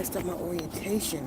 messed up my orientation.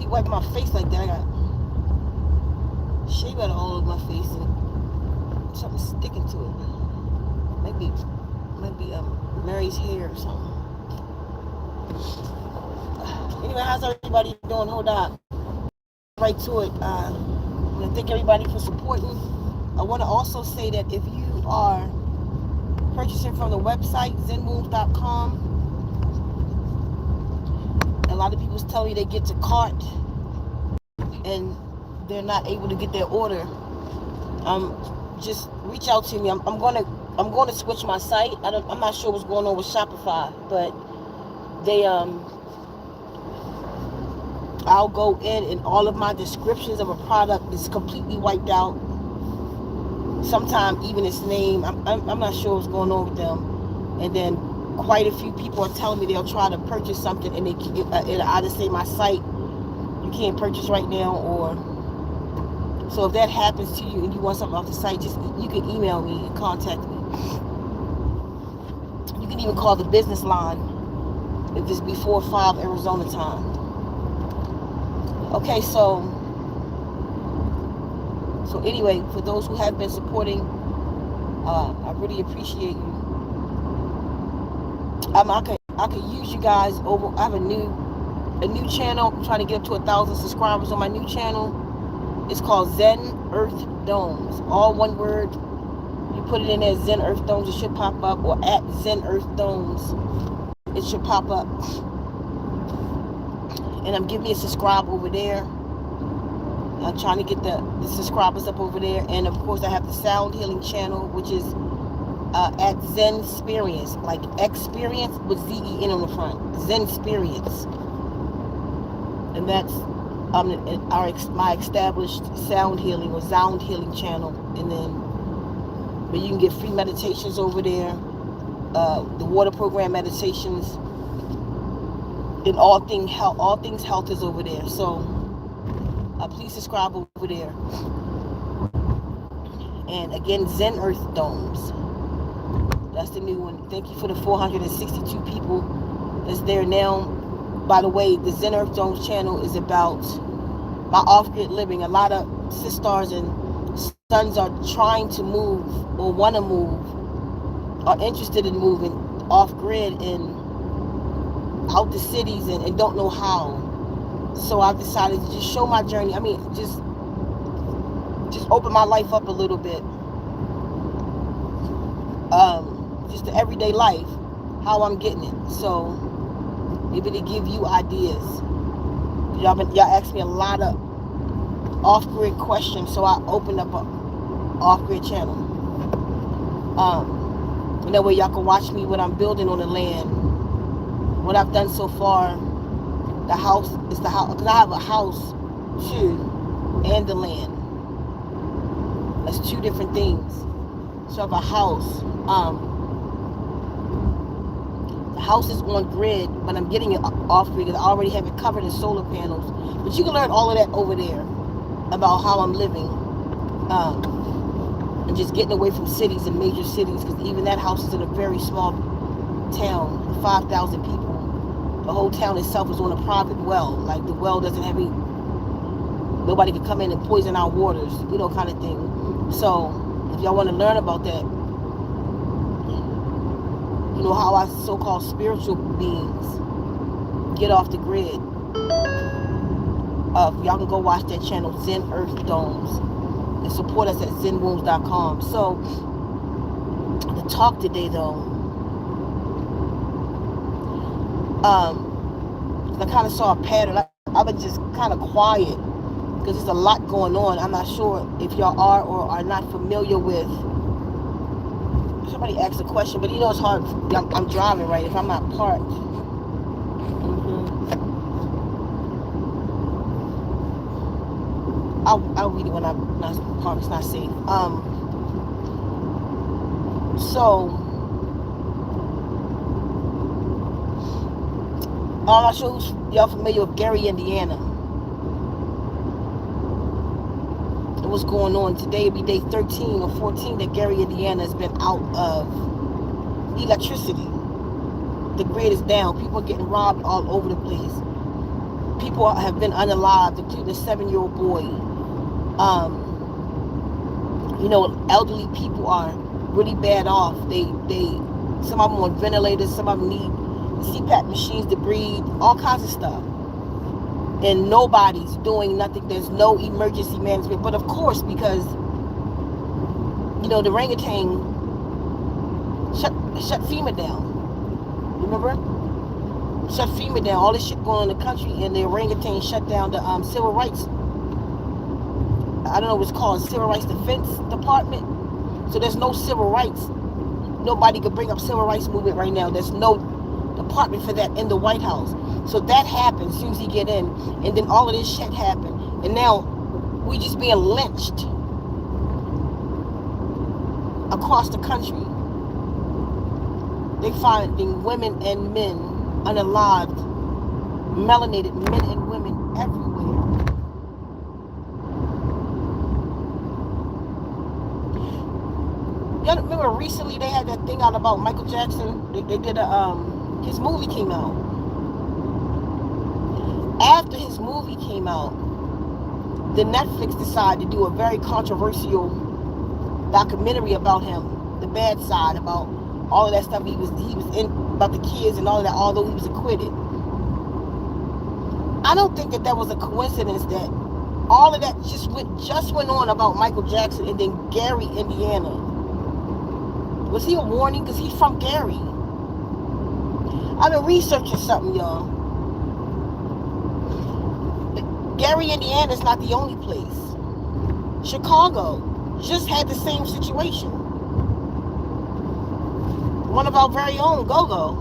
Wipe my face like that. I got shea butter all over my face and something sticking to it. Maybe Mary's hair or something. Anyway, how's everybody doing? Hold on. Right to it. I want to thank everybody for supporting. I want to also say that if you are purchasing from the website ZenWombs.com, a lot of people tell me they get to cart and they're not able to get their order. Just reach out to me. I'm going to switch my site. I'm not sure what's going on with Shopify, but they I'll go in and all of my descriptions of a product is completely wiped out. Sometimes even its name. I'm not sure what's going on with them. And then quite a few people are telling me they'll try to purchase something and it'll either say my site you can't purchase right now, or so if that happens to you and you want something off the site, just you can email me and contact me. You can even call the business line if it's before 5 Arizona time. Okay, so anyway, for those who have been supporting, I really appreciate you. I could use you guys over. I have a new channel. I'm trying to get up to 1,000 subscribers on my new channel. It's called Zen Earth Domes. All one word. You put it in there, Zen Earth Domes, it should pop up, or at Zen Earth Domes, it should pop up. And I'm giving me a subscribe over there. I'm trying to get the subscribers up over there. And of course I have the sound healing channel, which is at Zen Experience, like experience with Z-E-N on the front. Zen Experience. And that's my established sound healing or sound healing channel. And then but you can get free meditations over there, the water program meditations, and all things health is over there. So please subscribe over there. And again, Zen Earth Domes. That's the new one. Thank you for the 462 people that's there now. By the way, the Zen Earth Domes channel is about my off-grid living. A lot of SisStars and sons are trying to move or want to move, are interested in moving off-grid and out the cities and don't know how. So I've decided to just show my journey. I mean, just open my life up a little bit. Just the everyday life, how I'm getting it. So maybe to give you ideas. Y'all asked me a lot of off-grid questions, so I opened up a off-grid channel. And that way y'all can watch me when I'm building on the land. What I've done so far. The house is the house, because I have a house too, and the land. That's two different things. So I have a house. The house is on grid, but I'm getting it off grid because I already have it covered in solar panels. But you can learn all of that over there about how I'm living. and just getting away from cities and major cities, because even that house is in a very small town, 5,000 people. The whole town itself is on a private well. Like, the well doesn't have any, nobody can come in and poison our waters, you know, kind of thing. So if y'all want to learn about that, you know, how our so-called spiritual beings get off the grid, y'all can go watch that channel, Zen Earth Domes, and support us at ZenWombs.com. So the talk today, though, I kind of saw a pattern. I've been just kind of quiet because there's a lot going on. I'm not sure if y'all are or are not familiar with. Somebody asked a question, but you know it's hard. I'm driving, right? If I'm not parked. I'll read it when I'm not parked. It's not safe. So I'm not sure who's y'all familiar with Gary, Indiana. And what's going on today? It'll be day 13 or 14 that Gary, Indiana has been out of electricity. The grid is down. People are getting robbed all over the place. People have been unalived, including a 7-year-old boy. You know, elderly people are really bad off. Some of them on ventilators, some of them need CPAP machines to breathe, all kinds of stuff. And nobody's doing nothing. There's no emergency management. But of course, because, you know, the orangutan shut FEMA down. Remember? Shut FEMA down. All this shit going on in the country, and the orangutan shut down the civil rights. I don't know what it's called, Civil Rights Defense Department. So there's no civil rights. Nobody could bring up civil rights movement right now. There's no department for that in the White House. So that happened as soon as he get in, and then all of this shit happened, and now we just being lynched across the country. They finding women and men unalived, melanated men and women everywhere. Y'all remember recently they had that thing out about Michael Jackson? They did his movie came out. After his movie came out, the Netflix decided to do a very controversial documentary about him, the bad side, about all of that stuff he was in, about the kids and all of that, although he was acquitted. I don't think that was a coincidence that all of that just went on about Michael Jackson, and then Gary, Indiana. Was he a warning? Because he's from Gary. I've been researching something, y'all. Gary, Indiana is not the only place. Chicago just had the same situation. One of our very own, Go-Go.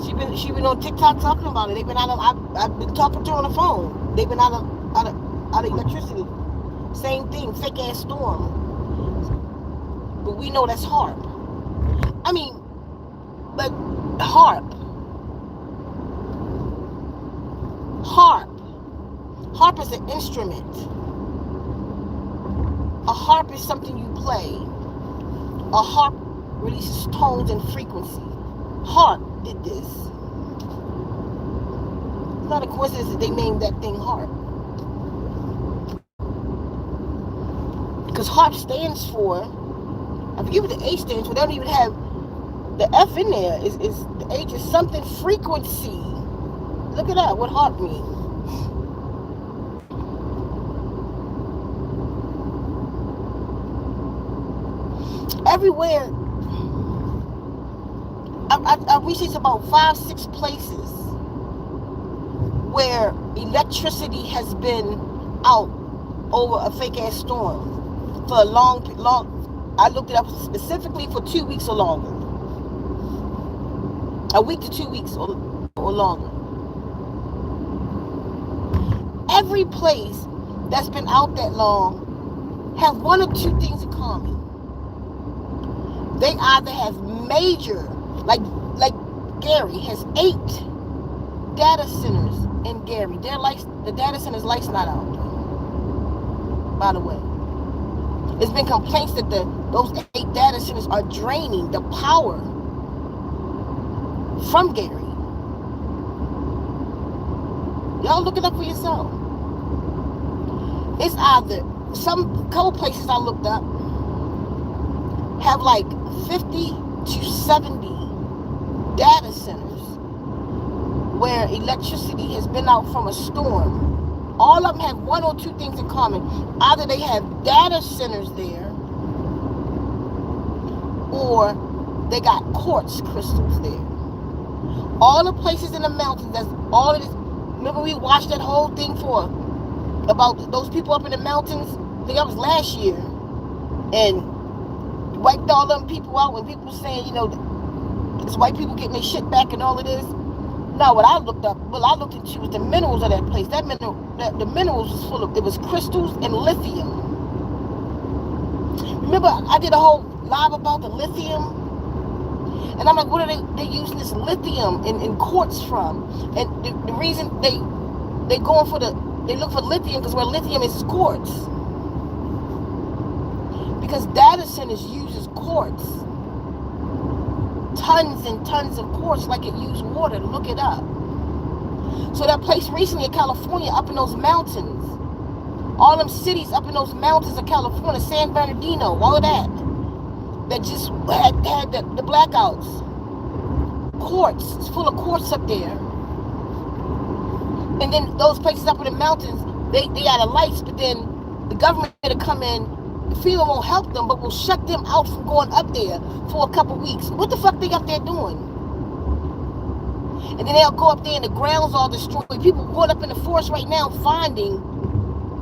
She been on TikTok talking about it. They've been out of. I've been talking to her on the phone. They've been out of electricity. Same thing, fake ass storm. But we know that's HARP. I mean, but HARP. HARP is an instrument. A harp is something you play. A harp releases tones and frequency. HARP did this. It's not a coincidence that they named that thing HARP. Because HARP stands for, I forget what the H stands for. They don't even have the F in there. The H is something frequency. Look it up, what HARP means. Everywhere, I researched about 5-6 places where electricity has been out over a fake ass storm for a long. I looked it up specifically for 2 weeks or longer. A week to 2 weeks or longer. Every place that's been out that long have one or two things in common. They either have major, like Gary has 8 data centers in Gary. The data center's lights not out, by the way. There's been complaints that those 8 data centers are draining the power from Gary. Y'all look it up for yourself. It's either couple places I looked up have like 50 to 70 data centers where electricity has been out from a storm. All of them have one or two things in common. Either they have data centers there, or they got quartz crystals there. All the places in the mountains, that's all of this. Remember we watched that whole thing about those people up in the mountains? I think that was last year. And wiped all them people out when people saying, it's white people getting their shit back and all of this. No, what I looked into was the minerals of that place. The minerals was full of, it was crystals and lithium. Remember, I did a whole live about the lithium? And I'm like, what are they using this lithium in quartz from? And the reason they look for lithium because where lithium is quartz. Because data centers uses quartz. Tons and tons of quartz like it used water. Look it up. So that place recently in California, up in those mountains, all them cities up in those mountains of California, San Bernardino, all of that just had the blackouts. Quartz, it's full of quartz up there. And then those places up in the mountains, they got the lights, but then the government had to come in. FEMA won't help them, but will shut them out from going up there for a couple weeks. What the fuck they up there doing? And then they'll go up there and the ground's all destroyed. People going up in the forest right now finding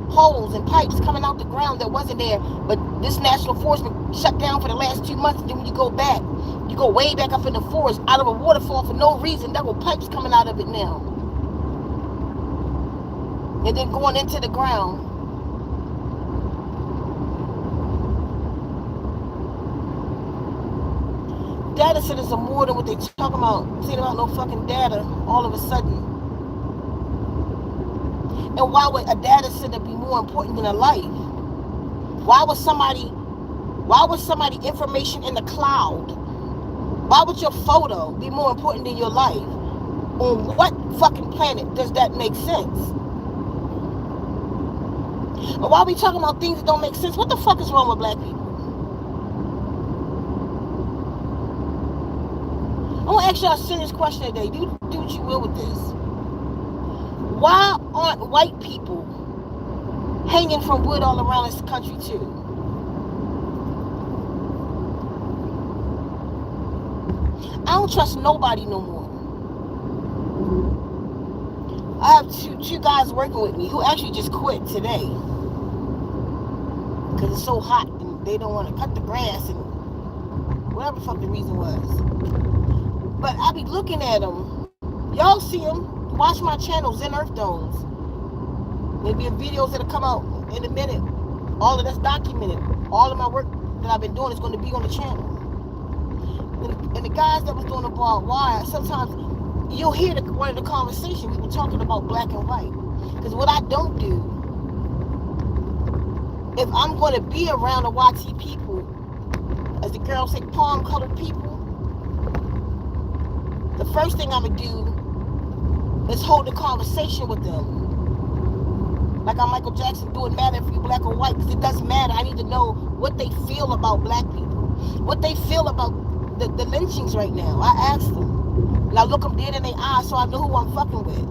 holes and pipes coming out the ground that wasn't there. But this national forest been shut down for the last 2 months. And then when you go back, you go way back up in the forest out of a waterfall for no reason. There were pipes coming out of it now. And then going into the ground. Data centers are more than what they talking about. Saying about no fucking data all of a sudden. And why would a data center be more important than a life? Why would somebody information in the cloud? Why would your photo be more important than your life? On what fucking planet does that make sense? But why are we talking about things that don't make sense? What the fuck is wrong with black people? I want to ask y'all a serious question today. Do what you will with this. Why aren't white people hanging from wood all around this country too? I don't trust nobody no more. I have two guys working with me who actually just quit today because it's so hot and they don't want to cut the grass and whatever the fuck the reason was. But I be looking at them. Y'all see them. Watch my channel, Zen Earth Domes. There'll be videos that'll come out in a minute. All of that's documented. All of my work that I've been doing is going to be on the channel. And the guys that was doing the barbed wire, sometimes you'll hear one of the conversations we were talking about black and white. Because what I don't do, if I'm going to be around the YT people, as the girls say, palm-colored people, the first thing I'm going to do is hold a conversation with them. Like I'm Michael Jackson, do it matter if you're black or white? Because it doesn't matter. I need to know what they feel about black people. What they feel about the lynchings right now. I asked them. And I look them dead in their eyes so I know who I'm fucking with.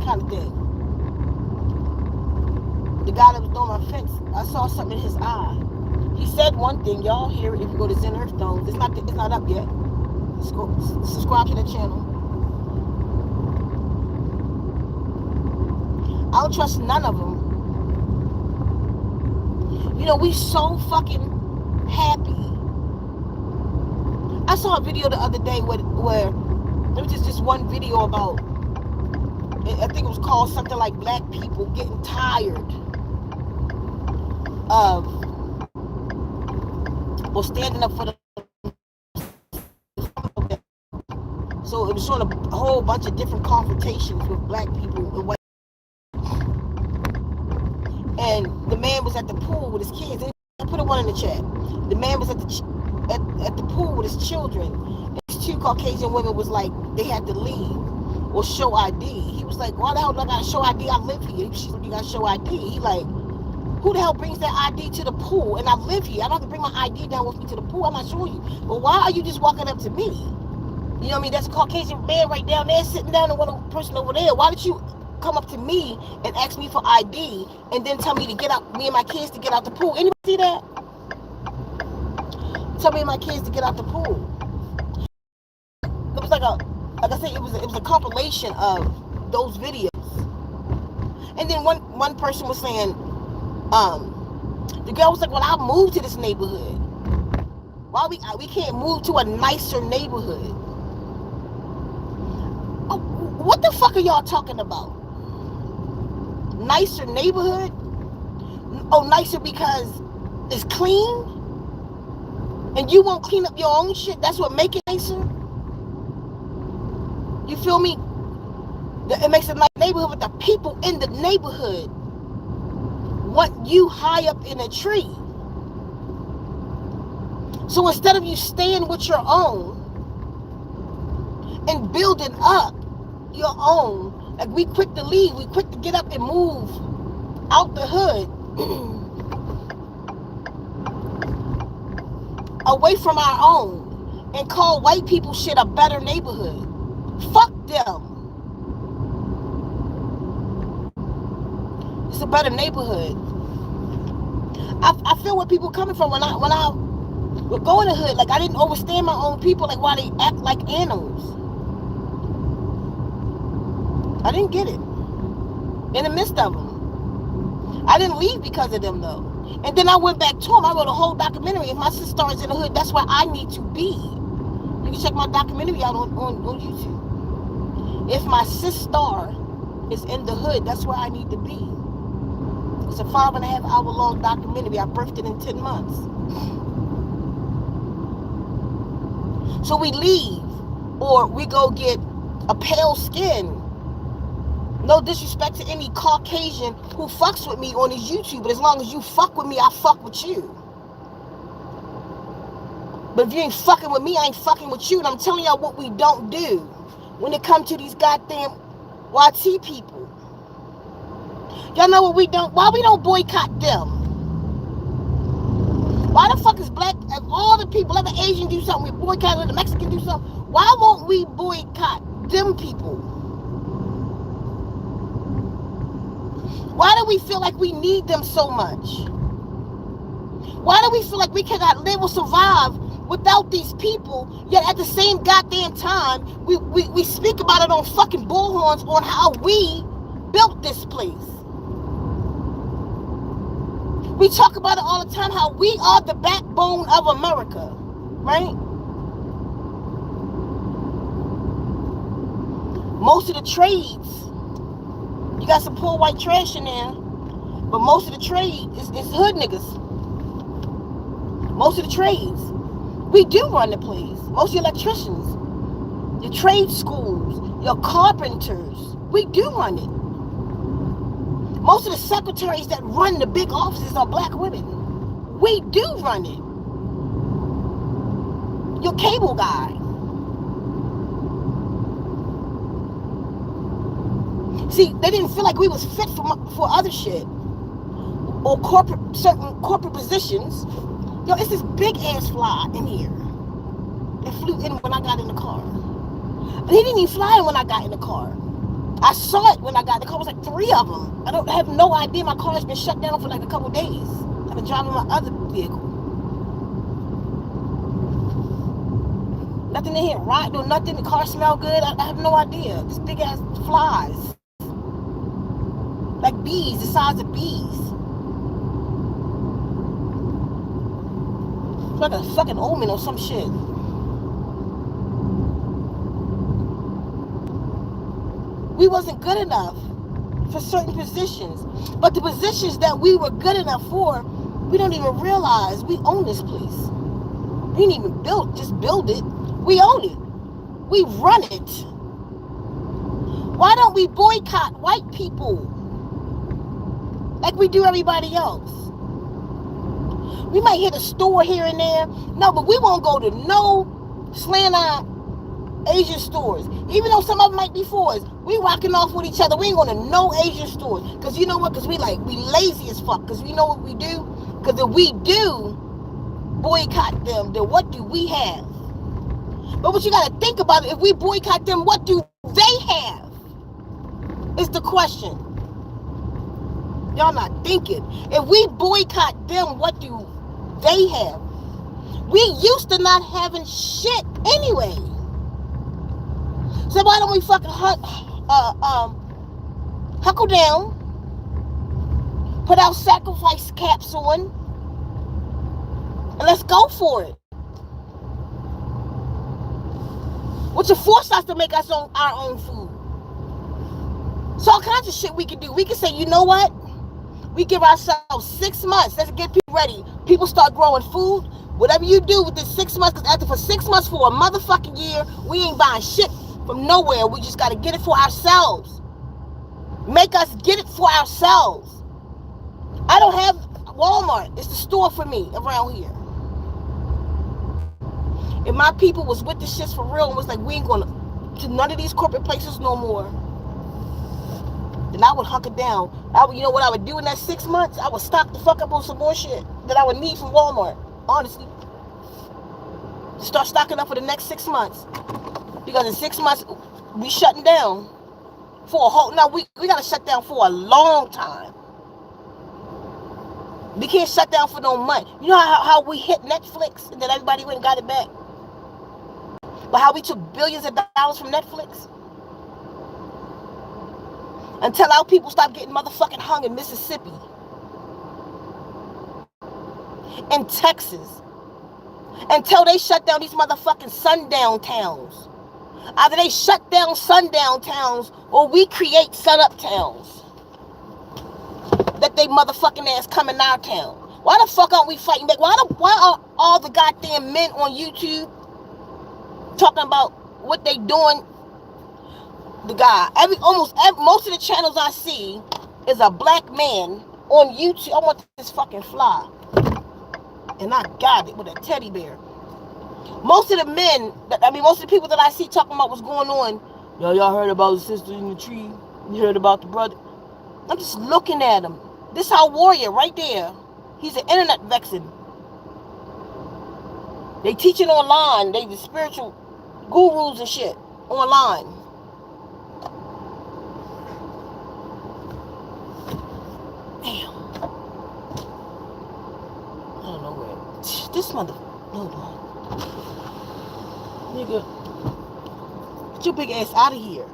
Kind of thing. The guy that was doing my fence, I saw something in his eye. He said one thing. Y'all hear it if you go to Zen Earth Domes. It's not up yet. Subscribe to the channel. I don't trust none of them. We so fucking happy. I saw a video the other day where there was just one video about, I think it was called something like black people getting tired of, or standing up for the. So it was showing a whole bunch of different confrontations with black people and white. And the man was at the pool with his kids. I put a one in the chat. The man was at the pool with his children. And these two Caucasian women was like, they had to leave or show ID. He was like, why the hell do I gotta show ID? I live here. She's like, you gotta show ID. He like, who the hell brings that ID to the pool? And I live here. I don't have to bring my ID down with me to the pool. I'm not showing you. But why are you just walking up to me? You know what I mean? That's a Caucasian man right down there sitting down and one person over there. Why did you come up to me and ask me for ID and then tell me to get out, me and my kids to get out the pool? Anybody see that? Tell me and my kids to get out the pool. It was like I said, it was a compilation of those videos. And then one person was saying, the girl was like, well, I'll move to this neighborhood. Why we can't move to a nicer neighborhood? Oh, what the fuck are y'all talking about? Nicer neighborhood? Oh, nicer because it's clean? And you won't clean up your own shit? That's what makes it nicer? You feel me? It makes a nice neighborhood, but the people in the neighborhood want you high up in a tree. So instead of you staying with your own and building up your own, like we quick to leave, we quick to get up and move out the hood away from our own and call white people shit a better neighborhood. Fuck them. It's a better neighborhood. I feel where people coming from when I would go in the hood. Like I didn't understand my own people, like why they act like animals. I didn't get it. In the midst of them. I didn't leave because of them though. And then I went back to them. I wrote a whole documentary. If my SisStar is in the hood, that's where I need to be. You can check my documentary out on YouTube. If my SisStar is in the hood, that's where I need to be. It's a 5.5 hour long documentary. I birthed it in 10 months. So we leave, or we go get a pale skin. No disrespect to any Caucasian who fucks with me on his YouTube, but as long as you fuck with me, I fuck with you. But if you ain't fucking with me, I ain't fucking with you. And I'm telling y'all what we don't do when it comes to these goddamn YT people. Y'all know what we don't, why we don't boycott them? Why the fuck is black, if all the people, let the Asian do something, we boycott, let the Mexican do something, why won't we boycott them people? Why do we feel like we need them so much? Why do we feel like we cannot live or survive without these people, yet at the same goddamn time, we speak about it on fucking bullhorns on how we built this place? We talk about it all the time, how we are the backbone of America, right? Most of the trades, you got some poor white trash in there, but most of the trade is hood niggas. Most of the trades, we do run the place. Most of the electricians, your trade schools, your carpenters, we do run it. Most of the secretaries that run the big offices are black women. We do run it. Your cable guy. See, they didn't feel like we was fit for other shit. Or certain corporate positions. Yo, it's this big ass fly in here. It flew in when I got in the car. But he didn't even fly in when I got in the car. I saw it when I got in the car. It was like 3 of them. I have no idea. My car has been shut down for like a couple days. I've been driving my other vehicle. Nothing in here rotten or nothing. The car smell good. I have no idea. This big ass flies. Like bees, the size of bees. It's like a fucking omen or some shit. We wasn't good enough for certain positions. But the positions that we were good enough for, we don't even realize we own this place. We didn't even just build it. We own it. We run it. Why don't we boycott white people like we do everybody else? We might hit a store here and there. No, but we won't go to no slant-eye Asian stores. Even though some of them might be for us, we rocking off with each other. We ain't going to no Asian stores. Because you know what? Because we lazy as fuck. Because we know what we do. Because if we do boycott them, then what do we have? But what you got to think about it, if we boycott them, what do they have? Is the question. Y'all not thinking. If we boycott them, what do they have? We used to not having shit anyway. So why don't we fucking huckle down, put our sacrifice caps on, and let's go for it. Which will force us to make our own food. So all kinds of shit we can do. We can say, you know what? We give ourselves 6 months. Let's get people ready. People start growing food. Whatever you do within 6 months, because for 6 months, for a motherfucking year, we ain't buying shit from nowhere. We just got to get it for ourselves. Make us get it for ourselves. I don't have Walmart. It's the store for me around here. If my people was with the shits for real and was like, we ain't going to none of these corporate places no more, then I would hunker down. You know what I would do in that 6 months? I would stock the fuck up on some more shit that I would need from Walmart. Honestly. Start stocking up for the next 6 months. Because in 6 months, we shutting down for a whole... Now, we got to shut down for a long time. We can't shut down for no money. You know how we hit Netflix and then everybody went and got it back? But how we took billions of dollars from Netflix? Until our people stop getting motherfucking hung in Mississippi. In Texas. Until they shut down these motherfucking sundown towns. Either they shut down sundown towns or we create sun-up towns. That they motherfucking ass come in our town. Why the fuck aren't we fighting back? Why are all the goddamn men on YouTube talking about what they doing? The guy, most of the channels I see is a black man on YouTube. I want this fucking fly, and I got it with a teddy bear. Most of the men, most of the people that I see talking about what's going on. Y'all heard about the sister in the tree? You heard about the brother? I'm just looking at him. This our warrior right there. He's an internet vexen. They teaching online. They the spiritual gurus and shit online. Damn. I don't know where. This mother. Hold on. Nigga. Get your big ass out of here.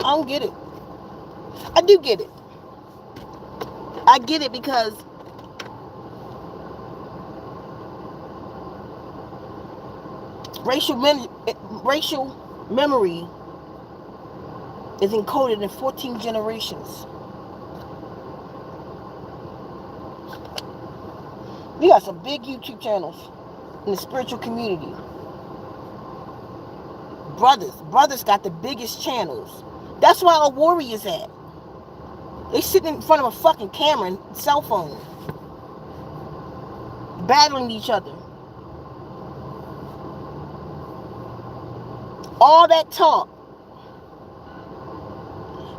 I don't get it. I do get it. I get it because racial memory is encoded in 14 generations. We got some big YouTube channels in the spiritual community. Brothers got the biggest channels. That's where our warriors at. They sitting in front of a fucking camera and cell phone, battling each other. All that talk.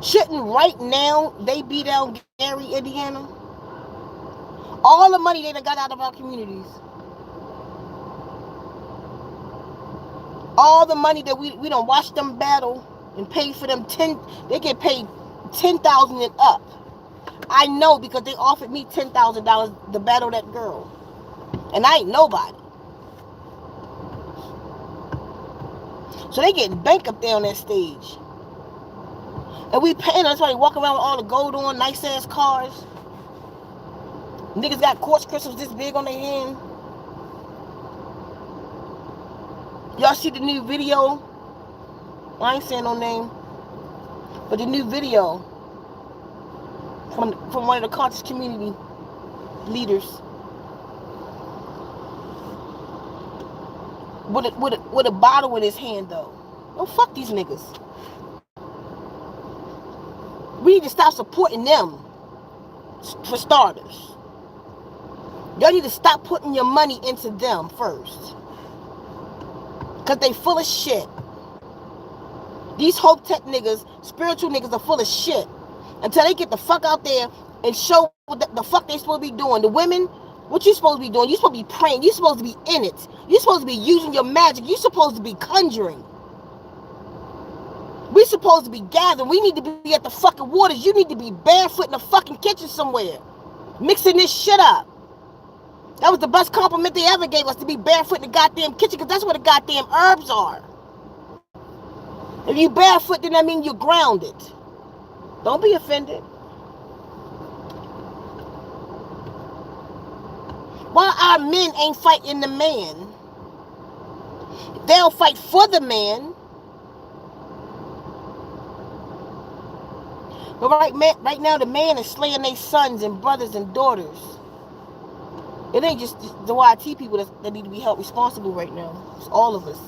Shouldn't right now they be down Gary, Indiana? All the money they done got out of our communities. All the money that we don't watch them battle and pay for them they get paid $10,000 and up. I know because they offered me $10,000 to battle that girl. And I ain't nobody. So they getting bank up there on that stage. And we paying, that's why they walk around with all the gold on, nice ass cars. Niggas got quartz crystals this big on their hand. Y'all see the new video? I ain't saying no name. But the new video from one of the conscious community leaders. with a bottle in his hand, though. Don't fuck these niggas. We need to stop supporting them, for starters. Y'all need to stop putting your money into them first. Because they full of shit. These Hope Tech niggas, spiritual niggas are full of shit. Until they get the fuck out there and show what the fuck they supposed to be doing. The women, what you supposed to be doing? You supposed to be praying. You supposed to be in it. You supposed to be using your magic. You supposed to be conjuring. We supposed to be gathering. We need to be at the fucking waters. You need to be barefoot in the fucking kitchen somewhere. Mixing this shit up. That was the best compliment they ever gave us, to be barefoot in the goddamn kitchen, because that's where the goddamn herbs are. If you barefoot, then that means you're grounded. Don't be offended. Why our men ain't fighting the man? They'll fight for the man. But right now, the man is slaying their sons and brothers and daughters. It ain't just the YT people that need to be held responsible right now. It's all of us.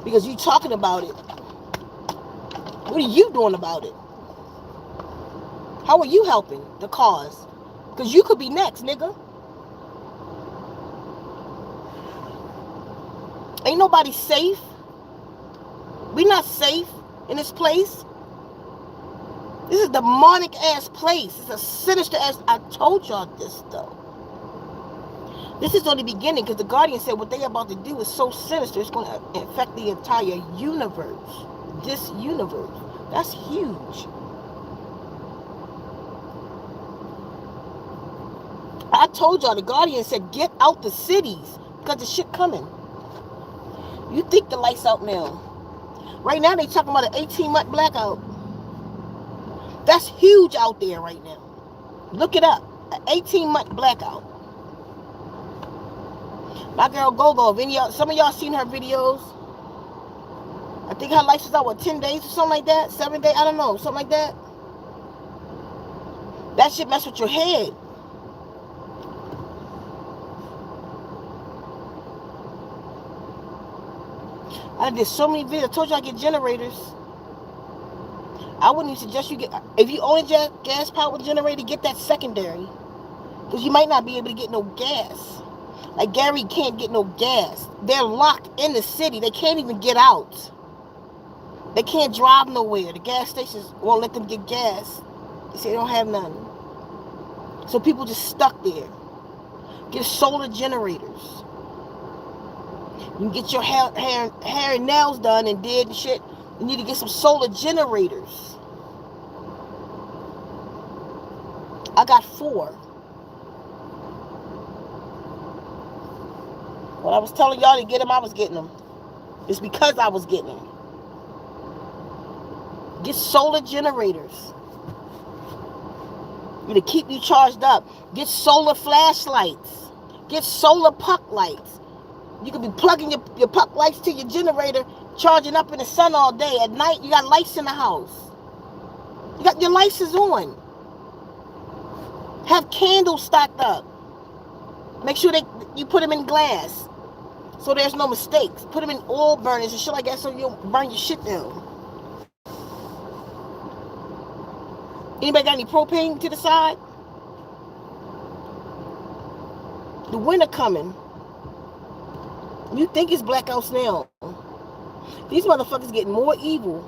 Because you talking about it. What are you doing about it? How are you helping the cause? Because you could be next, nigga. Ain't nobody safe. We not safe in this place. This is a demonic ass place. It's a sinister ass. I told y'all this though. This is only the beginning, because the Guardian said what they about to do is so sinister, it's going to affect the entire universe. This universe. That's huge. I told y'all, the Guardian said get out the cities, because the shit coming. You think the lights out now. Right now they talking about an 18-month blackout. That's huge out there right now. Look it up. An 18-month blackout. My girl Gogo, some of y'all seen her videos. I think her life was out, 10 days or something like that? 7 days? I don't know. Something like that. That shit mess with your head. I did so many videos. I told you I get generators. I wouldn't even suggest you get... If you own a gas-powered generator, get that secondary. Because you might not be able to get no gas. Like Gary can't get no gas. They're locked in the city. They can't even get out. They can't drive nowhere. The gas stations won't let them get gas. They say they don't have none. So people just stuck there. Get solar generators. You can get your hair and nails done and did and shit. You need to get some solar generators. I got 4. When I was telling y'all to get them, I was getting them. It's because I was getting them. Get solar generators. To keep you charged up. Get solar flashlights. Get solar puck lights. You could be plugging your puck lights to your generator, charging up in the sun all day. At night, you got lights in the house. You got your lights is on. Have candles stocked up. Make sure you put them in glass, so there's no mistakes. Put them in oil burners and shit like that, so you'll burn your shit down. Anybody got any propane to the side? The winter coming. You think it's blackouts now. These motherfuckers getting more evil.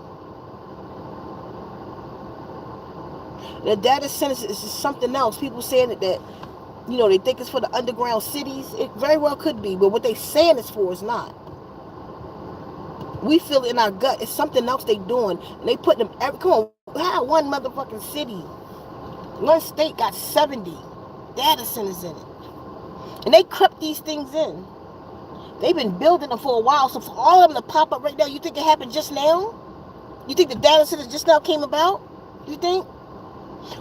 The data centers is just something else. People saying that they think it's for the underground cities. It very well could be, but what they saying it's for is not. We feel it in our gut. It's something else they doing. And they put them come on, how one motherfucking city, one state got 70 data centers in it. And they crept these things in. They've been building them for a while. So for all of them to pop up right now, you think it happened just now? You think the data centers just now came about? You think?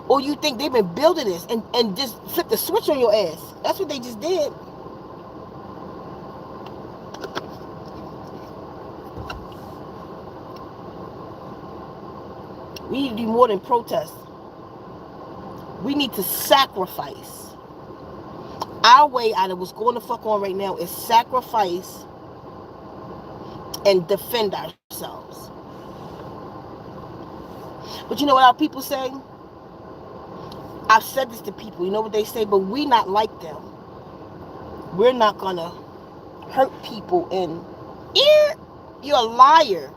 Or you think they've been building this and just flipped the switch on your ass? That's what they just did. We need to do more than protest. We need to sacrifice. Our way out of what's going to fuck on right now is sacrifice and defend ourselves. But you know what our people say? I've said this to people. You know what they say? But we not like them. We're not going to hurt people. And you're a liar.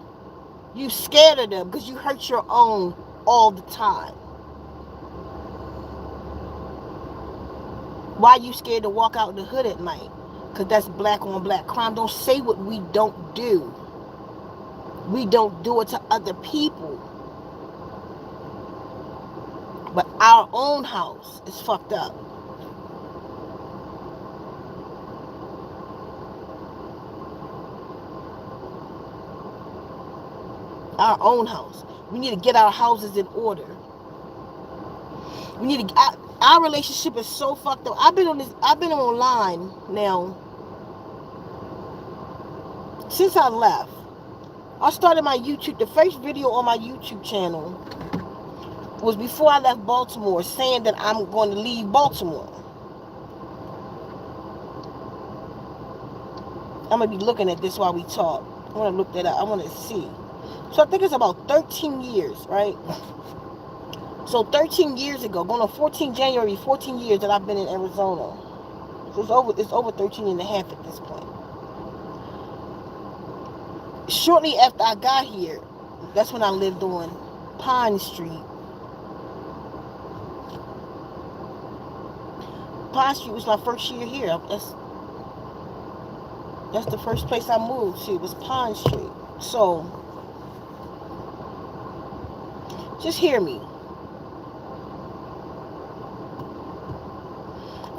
You scared of them because you hurt your own all the time. Why you scared to walk out in the hood at night? Because that's black on black crime. Don't say what we don't do. We don't do it to other people. But our own house is fucked up. Our own house. We need to get our houses in order. We need to. Our relationship is so fucked up. I've been online now since I left. I started my YouTube. The first video on my YouTube channel was before I left Baltimore, saying that I'm going to leave Baltimore. I'm going to be looking at this while we talk. I want to look that up. I want to see. So I think it's about 13 years, right? So 13 years ago, going on 14 years that I've been in Arizona. So it's over 13 and a half at this point. Shortly after I got here, that's when I lived on Pine Street. Pine Street was my first year here. That's the first place I moved to, was Pine Street. So, just hear me.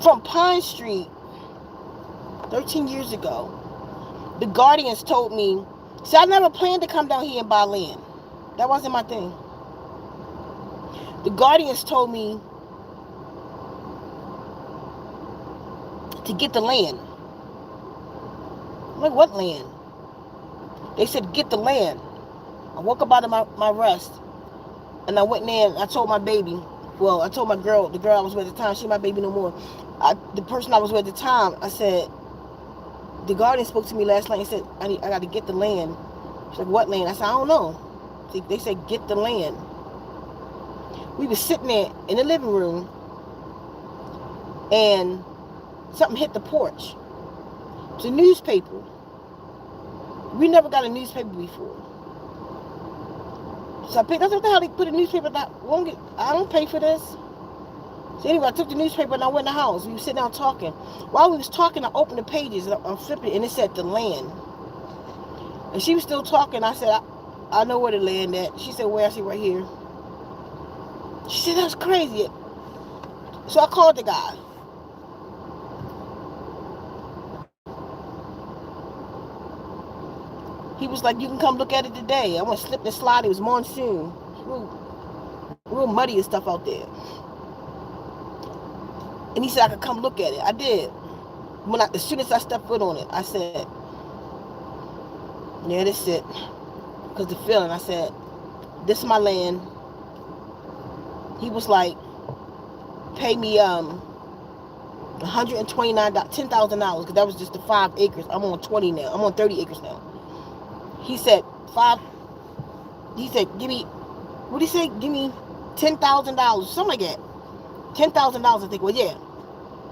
From Pine Street, 13 years ago, the Guardians told me, see, I never planned to come down here and buy land. That wasn't my thing. The Guardians told me to get the land. I'm like, what land? They said, get the land. I woke up out of my rest, and I went in there and I told my baby, well, I told my girl, the girl I was with at the time, she my baby no more. The person I was with at the time, I said, the Guardian spoke to me last night and said, I got to get the land. She's like, what land? I said, I don't know. They said, get the land. We were sitting there in the living room, and something hit the porch. It's a newspaper. We never got a newspaper before. So I picked, that's what the hell they put a newspaper down. I don't pay for this. So anyway, I took the newspaper and I went in the house. We were sitting down talking. While we was talking, I opened the pages and I'm flipping it, and it said the land. And she was still talking. I said, I know where the land at. She said, where? I said, right here. She said, that's crazy. So I called the guy. He was like, you can come look at it today. I went slip and slide. It was monsoon. Real muddy and stuff out there. And he said I could come look at it. I did. As soon as I stepped foot on it, I said, yeah, this is it. Because the feeling, I said, this is my land. He was like, pay me $129, $10,000, because that was just the 5 acres. I'm on 20 now. I'm on 30 acres now. He said, give me, what did he say? Give me $10,000, something like that. $10,000, I think. Well, yeah.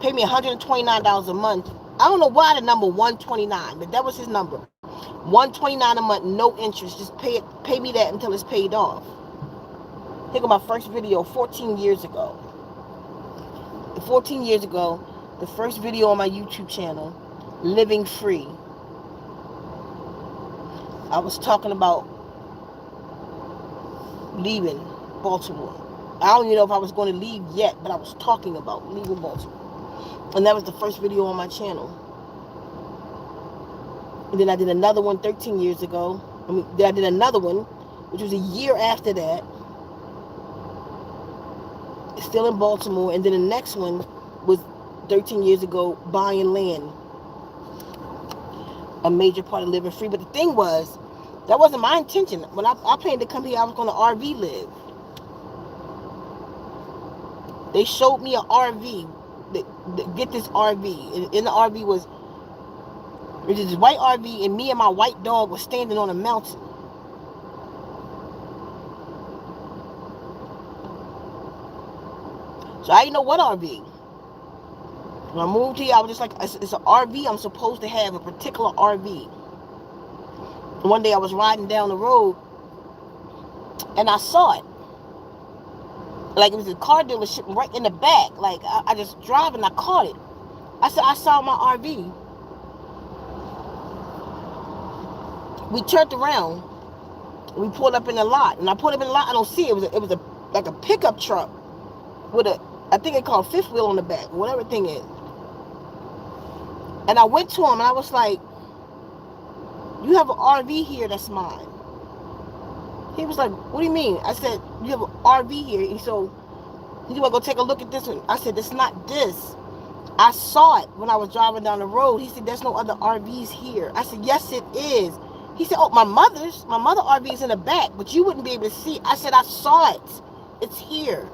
Pay me $129 a month. I don't know why the number 129, but that was his number. $129 a month, no interest. Just pay me that until it's paid off. Think of my first video 14 years ago. 14 years ago, the first video on my YouTube channel, Living Free. I was talking about leaving Baltimore. I don't even know if I was going to leave yet, but I was talking about leaving Baltimore. And that was the first video on my channel. And then I did another one 13 years ago. Then I did another one, which was a year after that. Still in Baltimore. And then the next one was 13 years ago, buying land. A major part of living free. But the thing was, that wasn't my intention. When I planned to come here, I was going to RV live. They showed me an RV get this RV. In the RV was this white RV, and me and my white dog was standing on a mountain. So I didn't know what RV. When I moved here, I was just like, it's an RV. I'm supposed to have a particular RV. One day I was riding down the road, and I saw it. Like it was a car dealership right in the back. Like I just drive and I caught it. I said, I saw my RV. We turned around. We pulled up in the lot, and I pulled up in the lot. I don't see it. It was like a pickup truck with I think it called fifth wheel on the back, whatever the thing is. And I went to him and I was like, you have an RV here that's mine. He was like, what do you mean? I said, you have an RV here. And so, you want to go take a look at this one? I said, it's not this. I saw it when I was driving down the road. He said, there's no other RVs here. I said, yes, it is. He said, oh, my mother RV is in the back, but you wouldn't be able to see it. I said, I saw it. It's here.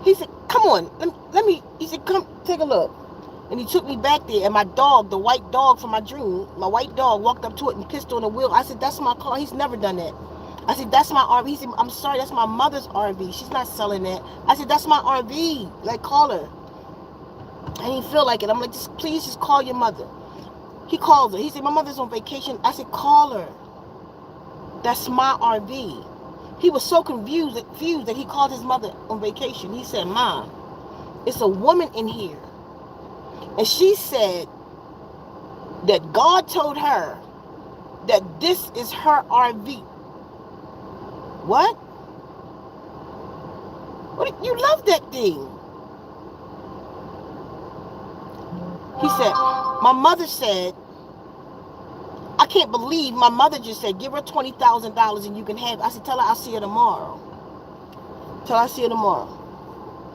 He said, come on, let me, he said, come take a look. And he took me back there, and my dog, the white dog from my dream, my white dog walked up to it and pissed on the wheel. I said, that's my car. He's never done that. I said, that's my RV. He said, I'm sorry, that's my mother's RV. She's not selling that. I said, that's my RV. Like, call her. I didn't feel like it. I'm like, please just call your mother. He called her. He said, my mother's on vacation. I said, call her. That's my RV. He was so confused that he called his mother on vacation. He said, Mom, it's a woman in here. And she said that God told her that this is her RV. What? You love that thing. He said, my mother said, I can't believe my mother just said, give her $20,000 and you can have it. I said, tell her I'll see her tomorrow. Tell her I'll see her tomorrow.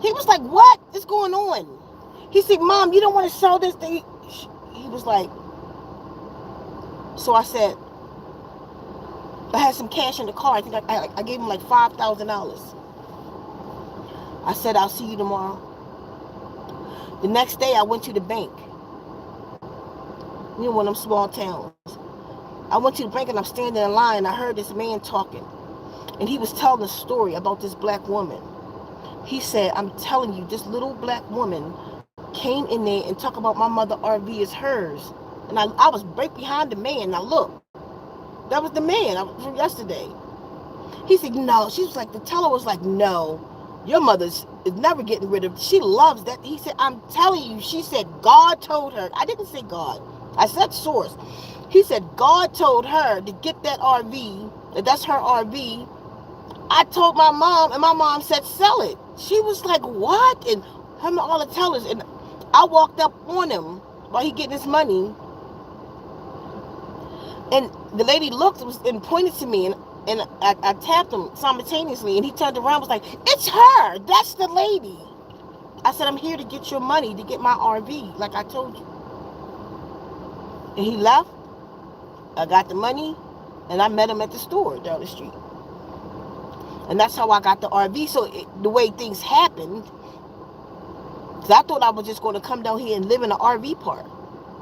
He was like, what is going on? He said, Mom, you don't want to sell this thing? He was like, so I said, I had some cash in the car. I think I gave him like $5,000. I said, I'll see you tomorrow. The next day I went to the bank. You know, one of them small towns. I went to the bank and I'm standing in line and I heard this man talking. And he was telling a story about this black woman. He said, I'm telling you, this little black woman came in there and talked about my mother RV is hers. And I was right behind the man. Now look, that was the man from yesterday. He said, no. She was like, the teller was like, no, your mother's is never getting rid of it. She loves that. He said, I'm telling you, she said, God told her. I didn't say God. I said source. He said, God told her to get that RV, that's her RV. I told my mom, and my mom said, sell it. She was like, what? And him and all the tellers. And I walked up on him while he getting his money. And the lady looked and pointed to me, and I tapped him simultaneously, and he turned around and was like, it's her. That's the lady. I said, I'm here to get your money, to get my RV, like I told you. And he left. I got the money, and I met him at the store down the street. And that's how I got the RV. So the way things happened, because I thought I was just going to come down here and live in an RV park.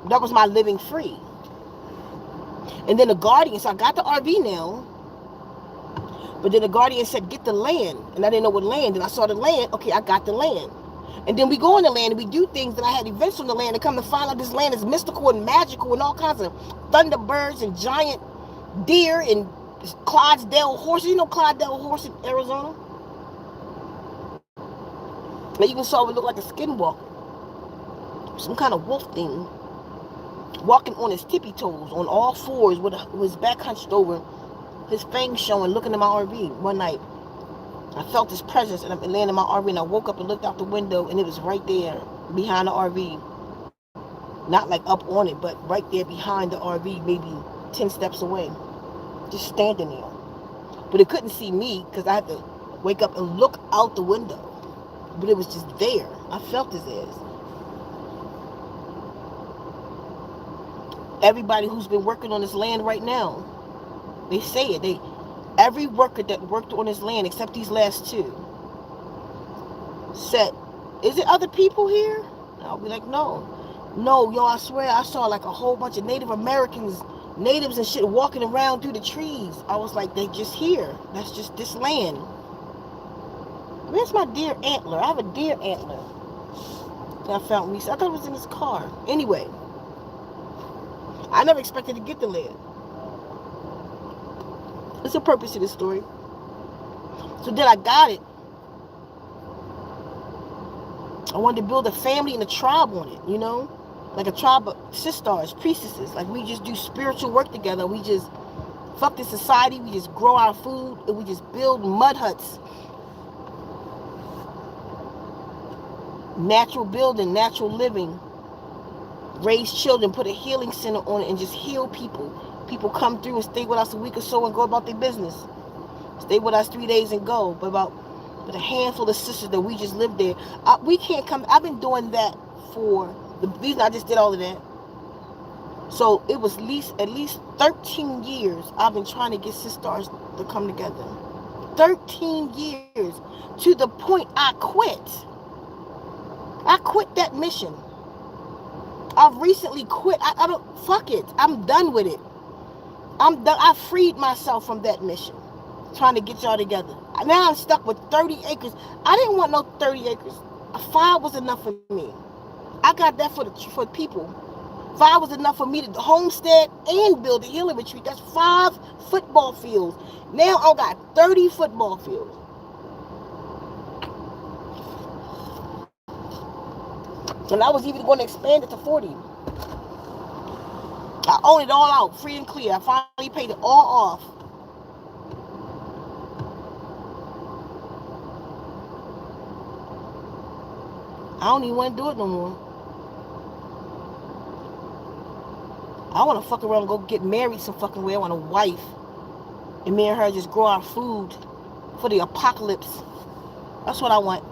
That was my living free. And then the guardian, so I got the RV now. But then the guardian said, get the land. And I didn't know what land. And I saw the land. Okay, I got the land. And then we go on the land and we do things that I had events on the land, and come to find out this land is mystical and magical and all kinds of thunderbirds and giant deer and Clydesdale horses. You know Clydesdale horse in Arizona? I even saw it look like a skinwalker. Some kind of wolf thing. Walking on his tippy toes, on all fours, with his back hunched over, his fangs showing, looking at my RV one night. I felt his presence, and I'm laying in my RV, and I woke up and looked out the window, and it was right there behind the RV. Not like up on it, but right there behind the RV, maybe 10 steps away. Just standing there. But it couldn't see me because I had to wake up and look out the window. But it was just there. I felt his ass. Everybody who's been working on this land right now, they say it. Every worker that worked on this land, except these last two, said is it other people here? And I'll be like, no. No, yo, I swear I saw like a whole bunch of Native Americans, natives and shit walking around through the trees. I was like, they just here. That's just this land. Where's my deer antler? I have a deer antler that I found recently. I thought it was in his car. Anyway, I never expected to get the land. What's the purpose of this story? So then I got it. I wanted to build a family and a tribe on it, you know? Like a tribe of SisStars, priestesses. Like we just do spiritual work together. We just fuck this society. We just grow our food and we just build mud huts. Natural building, natural living. Raise children, put a healing center on it and just heal people. People come through and stay with us a week or so and go about their business. Stay with us 3 days and go. But a handful of sisters that we just live there. We can't come. I've been doing that for the reason I just did all of that. So it was at least 13 years I've been trying to get SisStars to come together. 13 years to the point I quit. I quit that mission. I've recently quit. I don't, fuck it. I'm done with it. I'm done. I freed myself from that mission. Trying to get y'all together. Now I'm stuck with 30 acres. I didn't want no 30 acres. 5 was enough for me. I got that for people. 5 was enough for me to homestead and build a healing retreat. That's 5 football fields. Now I got 30 football fields. And I was even going to expand it to 40. I own it all out, free and clear. I finally paid it all off. I don't even want to do it no more. I want to fuck around and go get married some fucking way. I want a wife. And me and her just grow our food for the apocalypse. That's what I want.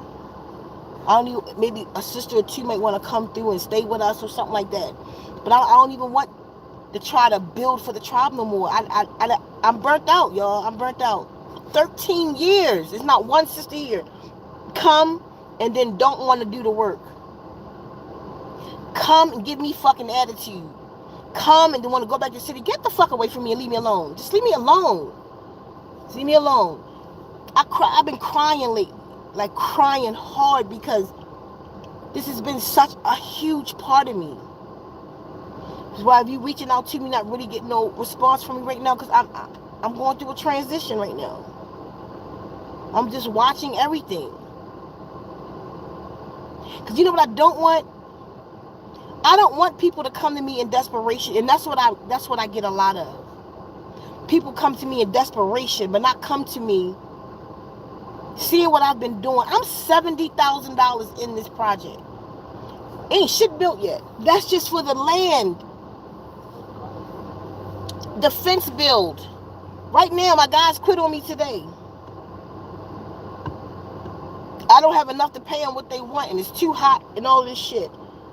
I don't even, maybe a sister or two might want to come through and stay with us or something like that. But I don't even want to try to build for the tribe no more. I'm burnt out, y'all. I'm burnt out. 13 years. There's not one sister here. Come and then don't want to do the work. Come and give me fucking attitude. Come and then want to go back to the city. Get the fuck away from me and leave me alone. Just leave me alone. Just leave me alone. I've been crying lately. Like crying hard because this has been such a huge part of me. That's why if you reaching out to me, not really getting no response from me right now, because I'm going through a transition right now. I'm just watching everything. Because you know what I don't want? I don't want people to come to me in desperation, and that's what I get a lot of. People come to me in desperation, but not come to me seeing what I've been doing. I'm $70,000 in this project. Ain't shit built yet. That's just for the land. The fence build. Right now, my guys quit on me today. I don't have enough to pay them what they want, and it's too hot and all this shit.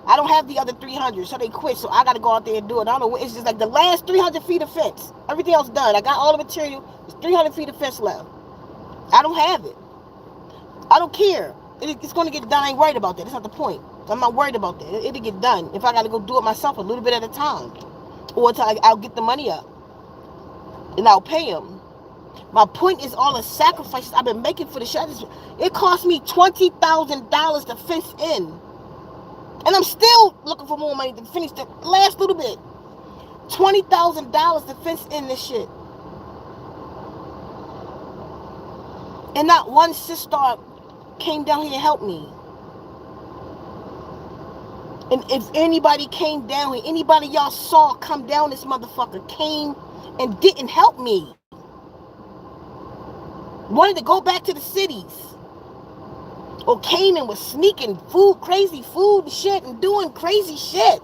I don't have the other 300, so they quit, so I got to go out there and do it. I don't know what, it's just like the last 300 feet of fence. Everything else done. I got all the material. There's 300 feet of fence left. I don't have it. I don't care. It's going to get done. I ain't worried about that. That's not the point. I'm not worried about that. It'll get done. If I got to go do it myself a little bit at a time. Or until I'll get the money up. And I'll pay them. My point is all the sacrifices I've been making for the shit. It cost me $20,000 to fence in. And I'm still looking for more money to finish the last little bit. $20,000 to fence in this shit. And not one SisStar came down here and helped me. And if anybody came down here, anybody y'all saw come down this motherfucker came and didn't help me. Wanted to go back to the cities. Or came and was sneaking food, crazy food and shit and doing crazy shit.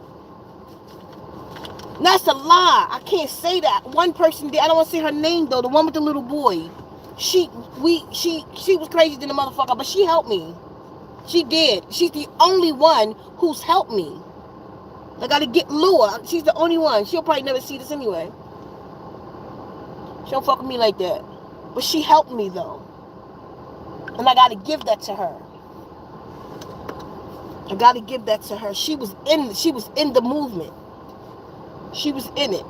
And that's a lie. I can't say that. One person did. I don't want to say her name though. The one with the little boy. She was crazy than the motherfucker, but she helped me. She did. She's the only one who's helped me. I gotta get Lua. She's the only one. She'll probably never see this anyway. She don't fuck with me like that. But she helped me though. And I gotta give that to her. I got to give that to her. She was in the movement. She was in it.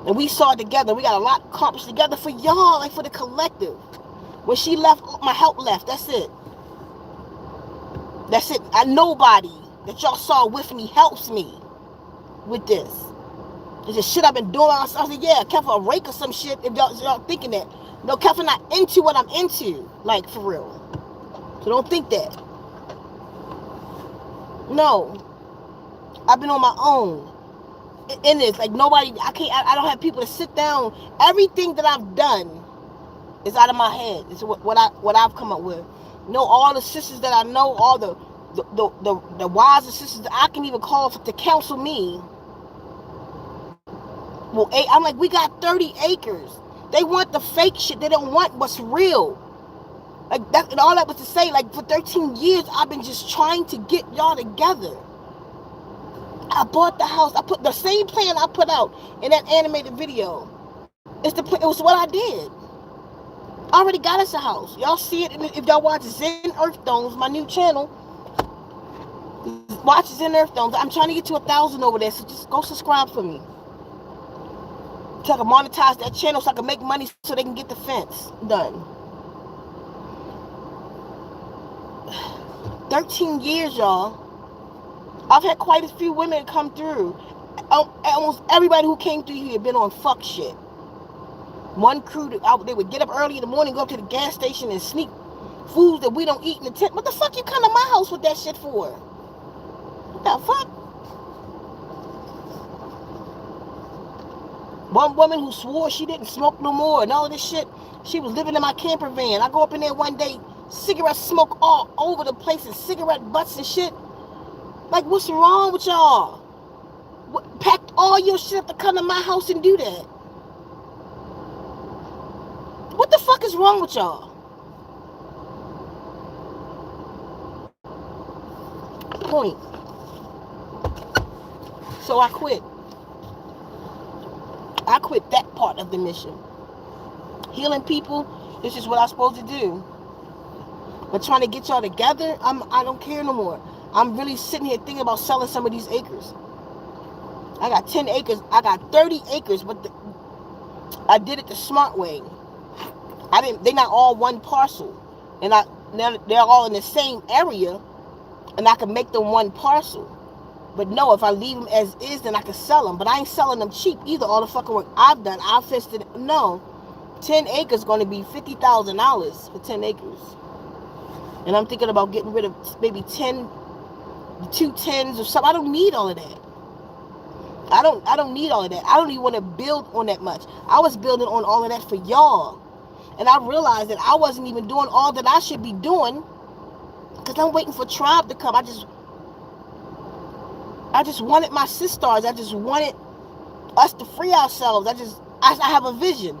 And we saw it together. We got a lot accomplished together for y'all, like for the collective. When she left, my help left. That's it. That's it. Nobody that y'all saw with me helps me with this. It's just shit I've been doing. I was like, yeah, careful a rake or some shit if y'all thinking that. No, careful not into what I'm into. Like, for real. So don't think that. No. I've been on my own. In this, like nobody, I don't have people to sit down. Everything that I've done is out of my head. It's what I've come up with. All the sisters that I know, all the wives and sisters that I can even call to counsel me. Well, I'm like, we got 30 acres. They want the fake shit. They don't want what's real. Like that, and all that was to say, like for 13 years, I've been just trying to get y'all together. I bought the house. I put the same plan I put out in that animated video. It was what I did. I already got us a house. Y'all see it. If y'all watch Zen Earth Domes, my new channel, watch Zen Earth Domes. I'm trying to get to 1,000 over there, so just go subscribe for me. So I can monetize that channel so I can make money so they can get the fence done. 13 years, y'all. I've had quite a few women come through. Almost everybody who came through here been on fuck shit. One crew, they would get up early in the morning, go up to the gas station and sneak foods that we don't eat in the tent. What the fuck you come to my house with that shit for? What the fuck? One woman who swore she didn't smoke no more and all of this shit. She was living in my camper van. I go up in there one day, cigarette smoke all over the place and cigarette butts and shit. Like, what's wrong with y'all? Packed all your shit up to come to my house and do that. What the fuck is wrong with y'all? Point. So I quit. I quit that part of the mission. Healing people is just what I'm supposed to do. But trying to get y'all together, I don't care no more. I'm really sitting here thinking about selling some of these acres. I got 10 acres. I got 30 acres, but I did it the smart way. They're not all one parcel. And they're all in the same area, and I can make them one parcel. But no, if I leave them as is, then I can sell them. But I ain't selling them cheap either. All the fucking work I've done, I've fisted it. No. 10 acres going to be $50,000 for 10 acres. And I'm thinking about getting rid of maybe 2 10s or something. I don't need all of that. I don't need all of that. I don't even want to build on that much. I was building on all of that for y'all. And I realized that I wasn't even doing all that I should be doing because I'm waiting for Tribe to come. I just wanted my SisStars. I just wanted us to free ourselves. I have a vision.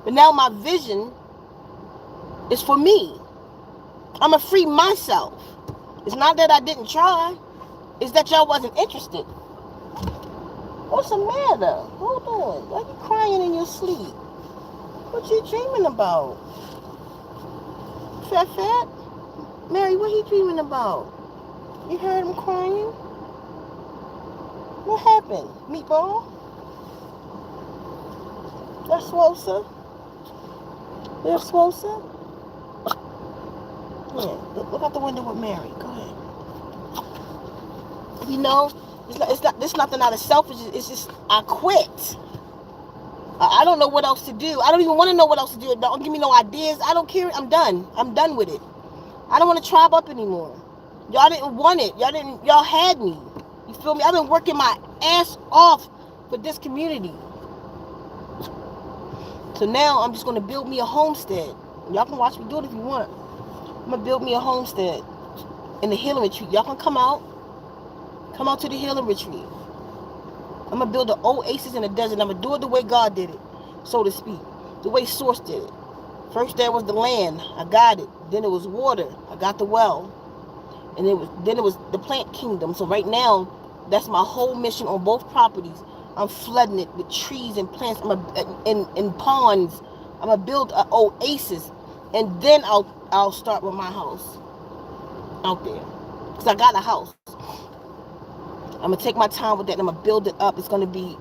But now my vision is for me. I'm going to free myself. It's not that I didn't try. It's that y'all wasn't interested. What's the matter? Hold on. Why you crying in your sleep? What you dreaming about? Fat? Mary, what he dreaming about? You heard him crying? What happened? Meatball? That's Swosa? There's Swosa? Yeah, look out the window with Mary. Go ahead. You know, it's nothing out of selfishness. It's just I quit. I don't know what else to do. I don't even want to know what else to do. Don't give me no ideas. I don't care. I'm done. I'm done with it. I don't want to Tribe up anymore. Y'all didn't want it. Y'all had me. You feel me? I've been working my ass off for this community. So now I'm just going to build me a homestead. Y'all can watch me do it if you want. I'm going to build me a homestead in the healing retreat. Y'all can come out to the healing retreat. I'm going to build an oasis in the desert. I'm going to do it the way God did it, so to speak. The way Source did it. First there was the land. I got it. Then it was water. I got the well. And then it was the plant kingdom. So right now, that's my whole mission on both properties. I'm flooding it with trees and plants. In ponds. I'm going to build an oasis. And then I'll start with my house out there. Because I got a house. I'm gonna take my time with that, and I'm gonna build it up. It's gonna be,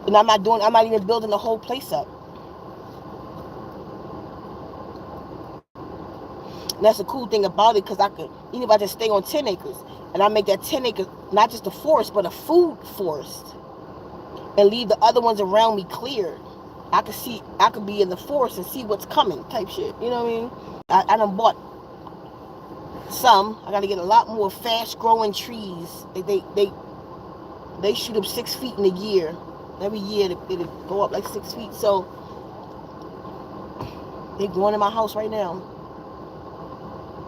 and I'm not even building the whole place up. And that's the cool thing about it, because I could, even if I just stay on 10 acres, and I make that 10 acres not just a forest, but a food forest, and leave the other ones around me cleared. I could be in the forest and see what's coming, type shit. You know what I mean? I done bought some. I got to get a lot more fast growing trees. They shoot up 6 feet in a year. Every year it'll go up like 6 feet. So they're growing in my house right now.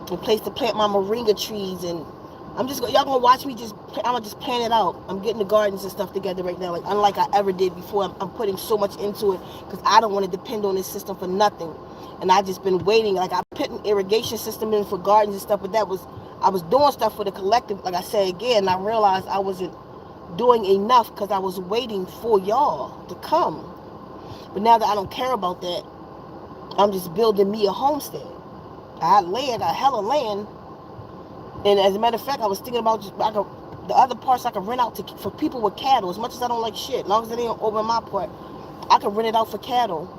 A place to plant my moringa trees, and y'all gonna watch me I'm gonna just plan it out. I'm getting the gardens and stuff together right now, like unlike I ever did before. I'm putting so much into it because I don't want to depend on this system for nothing. And I just been waiting. Like, I put an irrigation system in for gardens and stuff, but I was doing stuff for the collective. Like I said again, and I realized I wasn't doing enough because I was waiting for y'all to come. But now that I don't care about that, I'm just building me a homestead. I had land, I hella land. And as a matter of fact, I was thinking about the other parts I could rent out for people with cattle. As much as I don't like shit, as long as it ain't over my part, I could rent it out for cattle.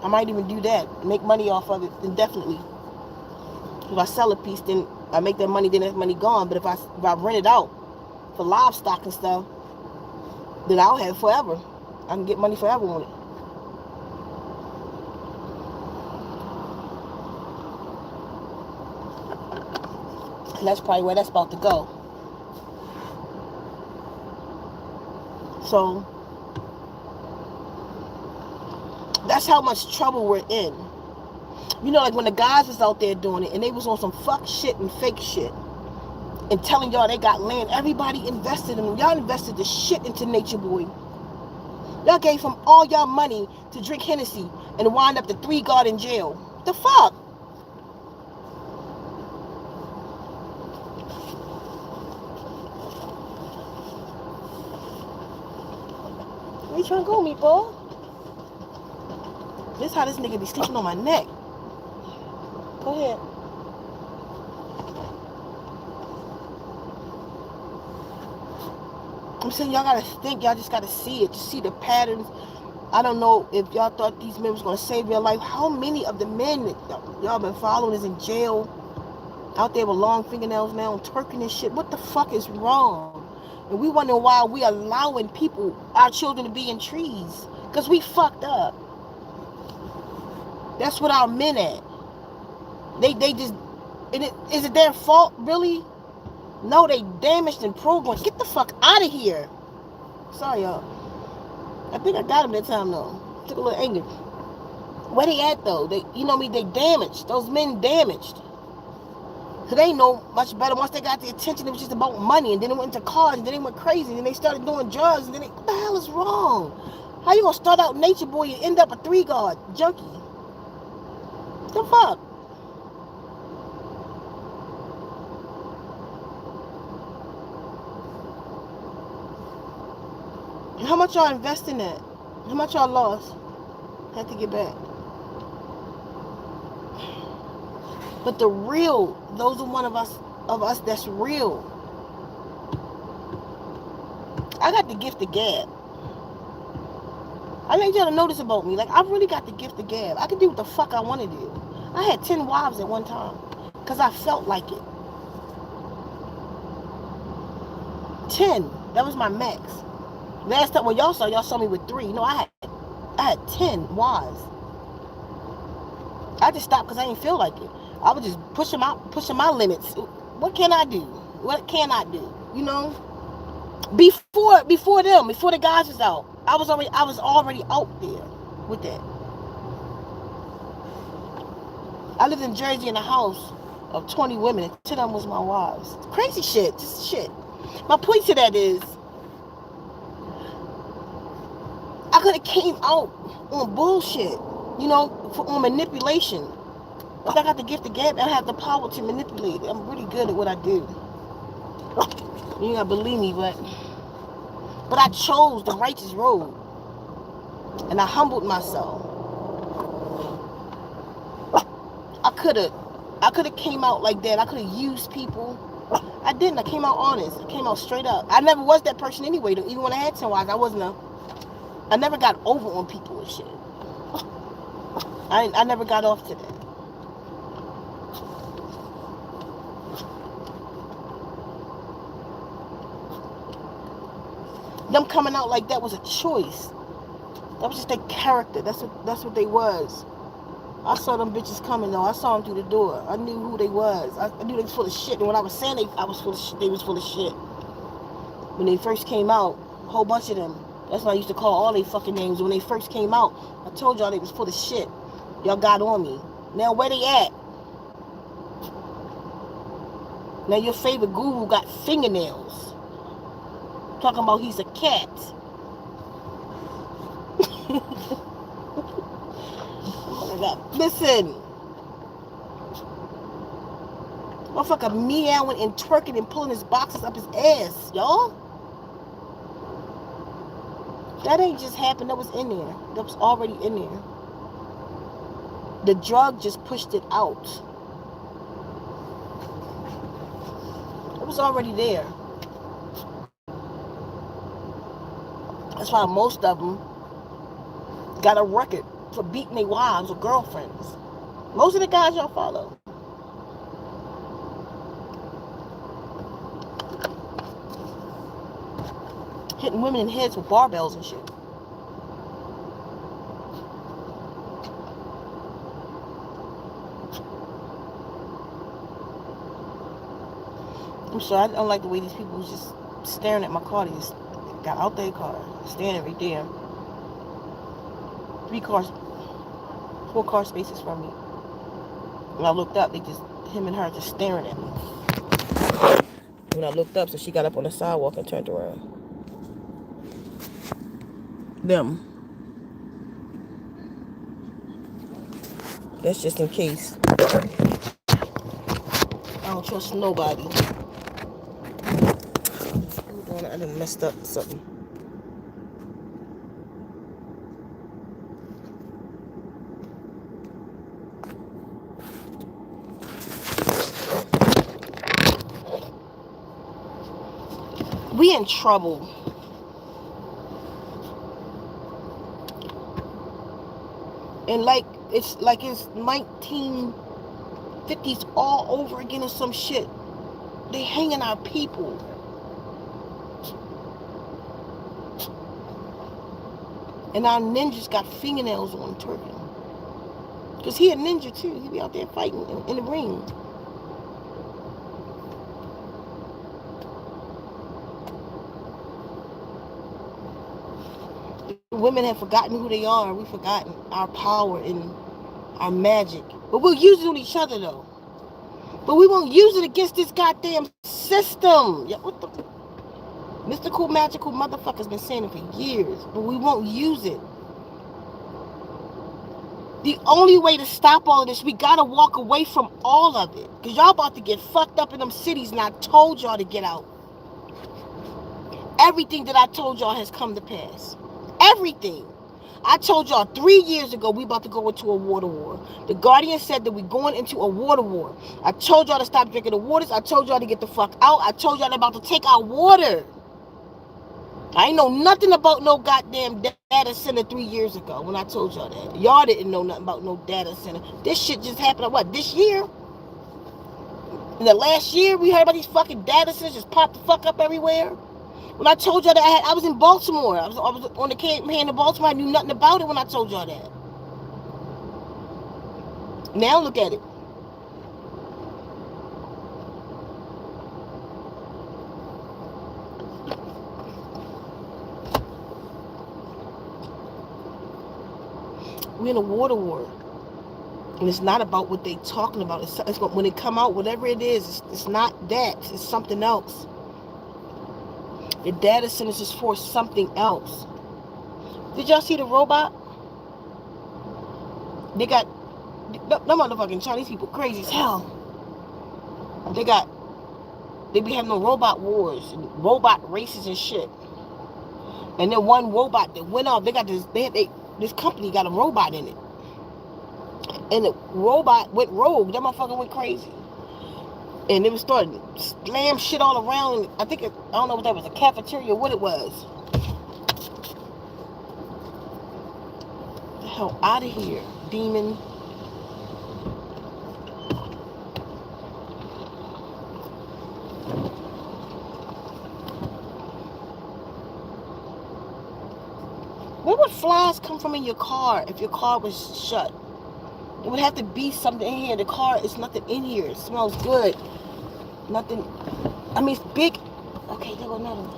I might even do that, make money off of it indefinitely. If I sell a piece, then I make that money, then that money gone. But if I rent it out for livestock and stuff, then I'll have it forever. I can get money forever on it. And that's probably where that's about to go. So that's how much trouble we're in. You know, like when the guys was out there doing it and they was on some fuck shit and fake shit and telling y'all they got land, everybody invested in them. Y'all invested the shit into Nature Boy. Y'all gave him all y'all money to drink Hennessy and wind up the 3 guard in jail. The fuck? Where you trying to go, meatball? This how this nigga be sleeping on my neck. Go ahead. I'm saying y'all gotta think, y'all just gotta see it, just see the patterns. I don't know if y'all thought these men was gonna save your life. How many of the men that y'all been following is in jail, out there with long fingernails now, twerking and shit? What the fuck is wrong? And we wondering why we allowing people, our children, to be in trees. Because we fucked up. That's what our men at. They just, is it their fault, really? No, they damaged and programmed. Get the fuck out of here. Sorry, y'all. I think I got him that time, though. Took a little anger. Where they at, though? You know me, they damaged. Those men damaged. So they know much better. Once they got the attention, it was just about money. And then it went into cars. And then they went crazy. And then they started doing drugs. And then what the hell is wrong? How you gonna start out Nature Boy and end up a 3 guard junkie? The fuck? How much y'all invest in that? How much y'all lost? Had to get back. But the real, those are one of us that's real. I got the gift of gab. I need y'all to know this about me. Like, I really got the gift of gab. I can do what the fuck I want to do. I had 10 wives at one time. Because I felt like it. 10. That was my max. Last time when y'all saw me with 3. No, I had 10 wives. I just stopped because I didn't feel like it. I was just pushing my limits. What can I do? What can I do? You know? Before the guys was out, I was already out there with that. I lived in Jersey in a house of 20 women, and 10 of them was my wives. Crazy shit, just shit. My point to that is, I could have came out on bullshit, you know, on manipulation. But I got the gift of gab, and I have the power to manipulate. I'm really good at what I do. You ain't gotta believe me, but I chose the righteous road, and I humbled myself. I could have came out like that. I could have used people. I I didn't. I came out honest. I came out straight up. I never was that person anyway. Though. Even when I had 10 wives, I never got over on people and shit. I never got off to that. Them coming out like that was a choice. That was just their character. That's what they was. I saw them bitches coming though. I saw them through the door. I knew who they was. I knew they was full of shit. And when I was saying I was full of shit, they was full of shit. When they first came out, a whole bunch of them. That's why I used to call all they fucking names. When they first came out, I told y'all they was full of shit. Y'all got on me. Now where they at? Now your favorite guru got fingernails. Talking about he's a cat. Oh my God. Listen. Motherfucker meowing and twerking and pulling his boxes up his ass, y'all. That ain't just happened. That was in there. That was already in there. The drug just pushed it out. It was already there. That's why most of them got a record for beating their wives or girlfriends. Most of the guys y'all follow. Hitting women in the heads with barbells and shit. I'm sorry, I don't like the way these people was just staring at my car. They just got out their car, standing right there. 4 car spaces from me. When I looked up, him and her just staring at me. When I looked up, so she got up on the sidewalk and turned around. Them. That's just in case. I don't trust nobody. Hold on, I done messed up something. We in trouble. And it's 1950s all over again or some shit. They hanging our people. And our ninjas got fingernails on Turkey. Because he a ninja too. He be out there fighting in the ring. Women have forgotten who they are. We've forgotten our power and our magic. But we'll use it on each other though. But we won't use it against this goddamn system. Yeah, what the... Mystical, magical motherfuckers been saying it for years. But we won't use it. The only way to stop all of this, we gotta walk away from all of it. Because y'all about to get fucked up in them cities, and I told y'all to get out. Everything that I told y'all has come to pass. Everything. I told y'all 3 years ago we about to go into a water war. The Guardian said that we're going into a water war. I told y'all to stop drinking the waters. I told y'all to get the fuck out. I told y'all they're about to take our water. I ain't know nothing about no goddamn data center 3 years ago when I told y'all that. Y'all didn't know nothing about no data center. This shit just happened, what, this year? In the last year, we heard about these fucking data centers just pop the fuck up everywhere. When I told y'all that I was in Baltimore. I was on the campaign in Baltimore. I knew nothing about it when I told y'all that. Now look at it. We're in a water war. And it's not about what they talking about. It's when they come out, whatever it is, it's not that. It's something else. The data centers is for something else. Did y'all see the robot? They got... Them motherfucking Chinese people crazy as hell. They be having no robot wars and robot races and shit. And then one robot that went off, this company got a robot in it. And the robot went rogue. That motherfucker went crazy. And it was starting to slam shit all around. I don't know if that was a cafeteria or what it was. The hell out of here, demon. Where would flies come from in your car if your car was shut? It would have to be something in here. The car is nothing in here. It smells good. Nothing. I mean, it's big. Okay, there go another one.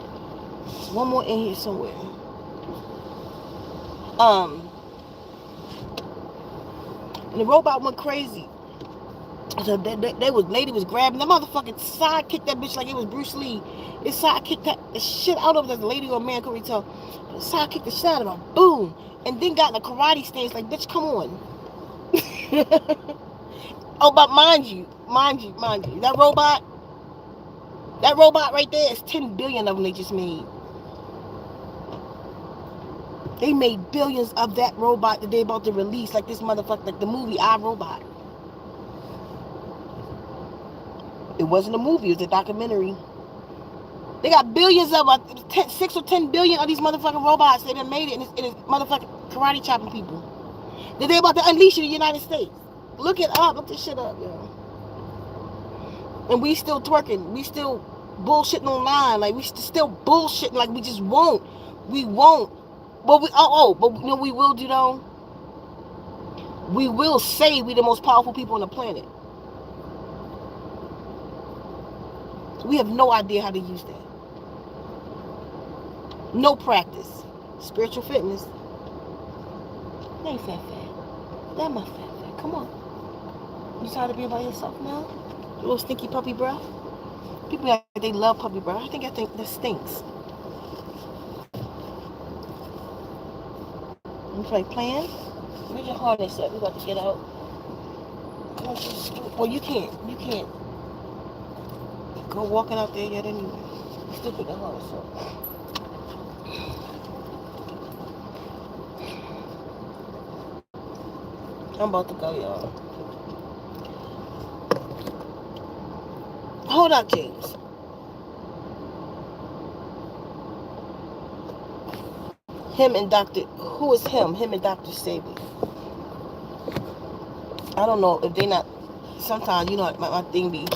There's one more in here somewhere. And the robot went crazy. So lady was grabbing the motherfucking side kicked that bitch like it was Bruce Lee. It side kicked that shit out of the lady or man, could we tell? Side kicked the shit out of her. Boom. And then got in a karate stance like, bitch, come on. Oh, but mind you, that robot right there is 10 billion of them they just made. They made billions of that robot that they about to release, like this motherfucker, like the movie I, Robot. It wasn't a movie, it was a documentary. They got billions of 6 or 10 billion of these motherfucking robots. They done made it, and it's motherfucking karate chopping people. That they about to unleash in the United States. Look it up. Look this shit up, yo. And we still twerking. We still bullshitting online. Like, we still bullshitting. Like, we just won't. We won't. But but you know we will do, though? We will say we the most powerful people on the planet. We have no idea how to use that. No practice. Spiritual fitness. Hey, fat. That my fat. Come on. You tired of being by yourself now? A little stinky puppy breath? People act like they love puppy breath. I think that stinks. You feel like playing? Where's your harness at? We about to get out. Well, you can't. Go walking out there yet anyway. Still put the harness up. I'm about to go, y'all. Hold up, James. Him and Dr. Who is him? Him and Dr. Sabi. I don't know if they not. Sometimes, you know, my thing be,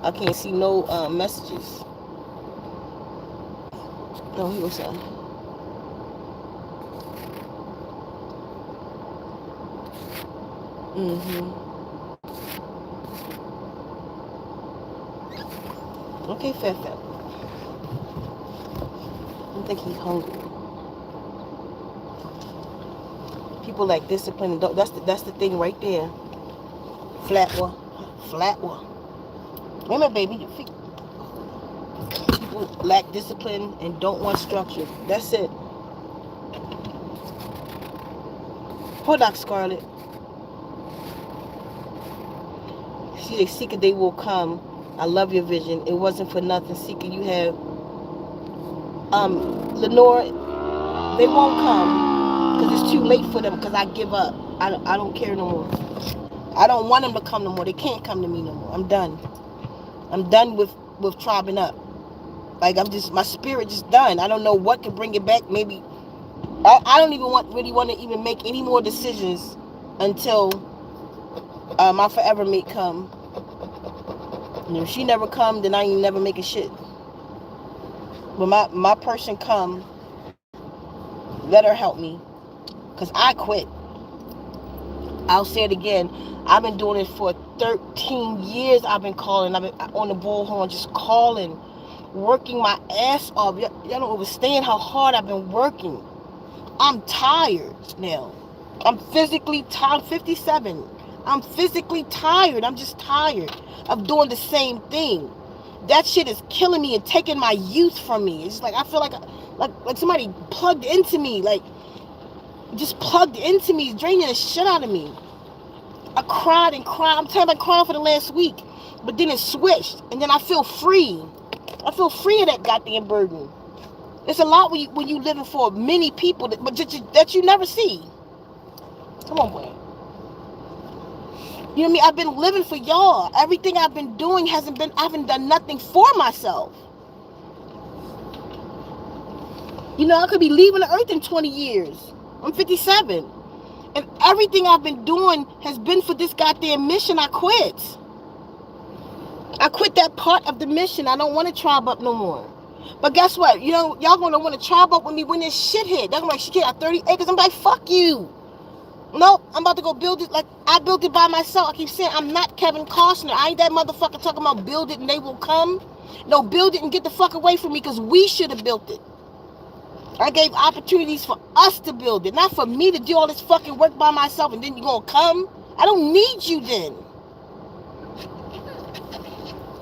I can't see no messages. No, he was saying. Okay, fat. I think he's hungry. People like discipline. That's the thing right there. Flat one. Wait a minute, baby. People lack discipline and don't want structure. That's it. Hold on, Scarlett. See, Ceka, they will come. I love your vision. It wasn't for nothing. Ceka, you have Lenore, they won't come because it's too late for them, because I give up. I don't care no more. I don't want them to come no more. They can't come to me no more. I'm done. I'm done with tribbing up. Like, my spirit just done. I don't know what can bring it back. Maybe I don't even really want to even make any more decisions until my forever mate come. And if she never come, then I ain't never making shit. When my person come, let her help me, because I quit. I'll say it again. I've been doing it for 13 years. I've been calling. I've been on the bullhorn, just calling, working my ass off. Y'all don't understand how hard I've been working. I'm tired now. I'm physically tired. 57. I'm physically tired. I'm just tired of doing the same thing. That shit is killing me and taking my youth from me. It's like I feel like somebody plugged into me, like just plugged into me, draining the shit out of me. I cried and cried. I'm telling you, I cried for the last week, but then it switched, and then I feel free. I feel free of that goddamn burden. It's a lot when you living for many people that you never see. Come on, boy. You know what I mean? I've been living for y'all. Everything I've been doing I haven't done nothing for myself. You know, I could be leaving the earth in 20 years. I'm 57. And everything I've been doing has been for this goddamn mission. I quit. I quit that part of the mission. I don't want to tribe up no more. But guess what? You know, y'all gonna want to tribe up with me when this shit hit. They're gonna be like, she got 30 acres. I'm like, fuck you. Nope, I'm about to go build it like I built it by myself. I keep saying I'm not Kevin Costner. I ain't that motherfucker talking about build it and they will come. No, build it and get the fuck away from me, because we should have built it. I gave opportunities for us to build it, not for me to do all this fucking work by myself and then you gonna come. I don't need you then.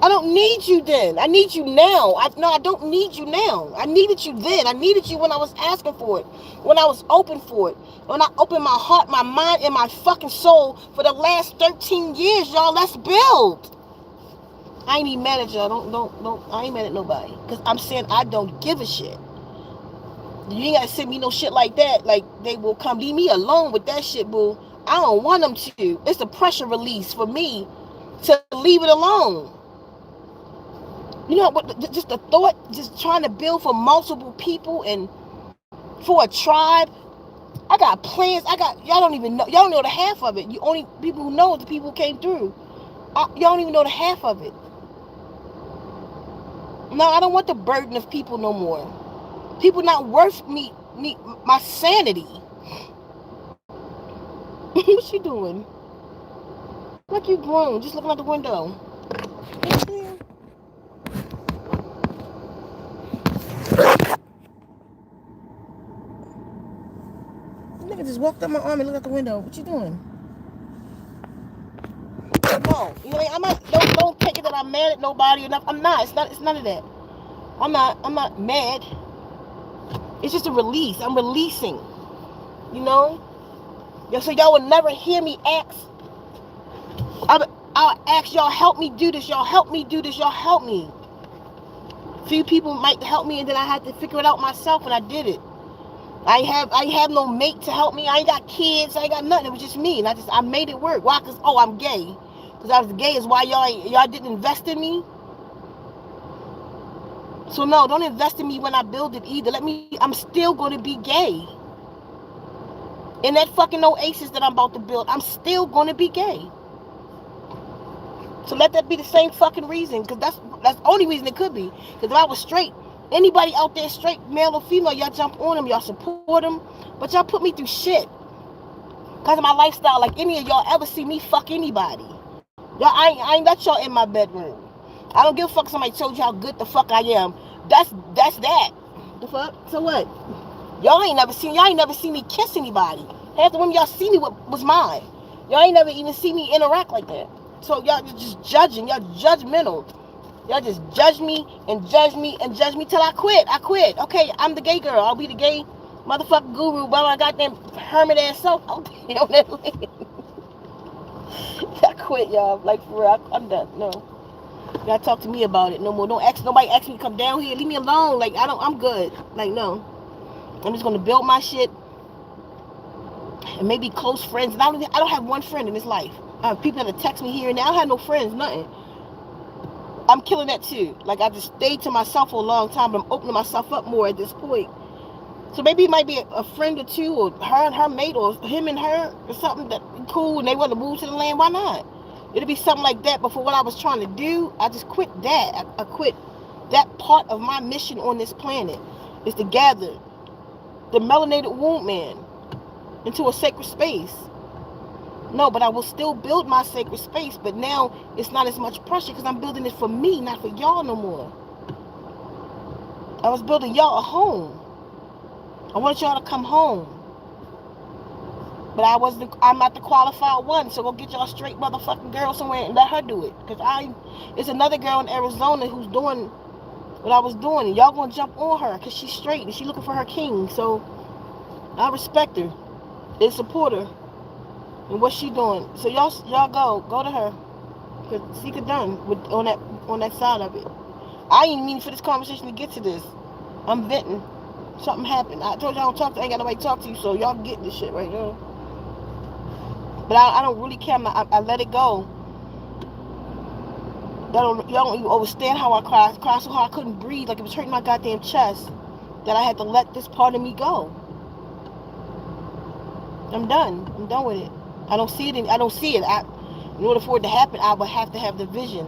I don't need you then. I need you now. I don't need you now. I needed you then. I needed you when I was asking for it, when I was open for it, when I opened my heart, my mind, and my fucking soul for the last 13 years, y'all. Let's build. I ain't even mad at y'all. Don't. I ain't mad at nobody, because I'm saying I don't give a shit. You ain't gotta send me no shit like that. Like, they will come. Leave me alone with that shit, boo. I don't want them to. It's a pressure release for me to leave it alone. You know what? Just the thought, just trying to build for multiple people and for a tribe. I got plans. Y'all don't even know. Y'all don't know the half of it. You only people who know the people who came through. Y'all don't even know the half of it. No, I don't want the burden of people no more. People not worth me my sanity. What you doing? Like you grown, just looking out the window. Nigga just walked up my arm and looked out the window. What you doing? No, you know, I'm not. Don't take it that I'm mad at nobody or nothing. I'm not. It's none of that. I'm not mad. It's just a release. I'm releasing. You know. So y'all will never hear me ask. I'll ask y'all, help me do this. Y'all help me do this. Y'all help me. Few people might help me, and then I had to figure it out myself, and I did it. I have no mate to help me. I ain't got kids. I ain't got nothing. It was just me, and I made it work. Why? Cause I'm gay. Cause I was gay is why y'all didn't invest in me. So no, don't invest in me when I build it either. I'm still gonna be gay. In that fucking oasis that I'm about to build, I'm still gonna be gay. So let that be the same fucking reason, because that's the only reason it could be. Because if I was straight, anybody out there straight, male or female, y'all jump on them, y'all support them, but y'all put me through shit because of my lifestyle. Like, any of y'all ever see me fuck anybody? Y'all, I ain't let y'all in my bedroom. I don't give a fuck if somebody told you how good the fuck I am. That's that. The fuck? So what? Y'all ain't never seen me kiss anybody. Half the women y'all see me was mine. Y'all ain't never even see me interact like that. So y'all just judging. Y'all judgmental. Y'all just judge me and judge me and judge me till I quit. Okay, I'm the gay girl. I'll be the gay motherfucking guru by my goddamn hermit ass self. I quit, y'all. Like, for real, I'm done. No. Y'all talk to me about it no more. Nobody ask me to come down here. Leave me alone. Like, I'm good. Like, no. I'm just gonna build my shit and maybe close friends. And I don't have one friend in this life. People that text me here and there. I don't have no friends, nothing. I'm killing that too. Like, I just stayed to myself for a long time, but I'm opening myself up more at this point. So maybe it might be a friend or two, or her and her mate, or him and her, or something that cool, and they want to move to the land. Why not? It'll be something like that. But for what I was trying to do, I just quit that. I quit that part of my mission on this planet, is to gather the melanated wombman into a sacred space. No, but I will still build my sacred space, but now it's not as much pressure because I'm building it for me, not for y'all no more. I was building y'all a home. I wanted y'all to come home. But I'm not the qualified one, so go get y'all straight motherfucking girl somewhere and let her do it. Because it's another girl in Arizona who's doing what I was doing, and y'all gonna jump on her because she's straight and she's looking for her king. So I respect her and support her and what she doing. So y'all go to her, because Ceka done on that side of it. I ain't mean for this conversation to get to this. I'm venting. Something happened. I told y'all I ain't got nobody to talk to you, so y'all getting this shit right now. But I don't really care. I let it go. Y'all don't even understand how I cried. I cried so hard I couldn't breathe, like it was hurting my goddamn chest, that I had to let this part of me go. I'm done. I'm done with it. I don't see it. I don't see it. In order for it to happen, I would have to have the vision.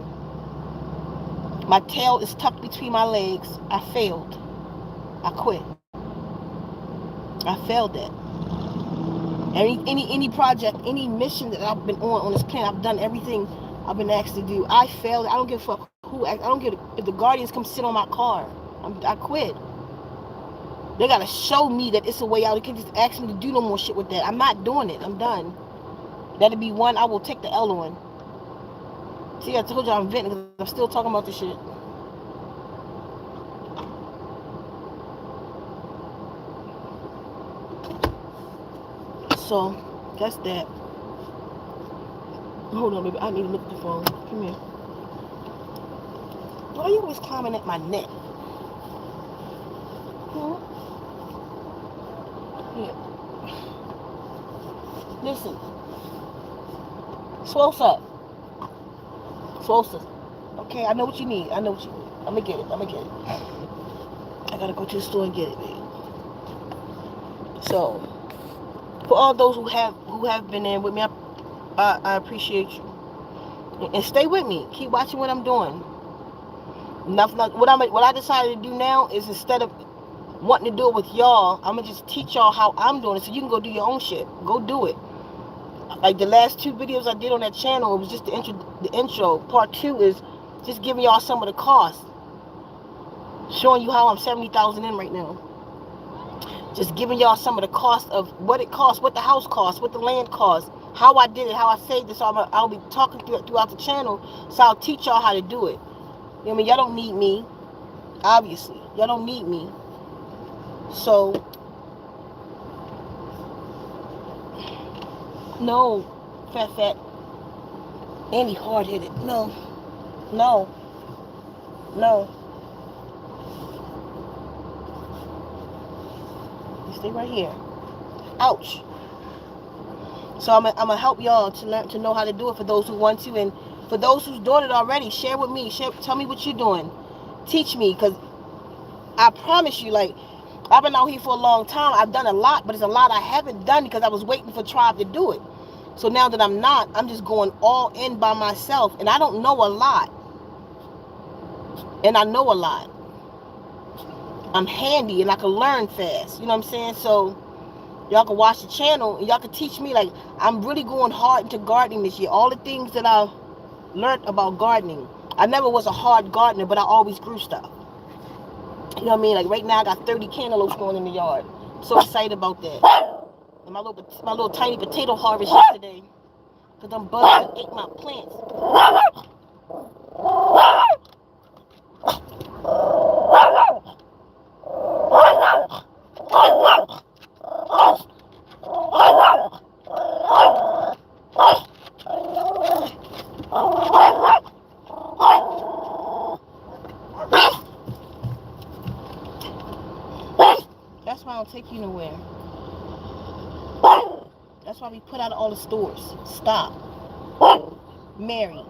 My tail is tucked between my legs. I failed. I quit. I failed that. Any project, any mission that I've been on this planet, I've done everything I've been asked to do. I failed. I don't give a fuck who. I don't give if the Guardians come sit on my car. I quit. They gotta show me that it's a way out. They can't just ask me to do no more shit with that. I'm not doing it. I'm done. That'll be one. I will take the L on. See, I told you I'm venting because I'm still talking about this shit. So, that's that. Hold on, baby. I need to look at the phone. Come here. Why are you always climbing at my neck? Here. Listen. Swosa. Okay, I know what you need. I know what you need. I'm gonna get it. I gotta go to the store and get it, baby. So, for all those who have been in with me, I appreciate you. And stay with me. Keep watching what I'm doing. What I decided to do now is, instead of wanting to do it with y'all, I'm gonna just teach y'all how I'm doing it, so you can go do your own shit. Go do it. Like the last 2 videos I did on that channel, it was just the intro. Part 2 is just giving y'all some of the costs, showing you how I'm 70,000 in right now. Just giving y'all some of the cost of what it costs, what the house costs, what the land costs, how I did it, how I saved it. So I'll be talking throughout the channel, so I'll teach y'all how to do it. You know what I mean? Y'all don't need me, obviously. Y'all don't need me. So, no, fat, any hard-headed. No. You stay right here. Ouch. So I'm gonna help y'all to learn to know how to do it, for those who want to, and for those who's doing it already. Share with me. Tell me what you're doing. Teach me, because I promise you, like, I've been out here for a long time. I've done a lot, but it's a lot I haven't done because I was waiting for Tribe to do it. So now that I'm not, I'm just going all in by myself, and I don't know a lot, and I know a lot. I'm handy and I can learn fast. You know what I'm saying? So y'all can watch the channel and y'all can teach me. Like, I'm really going hard into gardening this year. All the things that I learned about gardening. I never was a hard gardener, but I always grew stuff. You know what I mean? Like right now I got 30 cantaloupes going in the yard. I'm so excited about that. And my little tiny potato harvest yesterday, because them bugs ate my plants. That's why I don't take you nowhere. That's why we put out all the stores. Stop. Mary.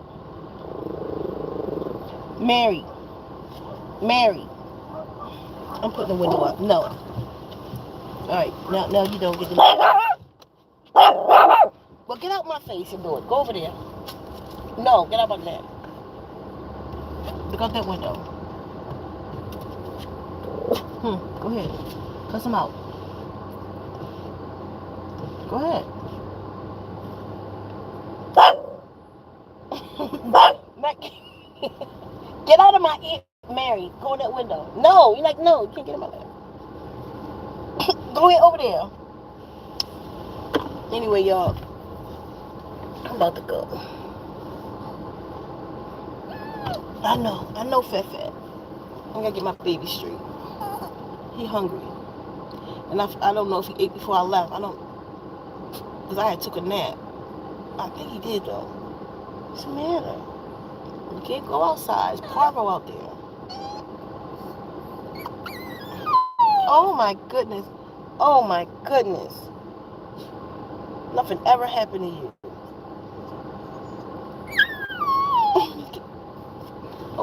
I'm putting the window up. No. Alright, now you don't get the... Well, get out my face and do it. Go over there. No, get out my lap. Look out that window. Go ahead. Cuss him out. Go ahead. Get out of my ear, Mary. Go in that window. No, you're like, no, you can't get in my lap. Go ahead over there. Anyway, y'all, I'm about to go. I know, Fat. I gotta get my baby straight. He hungry. And I don't know if he ate before I left. I don't, because I had took a nap. I think he did, though. What's the matter? You can't go outside. It's Parvo out there. Oh my goodness. Nothing ever happened to you.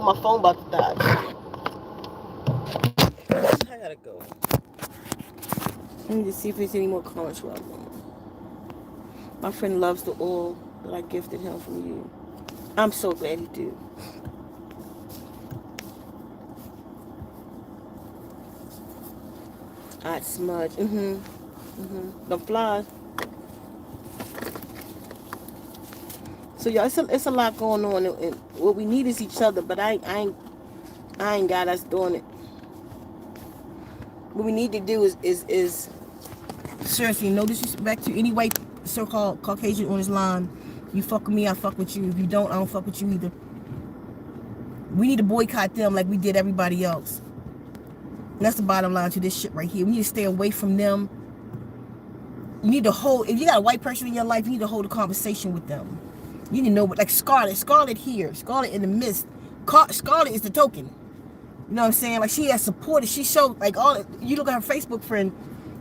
my phone about to die. I gotta go. Let me just see if there's any more comments. My friend loves the oil that I gifted him from you. I'm so glad he do. I'd smudge. The flies. So y'all, it's a lot going on, and what we need is each other. But I ain't got us doing it. What we need to do is seriously, no disrespect to any white so-called Caucasian on this line. You fuck with me, I fuck with you. If you don't, I don't fuck with you either. We need to boycott them like we did everybody else. And that's the bottom line to this shit right here. We need to stay away from them. You need to hold, if you got a white person in your life, you need to hold a conversation with them. You need to know what, like Scarlett here, Scarlett in the midst. Scarlett is the token. You know what I'm saying? Like, she has supported, she showed, like, you look at her Facebook friend,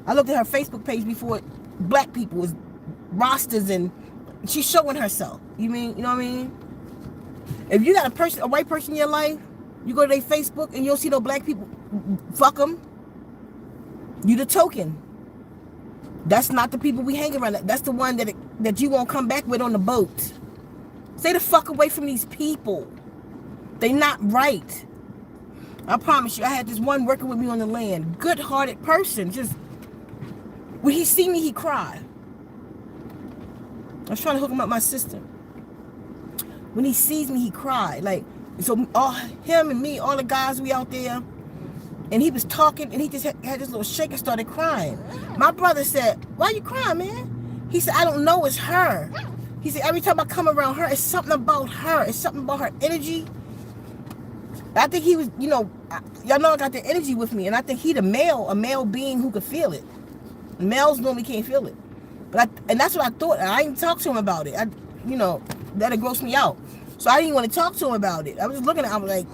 I looked at her Facebook page before, black people was rosters, and she's showing herself. You know what I mean? If you got a white person in your life, you go to their Facebook and you'll see no black people, fuck them. You the token. That's not the people we hang around. That's the one that you won't come back with on the boat. Stay the fuck away from these people. They not right. I promise you, I had this one working with me on the land. Good-hearted person. Just, when he see me, he cried. I was trying to hook him up with my sister. When he sees me, he cried. Like, so him and me, all the guys, we out there. And he was talking, and he just had this little shake and started crying. My brother said, "Why you crying, man?" He said, "I don't know, it's her." He said, "Every time I come around her, it's something about her. It's something about her energy." I think he was, y'all know I got the energy with me, and I think he a male being who could feel it. Males normally can't feel it. And that's what I thought. I didn't talk to him about it. That'd gross me out. So I didn't want to talk to him about it. I was just looking at him like,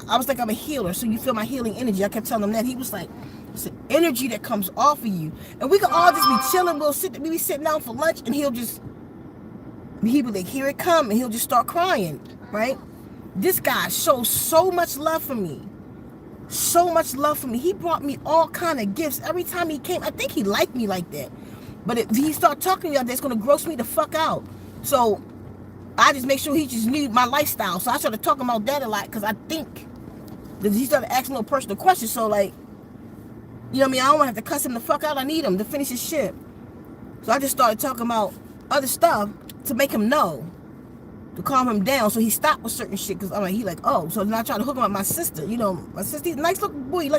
I was like, I'm a healer, so you feel my healing energy. I kept telling him that. He was like, it's an energy that comes off of you. And we could all just be chilling. We be sitting down for lunch, and he'll be like, here it come, and he'll just start crying, right? This guy shows so much love for me. So much love for me. He brought me all kind of gifts. Every time he came, I think he liked me like that. But if he start talking to y'all, that's going to gross me the fuck out. So I just make sure he just knew my lifestyle. So I started talking about that a lot, because I think that he started asking no personal questions. So, like, I don't want to have to cuss him the fuck out. I need him to finish his shit. So I just started talking about other stuff to make him know, to calm him down, so he stopped with certain shit. Because I'm like, he like, oh. So then I tried to hook him up with my sister. My sister, he's a nice looking boy.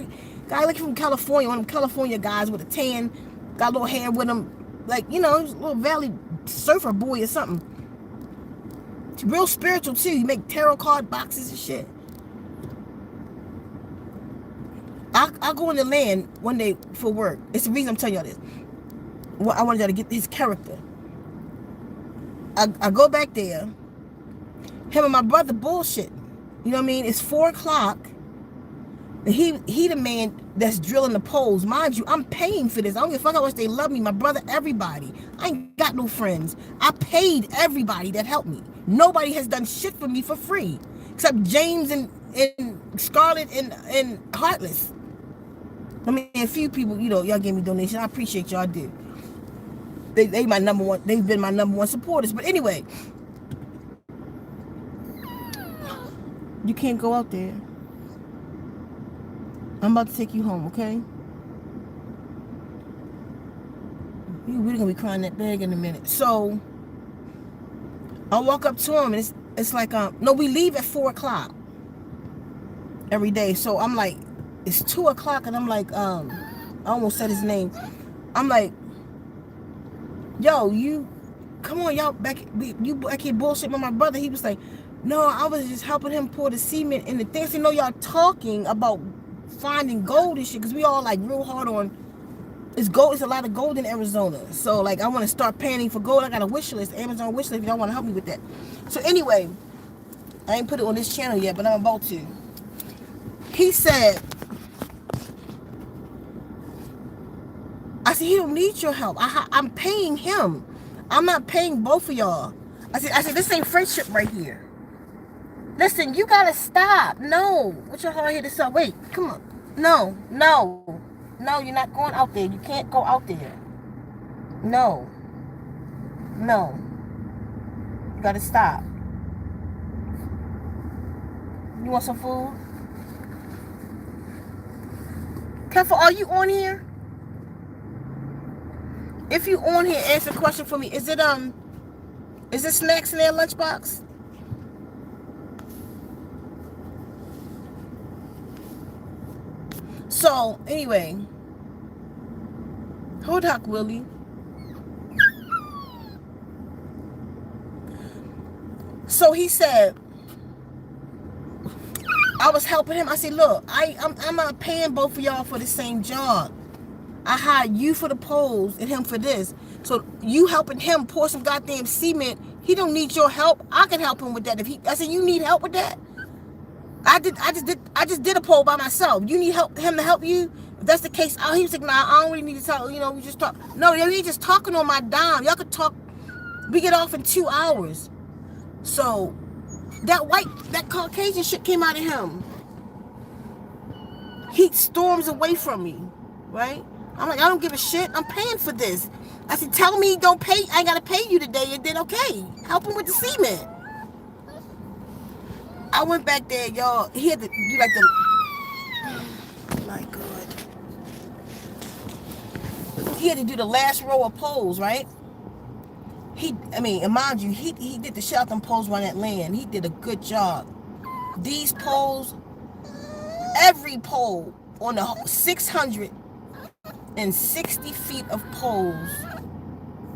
Guy like from California, one of them California guys with a tan, got a little hair with him. Like, he's a little valley surfer boy or something. He's real spiritual too. He make tarot card boxes and shit. I'll go in the land one day for work. It's the reason I'm telling y'all this. I wanted y'all to get his character. I go back there. Him and my brother bullshit. You know what I mean? It's 4 o'clock. And he the man that's drilling the poles. Mind you, I'm paying for this. I don't give a fuck how much they love me. My brother, everybody. I ain't got no friends. I paid everybody that helped me. Nobody has done shit for me for free. Except James and Scarlett and Heartless. I mean, a few people, y'all gave me donations. I appreciate y'all do. They my number one. They've been my number one supporters. But anyway, you can't go out there. I'm about to take you home, okay? You're really gonna be crying that bag in a minute. So I walk up to him, and it's like, no, we leave at 4 o'clock every day. So I'm like, it's 2 o'clock, and I'm like, I almost said his name. I'm like, yo, come on, y'all you back here bullshit with my brother. He was like, no, I was just helping him pour the cement in the things. You know, y'all talking about finding gold and shit, because we all like real hard on, it's gold. It's a lot of gold in Arizona. So like, I want to start panning for gold. I got a wish list, Amazon wish list, if y'all want to help me with that. So anyway, I ain't put it on this channel yet, but I'm about to. He said, I said, he don't need your help. I'm paying him. I'm not paying both of y'all. I said, this ain't friendship right here. Listen, you gotta stop. No. What's your hard headed self? Wait, come on. No, no. No, you're not going out there. You can't go out there. No. No. You gotta stop. You want some food? Careful, are you on here? If you on here, answer a question for me. Is it snacks in their lunchbox? So, anyway. Hold up, Willie. So he said, I was helping him. I said, look, I'm not paying both of y'all for the same job. I hired you for the poles and him for this. So you helping him pour some goddamn cement. He don't need your help. I can help him with that. I said, you need help with that? I just did a pole by myself. You need him to help you? If that's the case, he was like, nah, I don't really need to talk. You know, we just talk. No, he just talking on my dime. Y'all could talk. We get off in 2 hours. So that Caucasian shit came out of him. He storms away from me, right? I'm like, I don't give a shit. I'm paying for this. I said, tell me don't pay. I ain't got to pay you today. And then, okay, help him with the cement. I went back there, y'all. He had to do like the... Oh, my God. He had to do the last row of poles, right? And mind you, he did the shit out them poles on that land. He did a good job. These poles, every pole on the 660 feet of poles,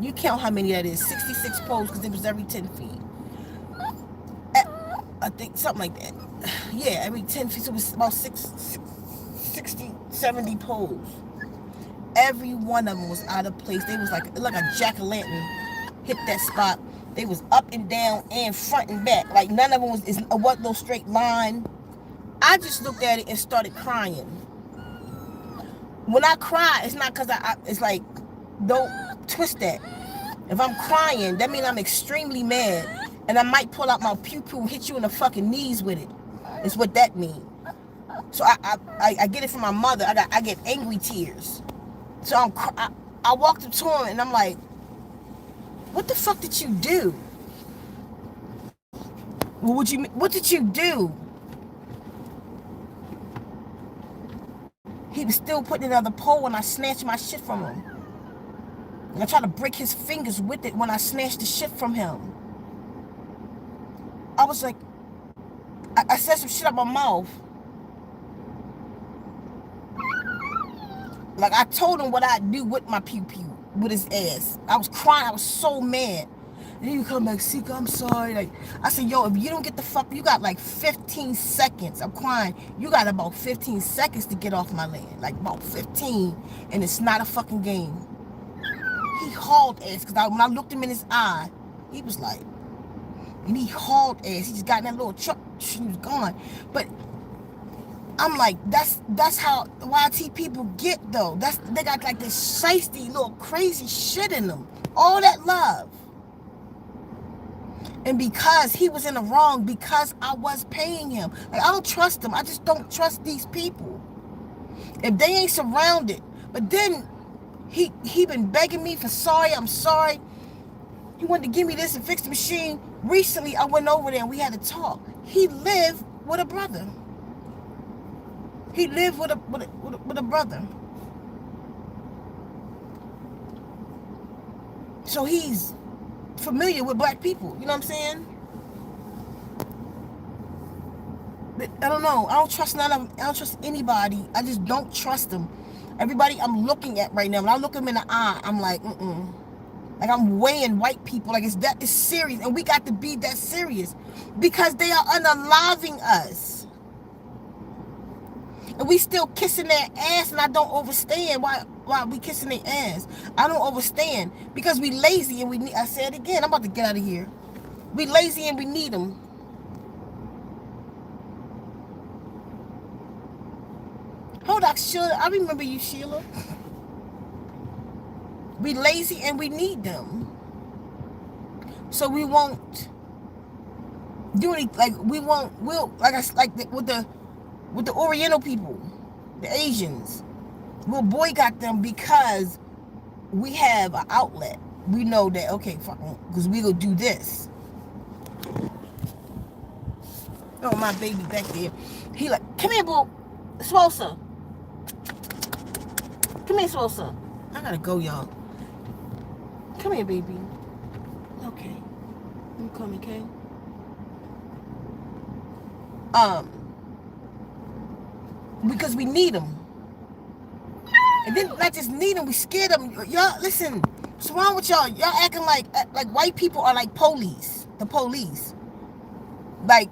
you count how many that is, 66 poles, because it was every 10 feet. I think something like that. Yeah, every 10 feet, so it was about 60, 70 poles. Every one of them was out of place. They was like a jack-o'-lantern hit that spot. They was up and down and front and back. Like none of them was no straight line. I just looked at it and started crying. When I cry, it's not because it's like, don't twist that. If I'm crying, that means I'm extremely mad. And I might pull out my pew-pew and hit you in the fucking knees with it. It's what that means. So I get it from my mother. I get angry tears. So I walked up to him and I'm like, what the fuck did you do? What did you do? He was still putting another pole when I snatched my shit from him. And I tried to break his fingers with it when I snatched the shit from him. I was like, I said some shit out my mouth. Like I told him what I'd do with my pew-pew, with his ass. I was crying, I was so mad. And then you come back, Ceka, I'm sorry. Like I said, yo, if you don't get the fuck, you got like 15 seconds. I'm crying. You got about 15 seconds to get off my land. Like about 15. And it's not a fucking game. He hauled ass, because when I looked him in his eye, he was like, and he hauled ass. He just got in that little truck. He was gone. But I'm like, that's how YT people get though. They got like this shiesty little crazy shit in them. All that love. And because he was in the wrong, because I was paying him. Like I don't trust him. I just don't trust these people. If they ain't surrounded. But then he been begging me for sorry, I'm sorry. He wanted to give me this and fix the machine. Recently I went over there and we had to talk. He lived with a brother. He lived with a brother. So he's familiar with black people. You know what I'm saying? But I don't know. I don't trust none of them. I don't trust anybody. I just don't trust them. Everybody I'm looking at right now, when I look them in the eye, I'm like, Like I'm weighing white people. Like it's serious. And we got to be that serious. Because they are unaliving us. And we still kissing their ass, and I don't understand why we kissing their ass. I don't understand. Because we lazy and we need, I said it again, I'm about to get out of here. We lazy and we need them. Hold on, Sheila. I remember you, Sheila. We lazy and we need them. So we won't do any, like, we'll, like with the Oriental people, the Asians, we'll boycott them because we have an outlet. We know that, okay, because we gonna do this. Oh, my baby back there. He like, come here, boo. Swosa. Come here, Swosa. I gotta go, y'all. Come here, baby. Okay. I'm coming, okay? Because we need them. And then not just need them, we scared them. Y'all, listen, what's wrong with y'all? Y'all acting like white people are like police. The police. Like,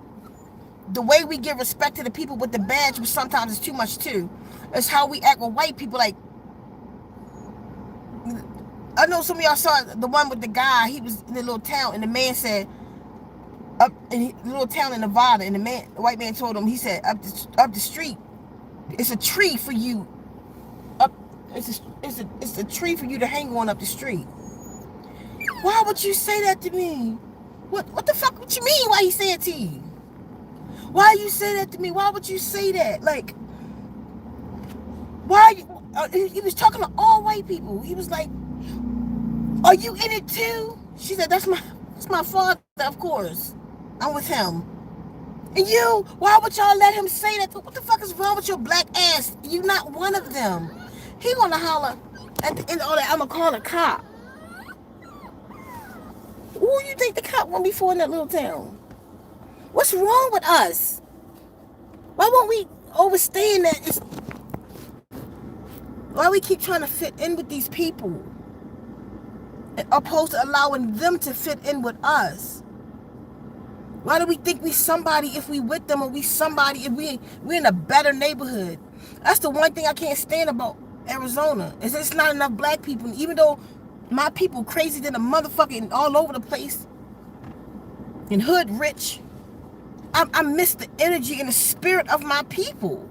the way we give respect to the people with the badge, which sometimes is too much too, is how we act with white people. Like, I know some of y'all saw the one with the guy. He was in a little town, and the man said, up in a little town in Nevada, and the white man told him, he said, up the street, it's a tree for you. It's a tree for you to hang on up the street. Why would you say that to me? What the fuck? What you mean? Why he say it to you? Why you say that to me? Why would you say that? Like, why? He was talking to all white people. He was like, "Are you in it too?" She said, "That's my father, of course. I'm with him." And you, why would y'all let him say that? What the fuck is wrong with your black ass? You not one of them. He gonna holler at the end of all that, I'm gonna call a cop. Who you think the cop went before in that little town? What's wrong with us? Why won't we overstay in that? Why we keep trying to fit in with these people, opposed to allowing them to fit in with us? Why do we think we somebody if we with them, or we somebody if we're in a better neighborhood? That's the one thing I can't stand about Arizona, is it's not enough black people. And even though my people crazy than a motherfucking all over the place and hood rich, I miss the energy and the spirit of my people.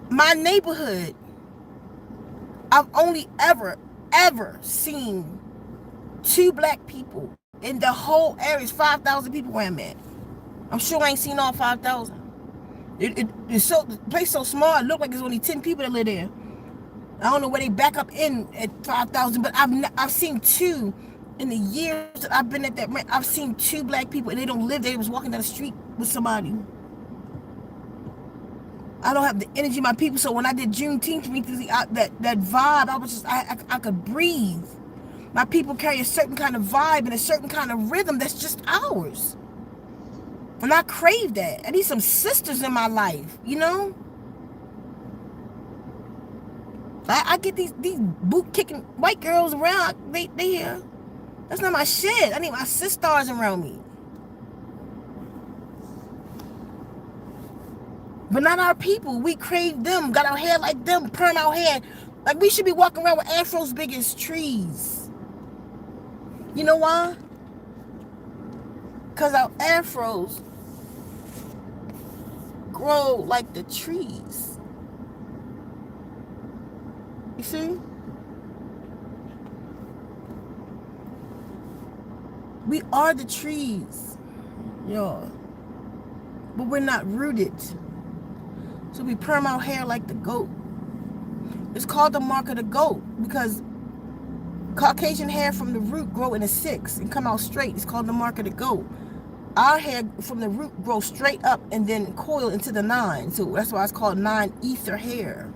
My neighborhood, I've only ever seen 2 black people in the whole area. It's 5,000 people where I'm at. I'm sure I ain't seen all 5,000. It's so, the place so small, it looked like there's only 10 people that live there. I don't know where they back up in at 5,000, but I've seen 2 in the years that I've been at that. I've seen 2 black people, and they don't live there. They was walking down the street with somebody. I don't have the energy of my people, so when I did Juneteenth, that vibe, I was just, I could breathe. My people carry a certain kind of vibe and a certain kind of rhythm that's just ours. And I crave that. I need some sisters in my life, you know? I get these boot kicking white girls around. They here. That's not my shit. I need my SisStars around me. But not our people. We crave them. Got our hair like them. Perm our hair. Like, we should be walking around with afros big as trees. You know why? Because our afros grow like the trees. You see? We are the trees, y'all. But we're not rooted. So we perm our hair like the goat. It's called the mark of the goat because Caucasian hair from the root grow in a 6 and come out straight. It's called the mark of the goat. Our hair from the root grows straight up and then coil into the 9. So that's why it's called 9 ether hair.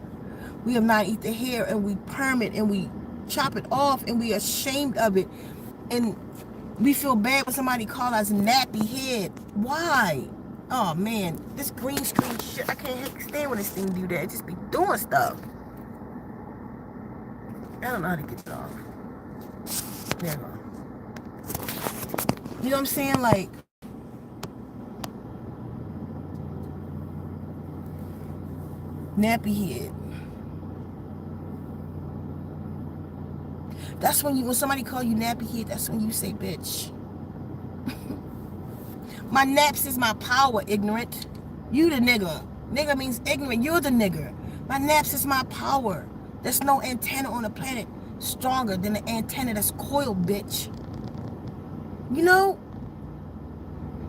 We have 9 ether hair, and we perm it and we chop it off, and we are ashamed of it. And we feel bad when somebody calls us nappy head. Why? Oh man, this green screen shit, I can't stand when this thing do that. It just be doing stuff. I don't know how to get it off. There you go. You know what I'm saying? Like, nappy head. That's when somebody call you nappy head, that's when you say bitch. My naps is my power, ignorant. You the nigga. Nigga means ignorant. You're the nigger. My naps is my power. There's no antenna on the planet stronger than the antenna that's coiled, bitch. You know?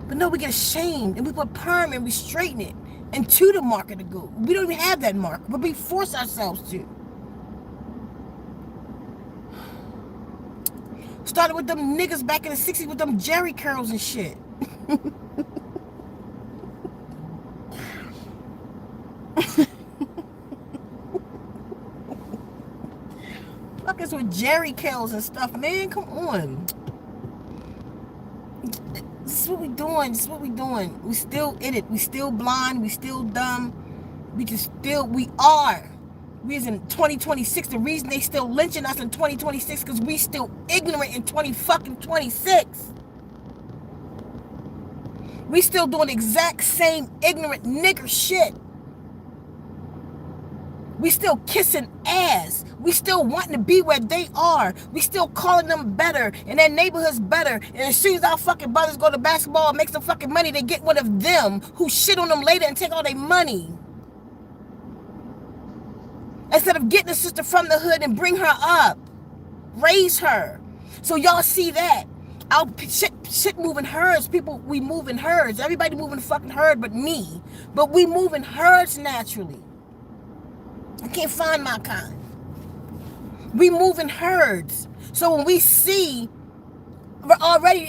But no, we get ashamed and we put perm and we straighten it into the mark of the go. We don't even have that mark, but we force ourselves to. Started with them niggas back in the 60s with them Jerry curls and shit. Fuck us with Jerry curls and stuff, man. Come on. This is what we doing. This is what we doing. We still in it. We still blind. We still dumb. We are. We is in 2026. The reason they still lynching us in 2026 because we still ignorant in 2026. We still doing the exact same ignorant nigger shit. We still kissing ass. We still wanting to be where they are. We still calling them better and their neighborhoods better. And as soon as our fucking brothers go to basketball and make some fucking money, they get one of them who shit on them later and take all their money. Instead of getting a sister from the hood and bring her up. Raise her. So y'all see that. Our shit moving herds. People, we moving herds. Everybody moving fucking herd but me. But we moving herds naturally. I can't find my kind. We moving herds. So when we see, we're already,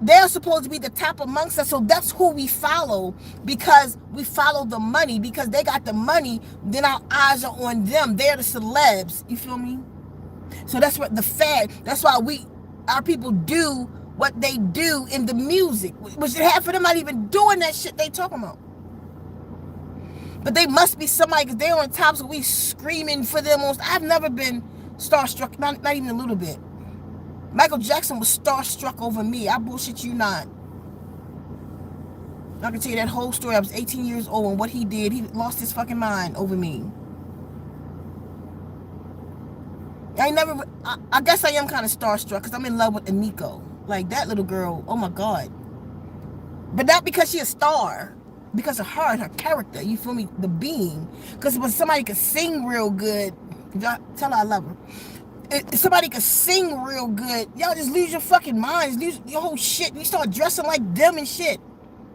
they're supposed to be the top amongst us. So that's who we follow because we follow the money. Because they got the money, then our eyes are on them. They're the celebs. You feel me? So that's what the fad, that's why our people do what they do in the music. Which half of them not even doing that shit they talking about. But they must be somebody because they're on top, so we screaming for them. I've never been starstruck, not even a little bit. Michael Jackson was starstruck over me. I bullshit you not. I can tell you that whole story. I was 18 years old, and what he did, he lost his fucking mind over me. I guess I am kind of starstruck because I'm in love with Aniko. Like, that little girl, oh my God. But not because she's a star. Because of her and her character, you feel me? The being. Because when somebody could sing real good, tell her I love her. If somebody could sing real good, y'all just lose your fucking minds, lose your whole shit. You start dressing like them and shit.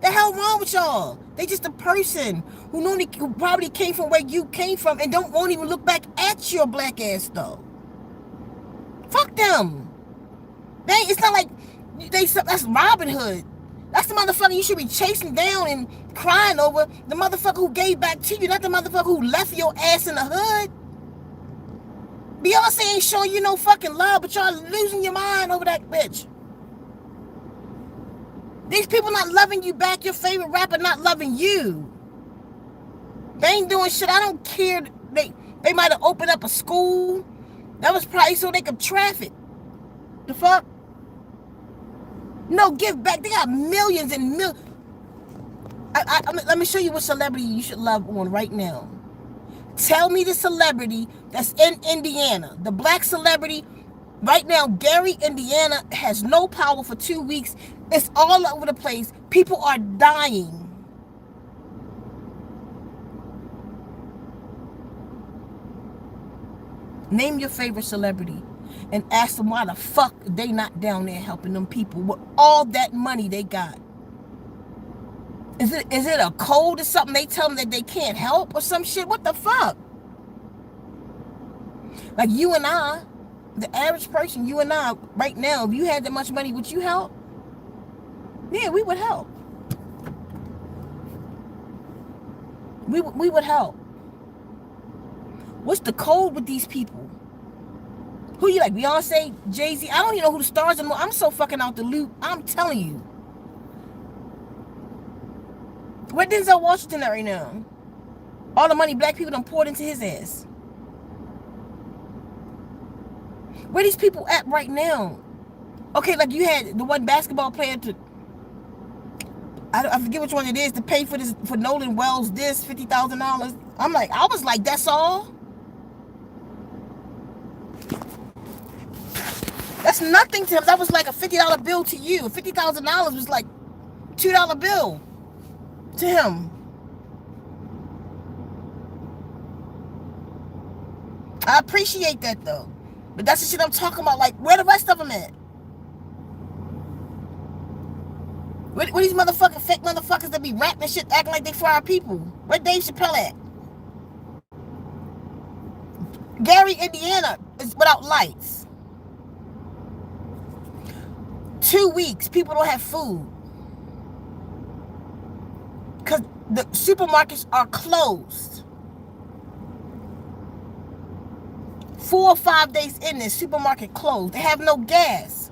The hell wrong with y'all? They just a person who probably came from where you came from and won't even look back at your black ass though. Fuck them. It's not like that's Robin Hood. That's the motherfucker you should be chasing down and crying over. The motherfucker who gave back to you, not the motherfucker who left your ass in the hood. Beyonce ain't showing you no fucking love, but y'all losing your mind over that bitch. These people not loving you back, your favorite rapper not loving you. They ain't doing shit. I don't care. They might have opened up a school. That was probably so they could traffic. The fuck? No, give back. They got millions and millions. Let me show you what celebrity you should love on right now. Tell me the celebrity that's in Indiana. The black celebrity. Right now, Gary, Indiana has no power for 2 weeks. It's all over the place. People are dying. Name your favorite celebrity and ask them why the fuck they not down there helping them people with all that money they got. Is it a code or something? They tell them that they can't help or some shit? What the fuck? Like you and I, the average person, you and I, right now, if you had that much money, would you help? Yeah, we would help. We would help. What's the code with these people? Who you like, Beyonce, Jay-Z? I don't even know who the stars are. I'm so fucking out the loop. I'm telling you. Where Denzel Washington at right now? All the money black people done poured into his ass. Where these people at right now? Okay, like you had the one basketball player I forget which one it is, to pay for Nolan Wells this $50,000. I was like, that's all? That's nothing to him. That was like a $50 bill to you. $50,000 was like $2 bill to him. I appreciate that though. But that's the shit I'm talking about. Like, where the rest of them at? Where these motherfucking fake motherfuckers that be rapping and shit acting like they for our people? Where Dave Chappelle at? Gary, Indiana is without lights. 2 weeks, people don't have food. Because the supermarkets are closed. 4 or 5 days in, this supermarket closed. They have no gas.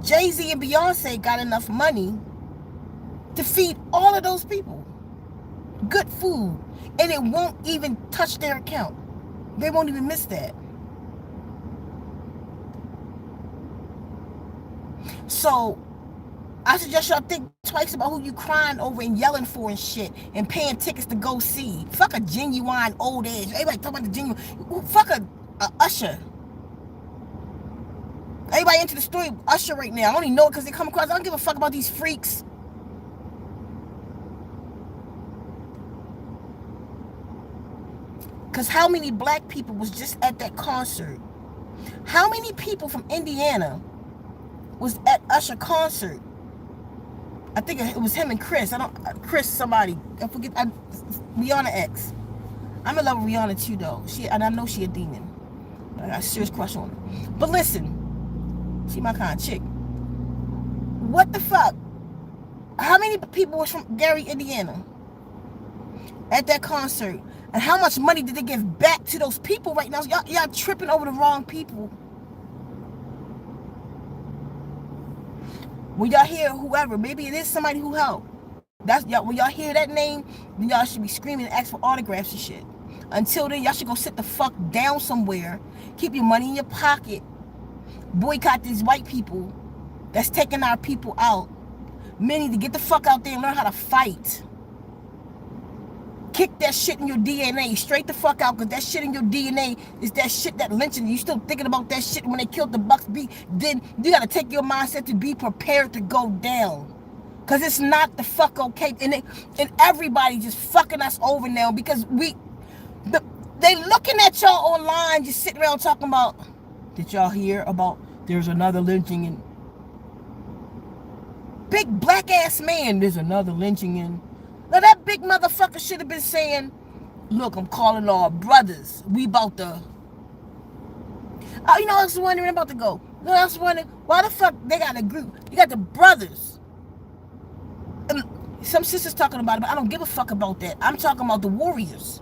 Jay-Z and Beyonce got enough money to feed all of those people good food, and it won't even touch their account. They won't even miss that. So I suggest y'all think twice about who you crying over and yelling for and shit, and paying tickets to go see. Fuck a genuine old age. Everybody talking about the genuine. Fuck a Usher. Everybody into the story of Usher right now. I only know it because they come across. I don't give a fuck about these freaks. Because how many black people was just at that concert? How many people from Indiana was at Usher concert? I think it was him and Chris. Chris somebody. I forget. Rihanna X. I'm in love with Rihanna too, though. And I know she a demon. I got a serious crush on her. But listen, she my kind of chick. What the fuck? How many people was from Gary, Indiana at that concert? And how much money did they give back to those people right now? Y'all tripping over the wrong people. When y'all hear whoever, maybe it is somebody who helped. That's y'all. When y'all hear that name, then y'all should be screaming and ask for autographs and shit. Until then, y'all should go sit the fuck down somewhere. Keep your money in your pocket. Boycott these white people that's taking our people out. Men need to get the fuck out there and learn how to fight. Kick that shit in your DNA straight the fuck out, because that shit in your DNA is that shit, that lynching. You still thinking about that shit when they killed the Bucks. Then you gotta take your mindset to be prepared to go down, because it's not the fuck okay. And everybody just fucking us over now, because they looking at y'all online, just sitting around talking about, did y'all hear about there's another lynching in big black ass man, there's another lynching in. Now that big motherfucker should have been saying, look, I'm calling all brothers. We about to. Oh, you know, I was wondering about to go. You know, I was wondering, why the fuck they got a group? You got the brothers. And some sisters talking about it, but I don't give a fuck about that. I'm talking about the warriors.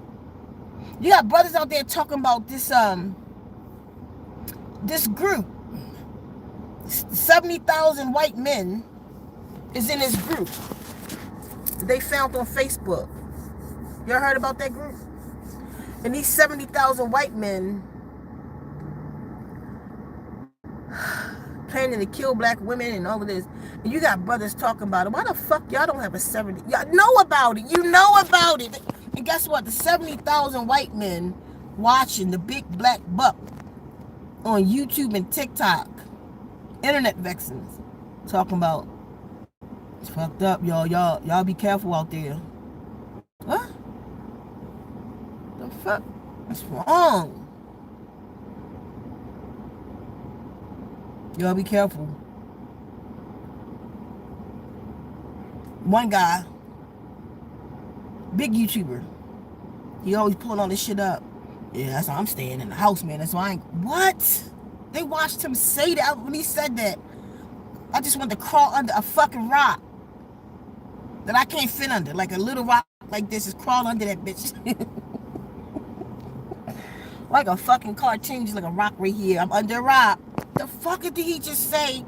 You got brothers out there talking about this group. 70,000 white men is in this group. They found on Facebook. You ever heard about that group? And these 70,000 white men planning to kill black women and all of this. And you got brothers talking about it. Why the fuck y'all don't have a 70? Y'all know about it. You know about it. And guess what? The 70,000 white men watching the big black buck on YouTube and TikTok. Internet vexings. Talking about, it's fucked up, y'all. Y'all be careful out there. What? The fuck? What's wrong? Y'all be careful. One guy, big YouTuber, he always pulling all this shit up. Yeah, that's why I'm staying in the house, man. That's why I ain't. What? They watched him say that. When he said that, I just wanted to crawl under a fucking rock that I can't fit under. Like a little rock like this, is crawl under that bitch. Like a fucking cartoon, just like a rock right here. I'm under a rock. The fuck did he just say?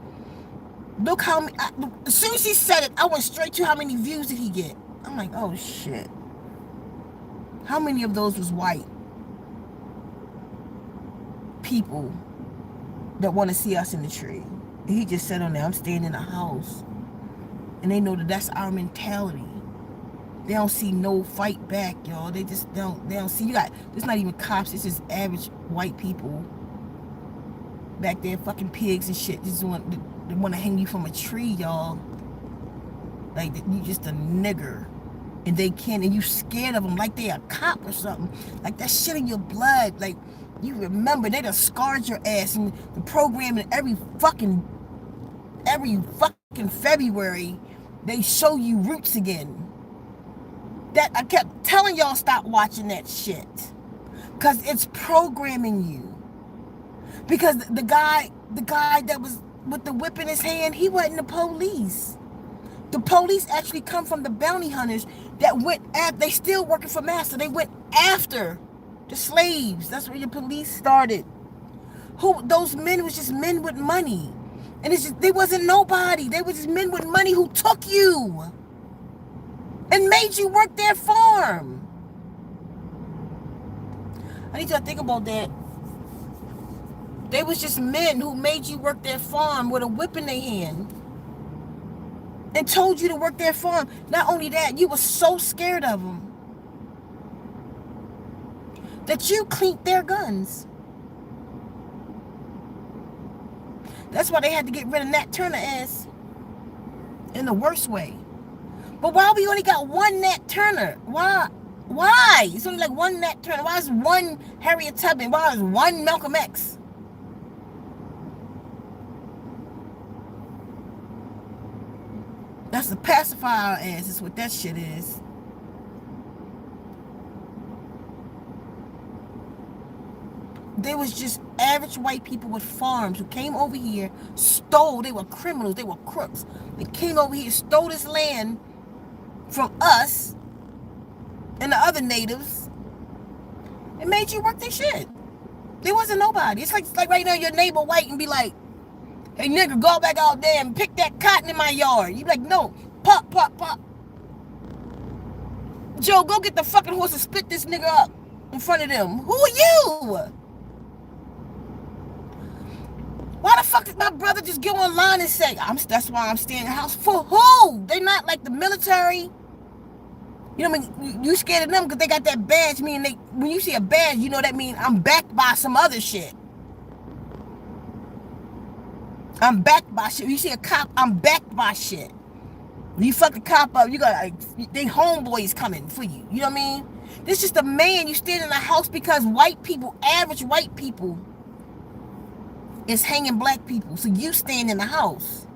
Look how many. As soon as he said it, I went straight to how many views did he get. I'm like, oh shit. How many of those was white people that want to see us in the tree? And he just said on there, I'm staying in the house. And they know that that's our mentality. They don't see no fight back, y'all. They just don't see. It's not even cops. It's just average white people back there, fucking pigs and shit. They want to hang you from a tree, y'all. Like, you just a nigger. And they can, and you scared of them like they a cop or something. Like, that shit in your blood. Like, you remember, they done scarred your ass, and the program and every fucking every fucking February, they show you Roots again. That I kept telling y'all stop watching that shit. Because it's programming you. Because the guy that was with the whip in his hand, he wasn't the police. The police actually come from the bounty hunters that went after, they still working for master. They went after the slaves. That's where your police started. Those men was just men with money. And it's just, they wasn't nobody. They were just men with money who took you and made you work their farm. I need you to think about that. They was just men who made you work their farm with a whip in their hand and told you to work their farm. Not only that, you were so scared of them that you cleaned their guns. That's why they had to get rid of Nat Turner ass in the worst way. But why we only got one Nat Turner? Why? It's only like one Nat Turner. Why is one Harriet Tubman? Why is one Malcolm X? That's a pacifier ass is what that shit is. They was just average white people with farms who came over here, stole. They were criminals. They were crooks. They came over here, stole this land from us and the other natives and made you work their shit. There wasn't nobody. It's like right now your neighbor white and be like, hey nigga, go back out there and pick that cotton in my yard. You be like, no, pop. Joe, go get the fucking horse and split this nigga up in front of them. Who are you? Why the fuck did my brother just get online and say, that's why I'm staying in the house? For who? They not like the military. You know what I mean? You scared of them because they got that badge. Meaning when you see a badge, you know that means I'm backed by some other shit. I'm backed by shit. You see a cop, I'm backed by shit. You fuck the cop up, you got they homeboys coming for you. You know what I mean? This just a man. You stand in the house because white people, average white people, is hanging black people. So you stand in the house.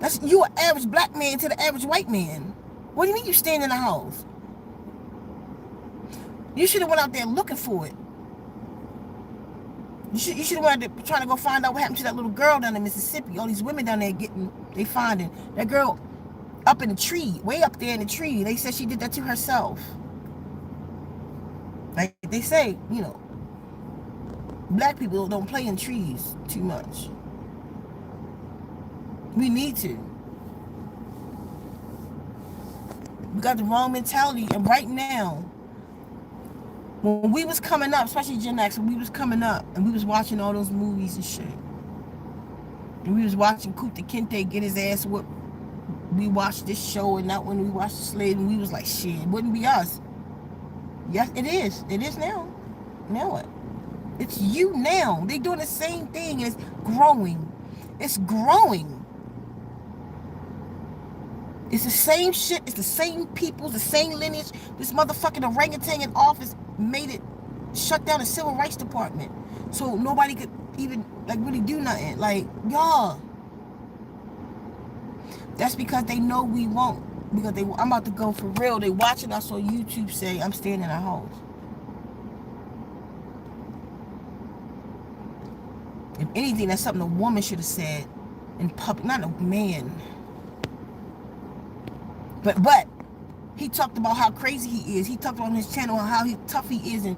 That's you an average black man to the average white man. What do you mean you stand in the house? You should have went out there looking for it. You should have went out there trying to go find out what happened to that little girl down in Mississippi. All these women down there they finding that girl up in the tree, way up there in the tree. They said she did that to herself. Like they say, you know, black people don't play in trees too much. We need to. We got the wrong mentality, and right now, when we was coming up, especially Gen X, when we was coming up and we was watching all those movies and shit, and we was watching Kunta Kinte get his ass whooped, we watched this show and that when we watched the slave, and we was like, shit, it wouldn't be us. Yes, it is. It is now. Now what? It's you now. They doing the same thing. It's growing. It's growing. It's the same shit. It's the same people, the same lineage. This motherfucking orangutan in office made it shut down the civil rights department. So nobody could even like really do nothing. Like, y'all. That's because they know we won't. Because I'm about to go for real. They watching us on YouTube say, I'm staying in a house. If anything, that's something a woman should have said in public, not a man. But he talked about how crazy he is. He talked on his channel how tough he is, and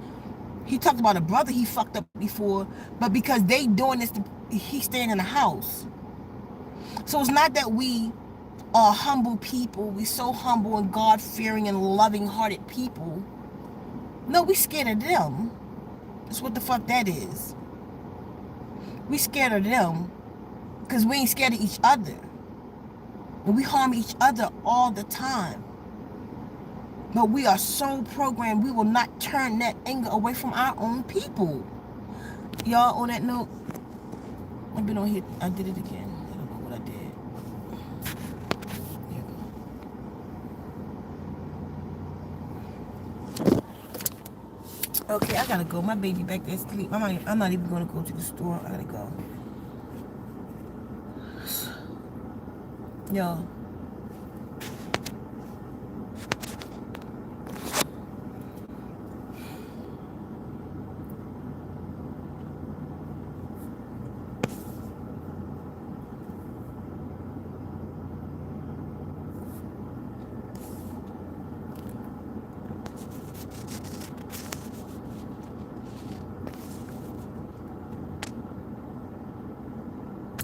he talked about a brother he fucked up before. But because they doing this, he's staying in the house. So it's not that we are humble people. We so humble and God-fearing and loving-hearted people. No, we scared of them. That's what the fuck that is. We scared of them because we ain't scared of each other. And we harm each other all the time. But we are so programmed, we will not turn that anger away from our own people. Y'all, on that note, I've been on here. I did it again. I don't know what I did. Okay, I gotta go. My baby back there asleep. I'm not even gonna go to the store. I gotta go. Y'all.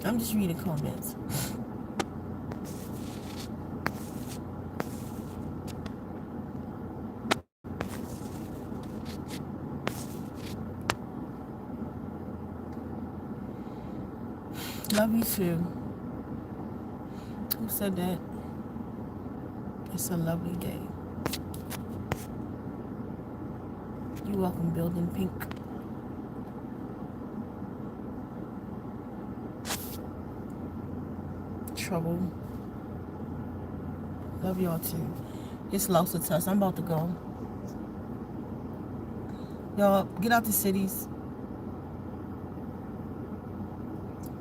I'm just reading comments. Love you too. Who said that? It's a lovely day. You're welcome, Building Pink. Trouble. Love y'all too. It's lost a touch. I'm about to go. Y'all, get out the cities.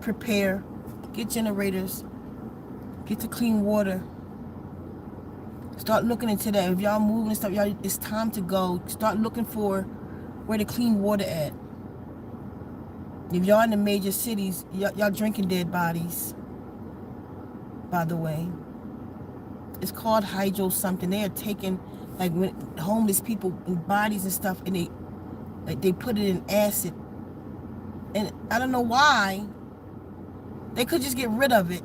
Prepare. Get generators. Get to clean water. Start looking into that. If y'all moving and stuff, y'all, it's time to go. Start looking for where the clean water at. If y'all in the major cities, y'all drinking dead bodies. By the way, it's called hydro something. They are taking like when homeless people in bodies and stuff, and they put it in acid. And I don't know why. They could just get rid of it,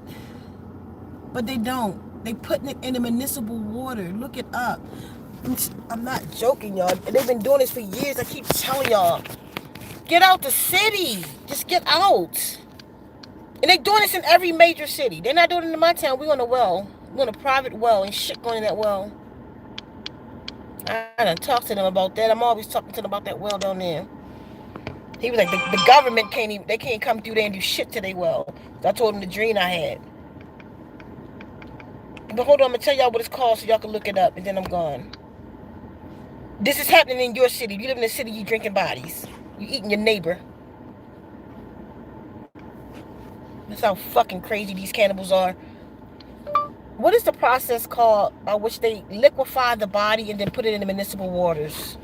but they don't. They putting it in the municipal water. Look it up. I'm not joking, y'all. They've been doing this for years. I keep telling y'all, get out the city. Just get out. And they doing this in every major city. They're not doing it in my town. We on a well. We on a private well and shit going in that well. I done talked to them about that. I'm always talking to them about that well down there. He was like, the government can't even, they can't come through there and do shit to their well. So I told him the dream I had. But hold on, I'm going to tell y'all what it's called so y'all can look it up, and then I'm gone. This is happening in your city. You live in a city, you drinking bodies. You eating your neighbor. That's how fucking crazy these cannibals are. What is the process called by which they liquefy the body and then put it in the municipal waters?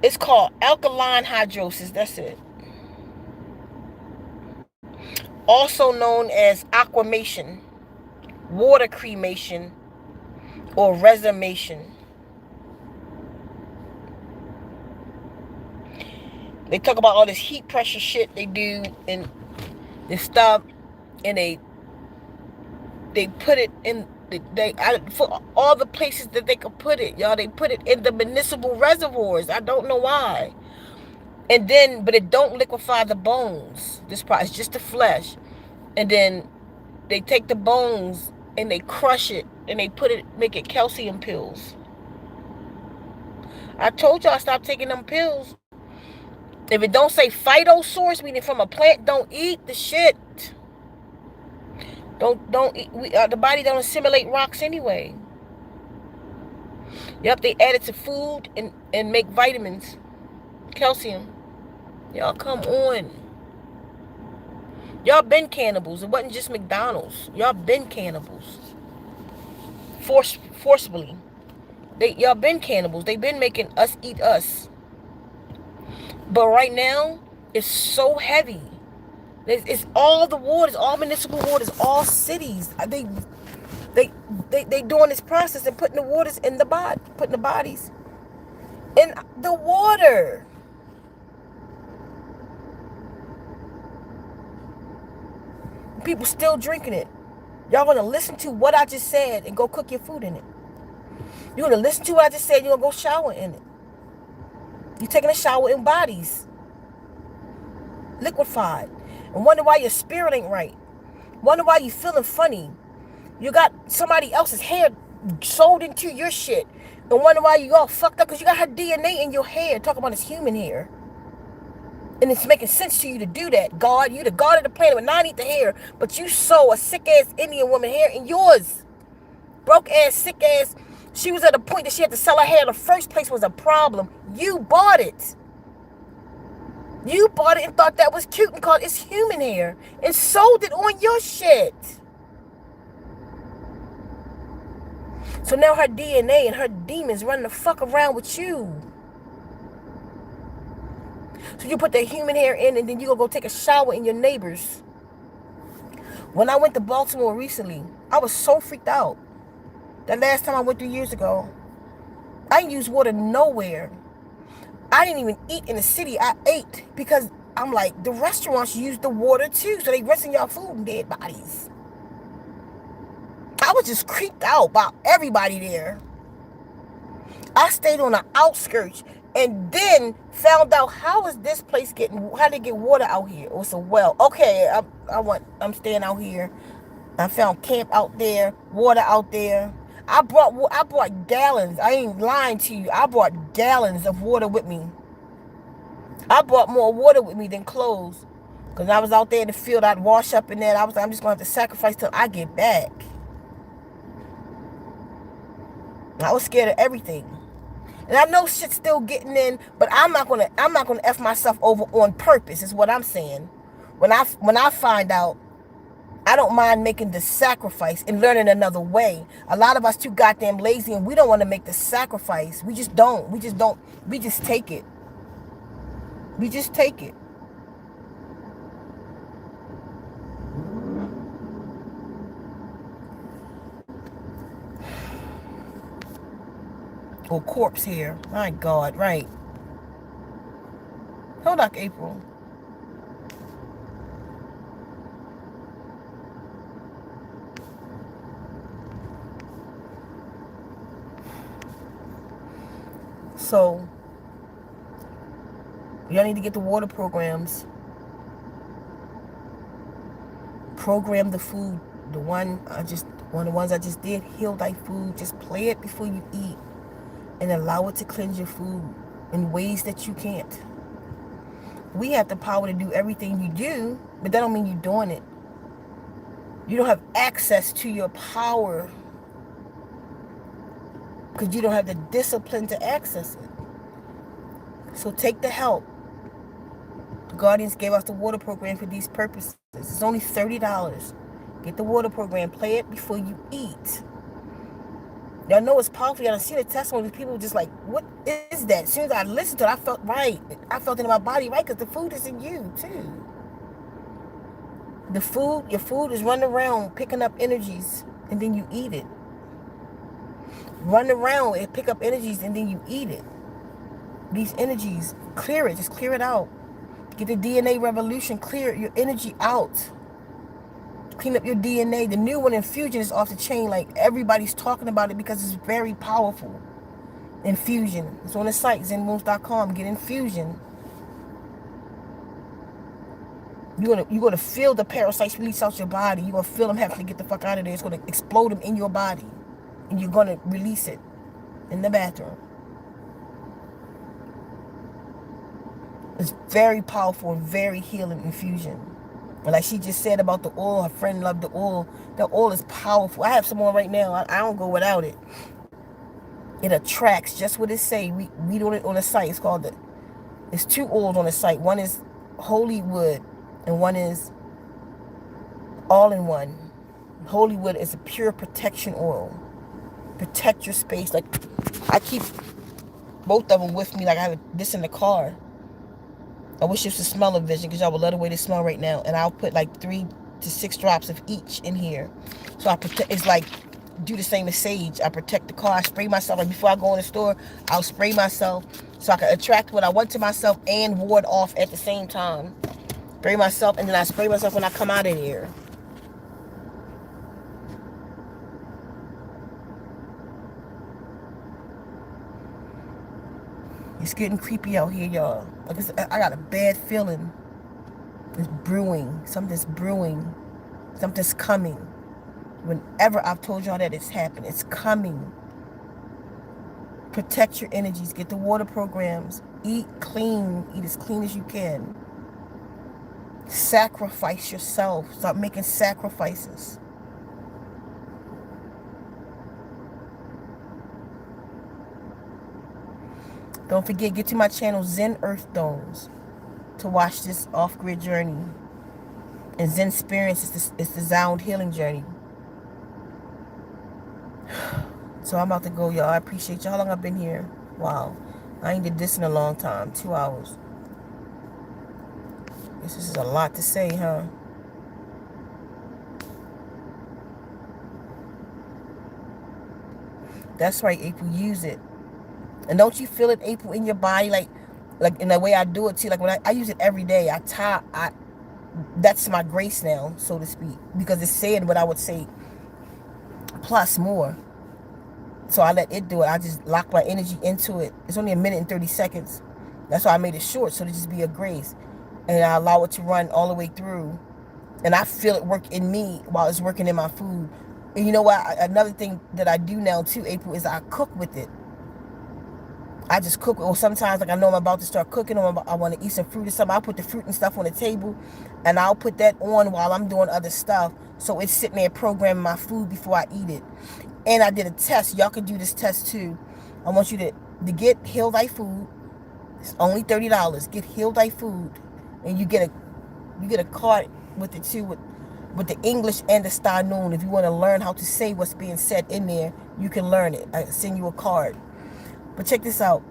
It's called alkaline hydrosis. That's it. Also known as aquamation, water cremation, or resumation. They talk about all this heat pressure shit they do and stuff, and they put it in for all the places that they could put it, y'all. They put it in the municipal reservoirs. I don't know why. And then, but it don't liquefy the bones. This part is just the flesh. And then they take the bones and they crush it and they make it calcium pills. I told y'all stop taking them pills. If it don't say phyto source, meaning from a plant, don't eat the shit. Don't eat. The body don't assimilate rocks anyway. Yep, they add it to food and make vitamins, calcium. Y'all come on. Y'all been cannibals. It wasn't just McDonald's. Y'all been cannibals. Forcibly. Y'all been cannibals. They been making us eat us. But right now, it's so heavy. It's all the waters, all municipal waters, all cities. They doing this process and putting the waters in the body, putting the bodies in the water. People still drinking it. Y'all gonna listen to what I just said and go cook your food in it. You're gonna listen to what I just said. You're gonna go shower in it. You're taking a shower in bodies, liquefied, and wonder why your spirit ain't right. Wonder why you feeling funny. You got somebody else's hair sold into your shit, and wonder why you all fucked up because you got her DNA in your hair. Talk about it's human hair. And it's making sense to you to do that. God, you the God of the planet, but not eat the hair. But you sew a sick-ass Indian woman hair in yours. Broke-ass, sick-ass. She was at a point that she had to sell her hair. The first place was a problem. You bought it. You bought it and thought that was cute and called it's human hair and sold it on your shit. So now her DNA and her demons running the fuck around with you. So you put the human hair in and then you gonna go take a shower in your neighbors. When I went to Baltimore recently, I was so freaked out. The last time I went 3 years ago, I didn't use water nowhere. I didn't even eat in the city. I ate because I'm like, the restaurants use the water too, so they rinsing y'all food and dead bodies. I was just creeped out by everybody there. I stayed on the outskirts and then found out how they get water out here. It was a well. Okay, I'm staying out here. I found camp out there, water out there. I brought gallons. I ain't lying to you. I brought gallons of water with me. I brought more water with me than clothes. Because I was out there in the field, I'd wash up in there. I'm just going to have to sacrifice till I get back. I was scared of everything. And I know shit's still getting in, but I'm not gonna F myself over on purpose, is what I'm saying. When I find out, I don't mind making the sacrifice and learning another way. A lot of us too goddamn lazy and we don't want to make the sacrifice. We just don't. We just take it. We just take it. Or corpse here. My God, right. Hold up, April. So, y'all need to get the water programs. Program the food. One of the ones I just did, heal thy food. Just play it before you eat. And allow it to cleanse your food in ways that you can't. We have the power to do everything you do, but that don't mean you're doing it. You don't have access to your power because you don't have the discipline to access it. So take the help. The Guardians gave us the water program for these purposes. It's only $30. Get the water program. Play it before you eat. Y'all know it's powerful. Y'all see the testimony. People just like, what is that? As soon as I listened to it, I felt right. I felt it in my body, right? Because the food is in you, too. Your food is running around picking up energies, and then you eat it. Run around and pick up energies, and then you eat it. These energies, clear it. Just clear it out. Get the DNA revolution. Clear your energy out. Clean up your DNA. The new one, infusion, is off the chain. Like, everybody's talking about it because it's very powerful. Infusion. It's on the site, ZenWombs.com. Get infusion. You're gonna feel the parasites release out your body. You're gonna feel them having to get the fuck out of there. It's gonna explode them in your body. And you're gonna release it in the bathroom. It's very powerful and very healing infusion. And like she just said about the oil, her friend loved the oil. The oil is powerful. I have some on right now. I don't go without it. It attracts just what it say. We do it on the site. It's 2 oils on the site. One is holy wood and one is all-in-one. Holy wood is a pure protection oil. Protect your space. Like, I keep both of them with me. Like, I have this in the car. I wish this was smell-o-vision because y'all would love the way they smell right now. And I'll put like 3 to 6 drops of each in here. So it's like, do the same as sage. I protect the car. I spray myself. Like, before I go in the store, I'll spray myself so I can attract what I want to myself and ward off at the same time. Spray myself, and then I spray myself when I come out of there. It's getting creepy out here, y'all. Like, I got a bad feeling. It's brewing. Something's brewing. Something's coming. Whenever I've told y'all that it's happened, it's coming. Protect your energies. Get the water programs. Eat clean. Eat as clean as you can. Sacrifice yourself. Start making sacrifices. Don't forget, get to my channel, Zen Earth Domes. to watch this off-grid journey. And Zen experience is the sound healing journey. So I'm about to go, y'all. I appreciate y'all. How long I've been here? Wow. I ain't did this in a long time. 2 hours. This is a lot to say, huh? That's right, April. Use it. And don't you feel it, April, in your body? Like in the way I do it, too. Like, when I use it every day. That's my grace now, so to speak. Because it's saying what I would say plus more. So I let it do it. I just lock my energy into it. It's only 1 minute and 30 seconds. That's why I made it short, so to just be a grace. And I allow it to run all the way through. And I feel it work in me while it's working in my food. And you know what? Another thing that I do now too, April, is I cook with it. I just cook. Or sometimes, like, I know I'm about to start cooking, or I want to eat some fruit or something. I'll put the fruit and stuff on the table, and I'll put that on while I'm doing other stuff. So it's sitting there programming my food before I eat it. And I did a test. Y'all can do this test too. I want you to get Heal Thy Food. It's only $30. Get Heal Thy Food, and you get a card with it too, with the English and the Star Noon. If you want to learn how to say what's being said in there, you can learn it. I send you a card. But check this out.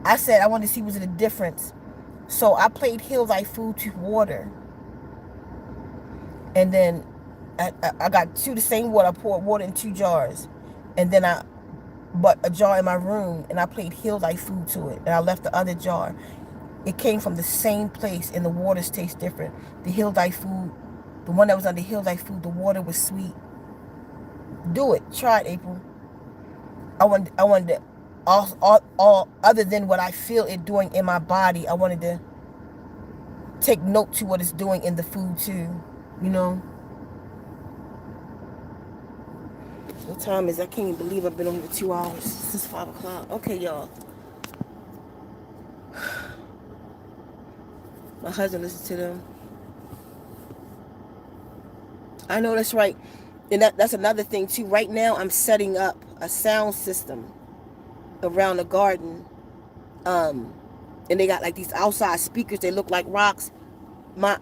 I said I wanted to see was it a difference. So I played Heal Thy Food to water. And then I got the same water. I poured water in 2 jars. And then I bought a jar in my room, and I played Heal Thy Food to it. And I left the other jar. It came from the same place, and the waters taste different. The Heal Thy Food, the one that was under Heal Thy Food, the water was sweet. Do it. Try it, April. I wanted to, all other than what I feel it doing in my body, I wanted to take note to what it's doing in the food too. You know? What time is it? I can't even believe I've been on for 2 hours. Since 5 o'clock. Okay, y'all. My husband listens to them. I know, that's right. And that's another thing too. Right now I'm setting up a sound system around the garden. And they got like these outside speakers. They look like rocks. My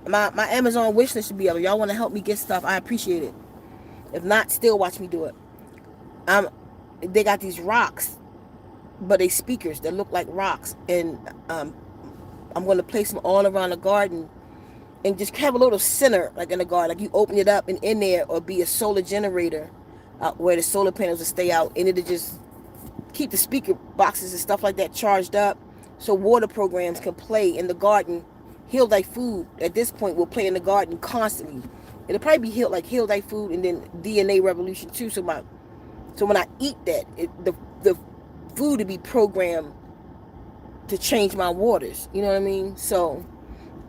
Amazon wish list should be up. If y'all want to help me get stuff, I appreciate it. If not, still watch me do it. They got these rocks, but they speakers that look like rocks. And I'm going to place them all around the garden. And just have a little center, like in the garden. Like you open it up, and in there or be a solar generator where the solar panels will stay out. And it'll just keep the speaker boxes and stuff like that charged up. So water programs can play in the garden. Heal Thy Food, at this point, will play in the garden constantly. It'll probably be Heal Thy Food, and then DNA Revolution too. So when I eat that, the food will be programmed to change my waters. You know what I mean? So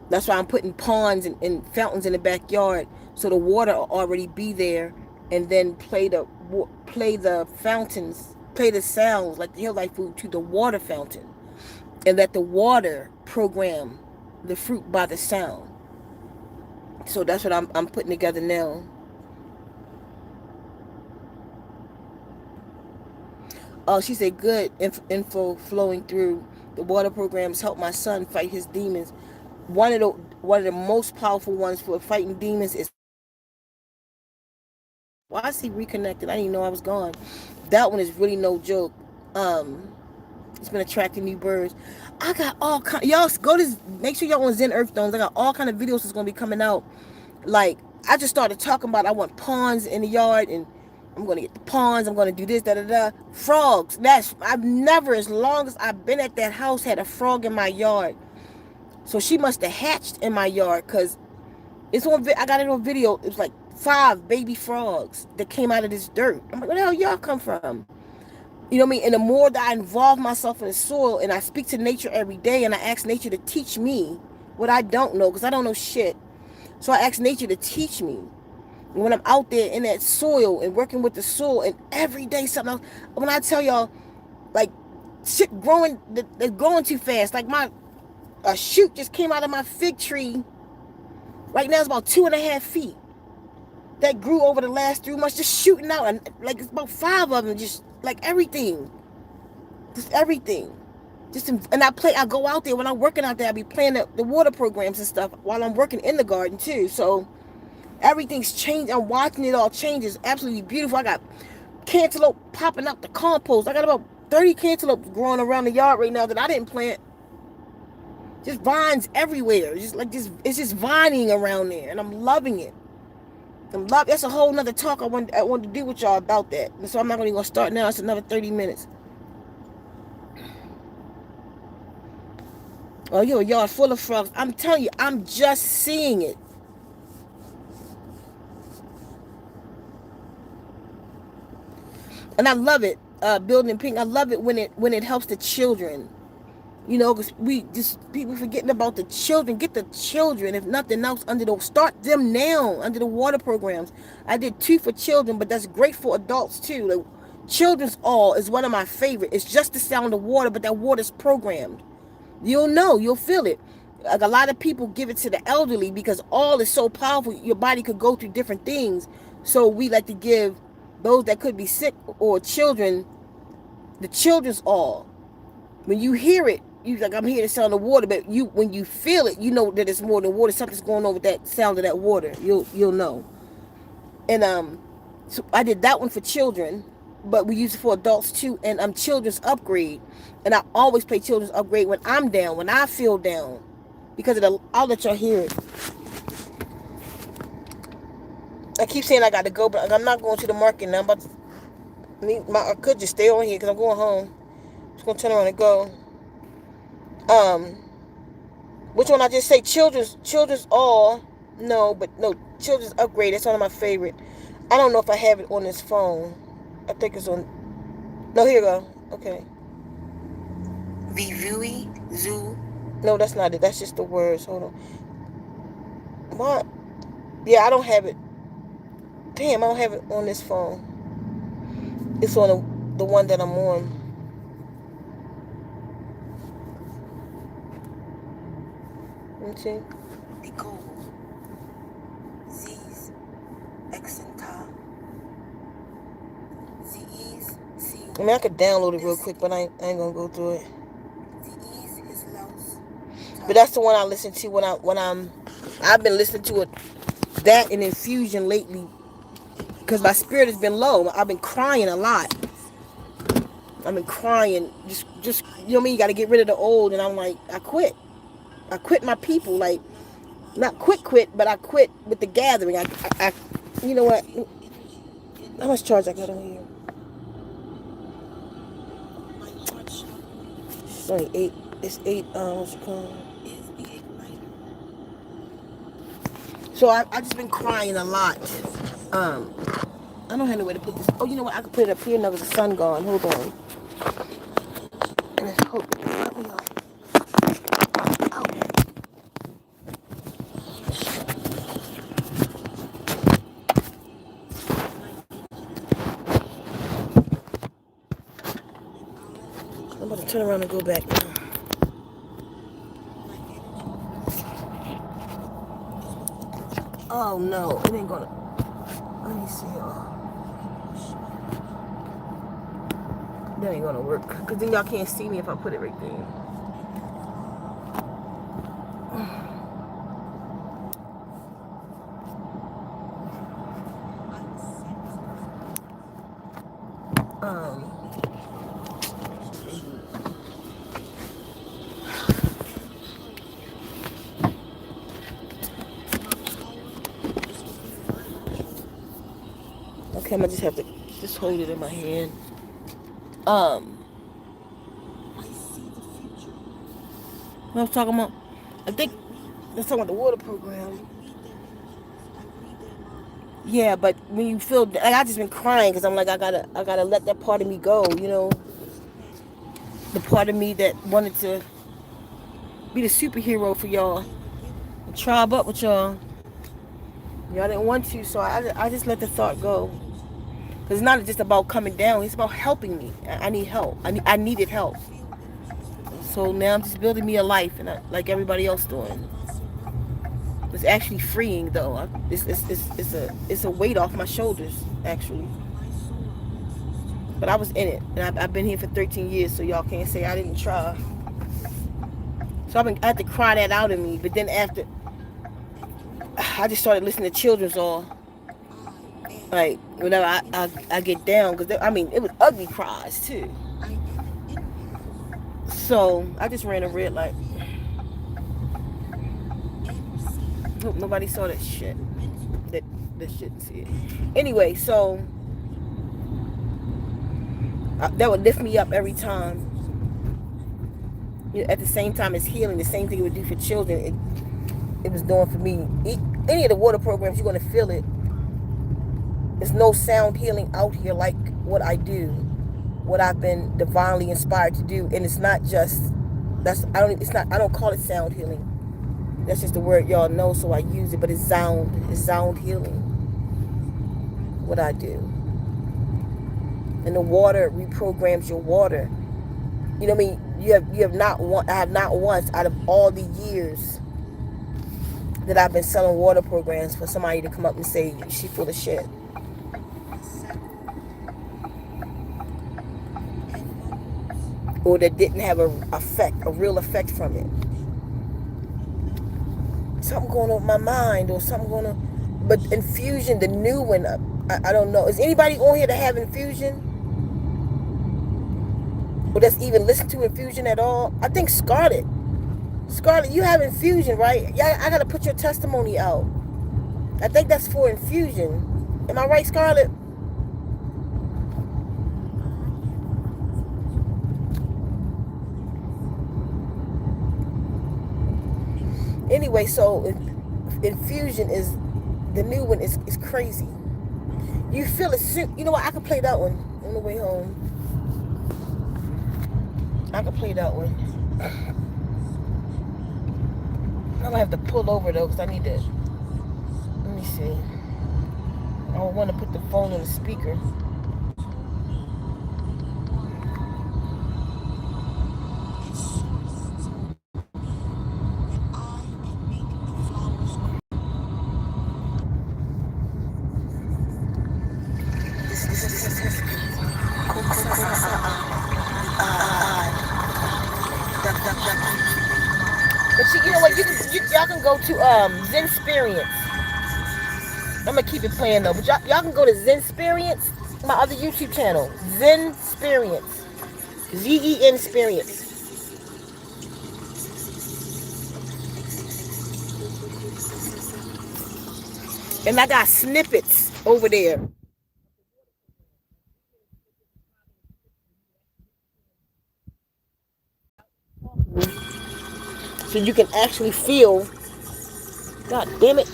that's why I'm putting ponds and fountains in the backyard, so the water will already be there, and then play the fountains, play the sounds like the Heal Thy Food to the water fountain, and let the water program the fruit by the sound. So that's what I'm putting together now. Oh, she said good info flowing through. The water programs help my son fight his demons. One of the most powerful ones for fighting demons is. Well, I see reconnected. I didn't even know I was gone. That one is really no joke. It's been attracting new birds. I got all kind. Y'all go to, make sure y'all on Zen Earth Domes. I got all kind of videos that's gonna be coming out. Like, I just started talking about I want ponds in the yard, and I'm gonna get the ponds. I'm gonna do this, Frogs. I've never, as long as I've been at that house, had a frog in my yard. So she must have hatched in my yard, because it's on. I got it on video. It was like 5 baby frogs that came out of this dirt. I'm like, where the hell y'all come from? You know what I mean? And the more that I involve myself in the soil, and I speak to nature every day, and I ask nature to teach me what I don't know, because I don't know shit. So I ask nature to teach me. And when I'm out there in that soil and working with the soil, and every day something else. When I tell y'all, like, shit growing, they're growing too fast. Like a shoot just came out of my fig tree. Right now it's about 2.5 feet. That grew over the last 3 months, just shooting out. And like, it's about 5 of them, just like everything. Just everything. And I go out there when I'm working out there. I be playing the water programs and stuff while I'm working in the garden too. So everything's changed. I'm watching it all change. It's absolutely beautiful. I got cantaloupe popping up the compost. I got about 30 cantaloupes growing around the yard right now that I didn't plant. Just vines everywhere. It's just vining around there, and I'm loving it. That's a whole nother talk I want to do with y'all about that. And so I'm not going to start now. It's another 30 minutes. Oh, your yard full of frogs. I'm telling you, I'm just seeing it. And I love it. Building pink. I love it when it helps the children. Because people forgetting about the children. Get the children, if nothing else, start them now under the water programs. I did 2 for children, but that's great for adults too. Like, Children's All is one of my favorite. It's just the sound of water, but that water's programmed. You'll feel it. Like, a lot of people give it to the elderly because all is so powerful. Your body could go through different things. So we like to give those that could be sick or children the Children's All. When you hear it, you like, I'm hearing the sound of water, but when you feel it, you know that it's more than water. Something's going on with that sound of that water. You'll know. And so I did that one for children, but we use it for adults too. And Children's Upgrade, and I always play Children's Upgrade when I'm down, when I feel down, because I'll let y'all hear it. I keep saying I got to go, but I'm not going to the market now. I could just stay on here because I'm going home. I'm just gonna turn around and go. Which one I just say? Children's All. No, Children's Upgrade. That's one of my favorite. I don't know if I have it on this phone. I think it's on. No, here you go. Okay. Vivui Zoo. No, that's not it. That's just the words. Hold on. What? Yeah, I don't have it. Damn, I don't have it on this phone. It's on the one that I'm on. Let me see. Nicole. Z's. Exenta. Z's. I mean, I could download it real quick, but I ain't gonna go through it. But that's the one I listen to I've been listening to it, that and Infusion lately, because my spirit has been low. I've been crying a lot. I've been crying. Just you know what I mean? You got to get rid of the old, and I'm like, I quit my people, like, not quit, but I quit with the gathering. I you know what? How much charge I got on here? It's only 8. It's 8. What's it called? So I just been crying a lot. I don't have no way to put this. Oh, you know what? I could put it up here now with the sun gone. Hold on. And let's hope it doesn't cut me off. I'm about to turn around and go back now. Oh no, it ain't gonna. Let me see. That ain't gonna work, because then y'all can't see me if I put it right there. Okay, I'm gonna just have to just hold it in my hand. What I was talking about? I think that's talking about the water program. Yeah, but when you feel, like, I just been crying because I'm like, I gotta let that part of me go. The part of me that wanted to be the superhero for y'all, and tribe up with y'all. Y'all didn't want to, so I just let the thought go. It's not just about coming down. It's about helping me. I need help. I needed help. So now I'm just building me a life, and like everybody else doing. It's actually freeing, though. It's a weight off my shoulders, actually. But I was in it, and I've been here for 13 years, so y'all can't say I didn't try. So I had to cry that out of me. But then after, I just started listening to children's all. Like, whenever I get down. Because, I mean, it was ugly cries, too. So, I just ran a red light. Hope nobody saw that shit. That shouldn't see it. Anyway, so, that would lift me up every time. You know, at the same time as healing, the same thing it would do for children, it was doing for me. Any of the water programs, you're going to feel it. There's no sound healing out here like what I do, what I've been divinely inspired to do. And it's not just, I don't call it sound healing. That's just the word y'all know, so I use it. But it's sound healing, what I do. And the water reprograms your water. You know what I mean? I have not once out of all the years that I've been selling water programs for somebody to come up and say she full of shit. Or that didn't have a real effect from it. Something going on with my mind, or something going on. But infusion, the new one, I don't know. Is anybody on here that have infusion? Or that's even listened to infusion at all? I think Scarlett, you have infusion, right? Yeah, I gotta put your testimony out. I think that's for infusion. Am I right, Scarlett? Anyway, so infusion is the new one. Is crazy. You feel it soon. You know what? I can play that one on the way home. I can play that one. I'm gonna have to pull over though, because I need to. Let me see. I don't want to put the phone on the speaker. But see, you know what? Y'all can go to Zen Experience. I'm gonna keep it playing though. But y'all can go to Zen Experience, my other YouTube channel, Zen Experience, ZEN Experience. And I got snippets over there. So you can actually feel, God damn it.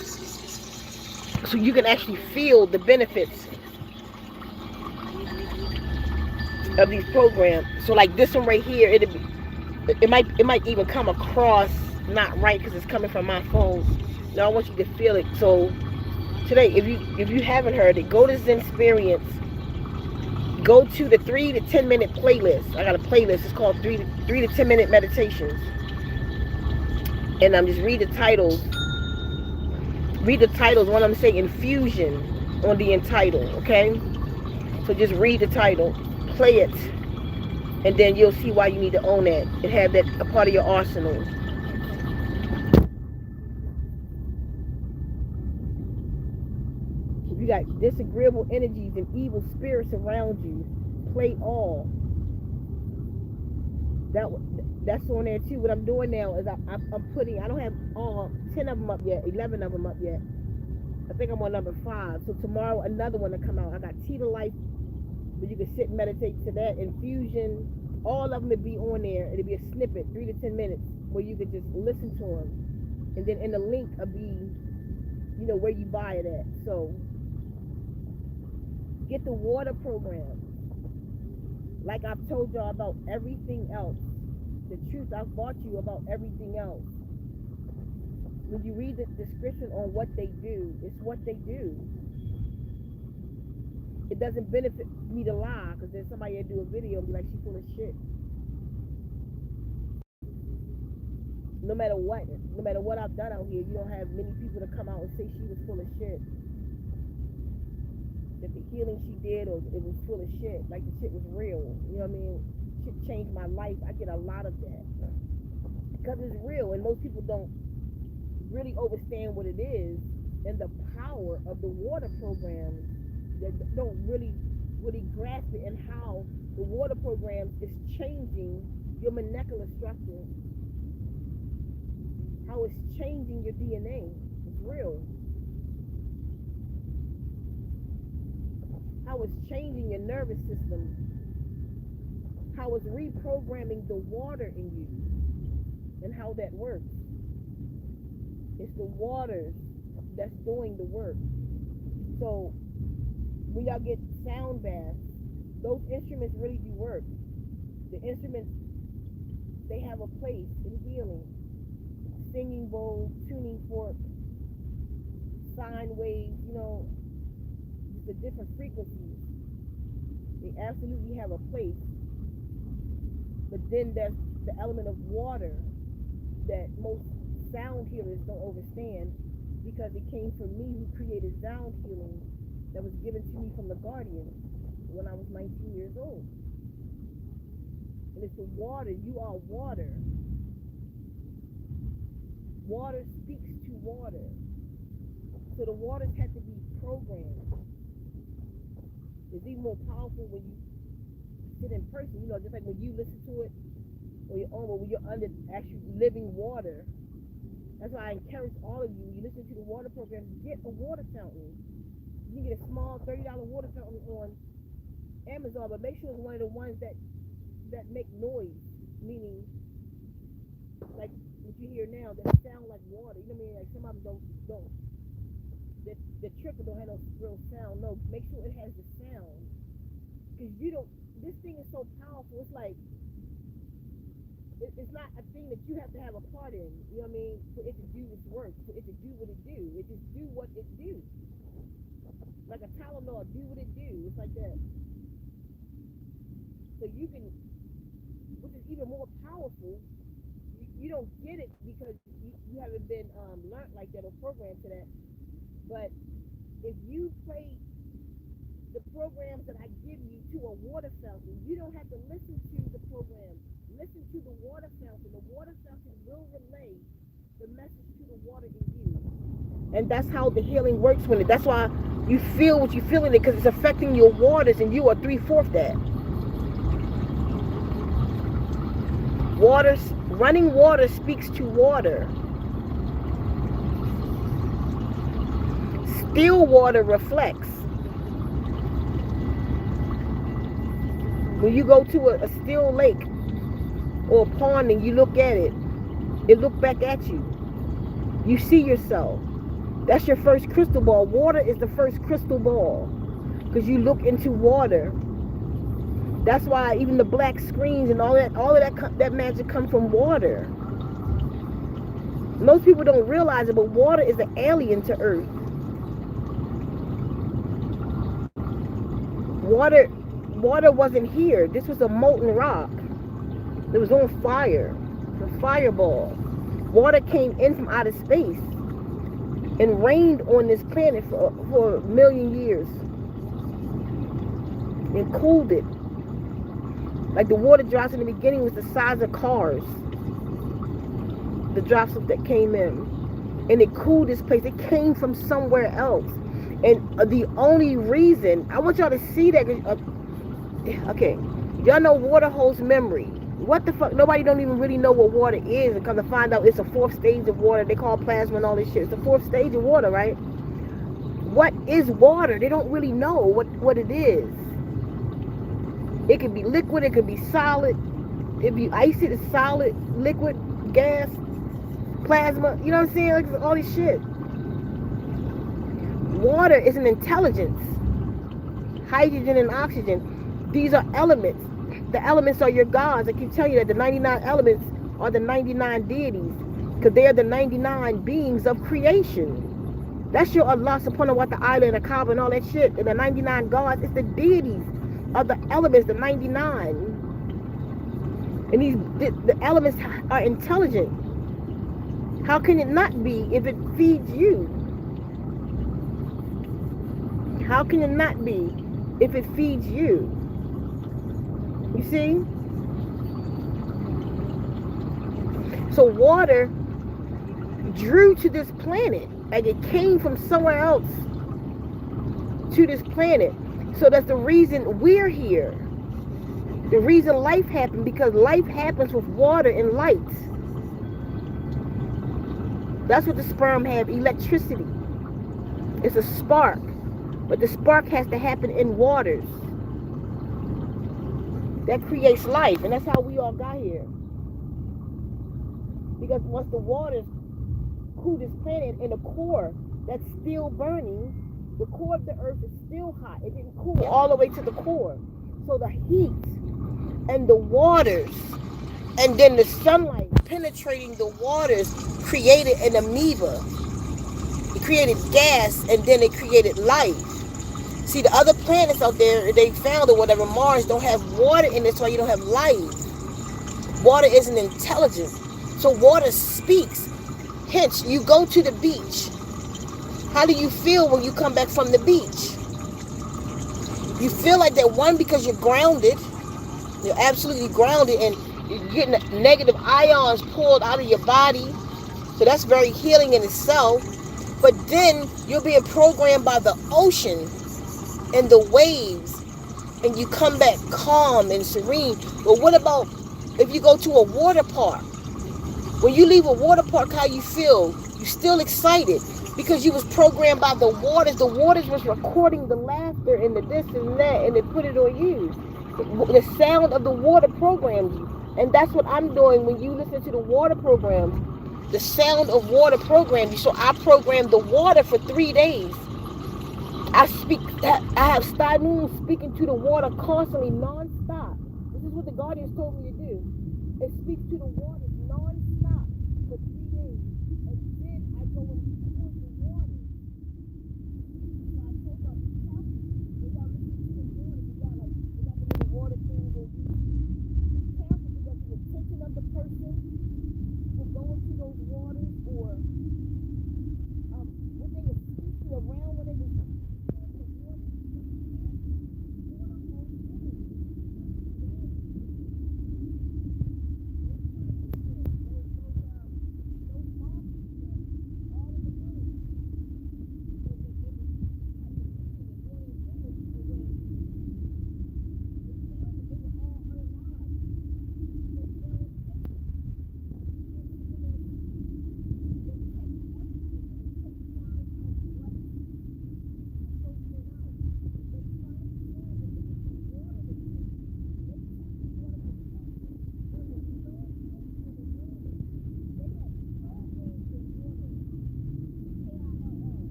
So you can actually feel the benefits of these programs. So like this one right here, it might even come across not right because it's coming from my phone. Now I want you to feel it. So today, if you haven't heard it, go to Zen Experience. Go to the 3 to 10 minute playlist. I got a playlist. It's called 3 to 10 minute meditations. And I'm just read the titles. Read the titles. One of them say infusion on the entitle. Okay. So just read the title, play it, and then you'll see why you need to own that and have that a part of your arsenal. If you got disagreeable energies and evil spirits around you, play all. That's on there too. What I'm doing now is I'm putting, I don't have all 10 of them up yet, 11 of them up yet. I think I'm on number 5. So tomorrow another one will come out. I got Tea to Life, but you can sit and meditate to that. Infusion, all of them will be on there. It'll be a snippet, 3 to 10 minutes, where you could just listen to them. And then in the link will be, you know, where you buy it at. So get the water program. Like I've told y'all about everything else. The truth I've brought you about everything else. When you read the description on what they do, it's what they do. It doesn't benefit me to lie, because then somebody will do a video and be like, she's full of shit. No matter what I've done out here, you don't have many people to come out and say she was full of shit. That the healing she did, or it was full of shit, like the shit was real. You know what I mean? Shit changed my life. I get a lot of that. because it's real, and most people don't really understand what it is and the power of the water programs. That don't really grasp it, and how the water program is changing your molecular structure, how it's changing your DNA. It's real. How it's changing your nervous system, how it's reprogramming the water in you, and how that works. It's the water that's doing the work. So when y'all get sound baths, those instruments really do work. The instruments, they have a place in healing. Singing bowls, tuning forks, sine waves, the different frequencies. They absolutely have a place. But then there's the element of water that most sound healers don't understand, because it came from me, who created sound healing, that was given to me from the Guardian when I was 19 years old. And it's the water. You are water. Water speaks to water. So the waters have to be programmed. It's even more powerful when you sit in person, just like when you listen to it on your own, but when you're under actually living water. That's why I encourage all of you, listen to the water program, get a water fountain. You can get a small $30 water fountain on Amazon, but make sure it's one of the ones that make noise, meaning like what you hear now, that sound like water. You know what I mean? Like some of them don't. The trickle don't have no real sound. No, make sure it has the sound, because this thing is so powerful. It's like, it's not a thing that you have to have a part in, you know what I mean, for it to do its work, for it to do what it do. It just do what it do. Like a Tylenol, do what it do. It's like that. So you can, which is even more powerful, you don't get it because you haven't been learned like that or programmed to that. But if you play the programs that I give you to a water fountain, you don't have to listen to the program. Listen to the water fountain. The water fountain will relay the message to the water in you. And that's how the healing works when that's why you feel what you feel in it, because it's affecting your waters, and you are 3/4 that. Running water speaks to water. Still water reflects. When you go to a still lake or a pond and you look at it, it look back at you. You see yourself. That's your first crystal ball. Water is the first crystal ball, because you look into water. That's why even the black screens and all of that magic come from water. Most people don't realize it, but water is an alien to Earth. Water wasn't here. This was a molten rock. It was on fire. A fireball. Water came in from outer space and rained on this planet for a million years and cooled it. Like the water drops in the beginning was the size of cars. The drops that came in. And it cooled this place. It came from somewhere else. And the only reason, I want y'all to see that, okay, y'all know water holds memory. What the fuck? Nobody don't even really know what water is, and come to find out it's a 4th stage of water. They call plasma and all this shit. It's the 4th stage of water, right? What is water? They don't really know what it is. It could be liquid, it could be solid. If you ice it, it's solid, liquid, gas, plasma. You know what I'm saying? Like all this shit. Water is an intelligence. Hydrogen and oxygen. These are elements. The elements are your gods. I keep telling you that the 99 elements are the 99 deities, because they are the 99 beings of creation. That's your Allah subhanahu wa ta'ala and the Kaaba and all that shit. And the 99 gods, it's the deities of the elements, the 99. And the elements are intelligent. How can it not be if it feeds you? How can it not be if it feeds you? You see? So water drew to this planet, like it came from somewhere else to this planet. So that's the reason we're here. The reason life happened, because life happens with water and light. That's what the sperm have, electricity. It's a spark, but the spark has to happen in waters. That creates life, and that's how we all got here. Because once the waters cool this planet, and the core that's still burning, the core of the earth is still hot. It didn't cool all the way to the core. So the heat and the waters and then the sunlight penetrating the waters created an amoeba. It created gas, and then it created life. See, the other planets out there, they found or whatever, Mars, don't have water in it, so you don't have life. Water isn't intelligent. So water speaks. Hence, you go to the beach. How do you feel when you come back from the beach? You feel like that, one, because you're grounded. You're absolutely grounded, and you're getting negative ions pulled out of your body. So that's very healing in itself. But then you're being programmed by the ocean and the waves, and you come back calm and serene. But what about if you go to a water park? When you leave a water park, how you feel? You're still excited because you was programmed by the waters. The waters was recording the laughter and the this and that, and they put it on you. The sound of the water programs you. And that's what I'm doing when you listen to the water programs. The sound of water programs you. So I programmed the water for 3 days. I have Star Moon speaking to the water constantly, non-stop. This is what the Guardians told me to do. It speaks to the water non-stop for 3 days. And then I go and pour the water. So I told them, they got to listen to the water. They got the little water things. And be careful, because the attention of the person will go into those waters, or when they were speaking around, when they were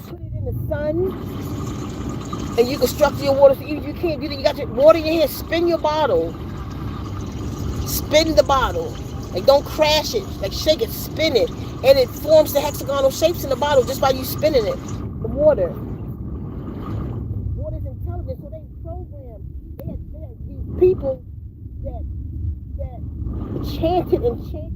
put it in the sun, and you can structure your water. So even if you can't do that, you got your water in your hand. Spin your bottle. Spin the bottle. Like, don't crash it. Like, shake it, spin it, and it forms the hexagonal shapes in the bottle just by you spinning it. The water. Water's intelligent, so they program. They had these people that chanted and chanted.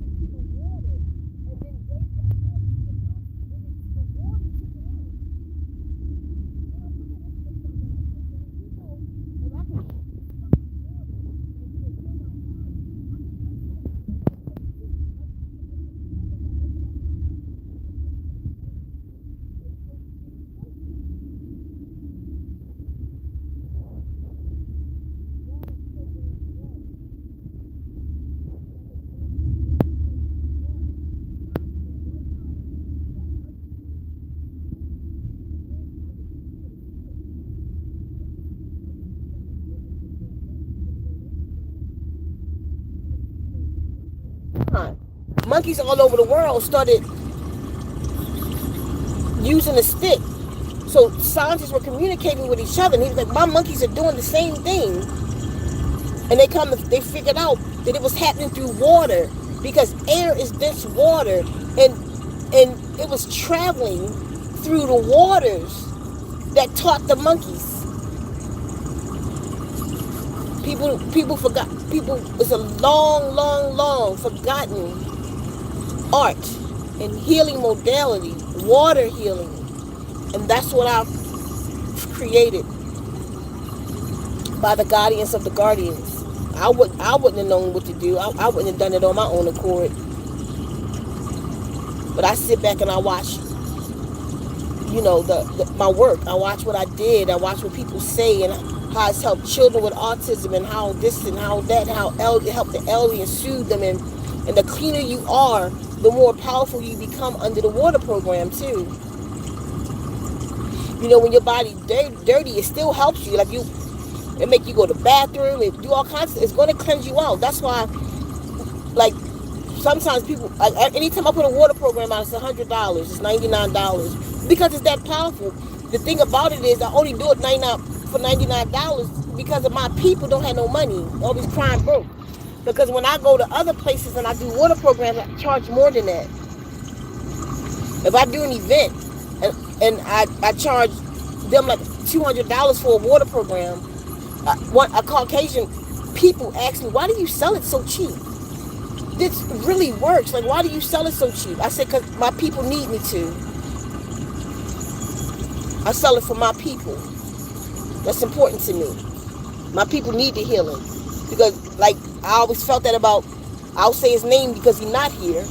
Monkeys all over the world started using a stick. So scientists were communicating with each other, and he was like, my monkeys are doing the same thing. And they figured out that it was happening through water, because air is dense water, and it was traveling through the waters that taught the monkeys. People forgot. People, it's a long forgotten art and healing modality, water healing, and that's what I've created by the guardians of the guardians. I wouldn't have known what to do. I wouldn't have done it on my own accord. But I sit back and I watch, my work. I watch what I did. I watch what people say and how it's helped children with autism, and how this and how that, and how it helped the elderly and soothe them. And the cleaner you are, the more powerful you become under the water program too. When your body's dirty, it still helps you. It make you go to the bathroom, it do all kinds of, it's going to cleanse you out. That's why, sometimes people, anytime I put a water program out, it's $100, it's $99, because it's that powerful. The thing about it is, I only do it for $99 because of my people don't have no money, always crying broke. Because when I go to other places and I do water programs, I charge more than that. If I do an event and I charge them like $200 for a water program, a Caucasian people ask me, why do you sell it so cheap? This really works. Why do you sell it so cheap? I said, because my people need me to. I sell it for my people. That's important to me. My people need the healing. Because, I always felt that about, I'll say his name because he's not here,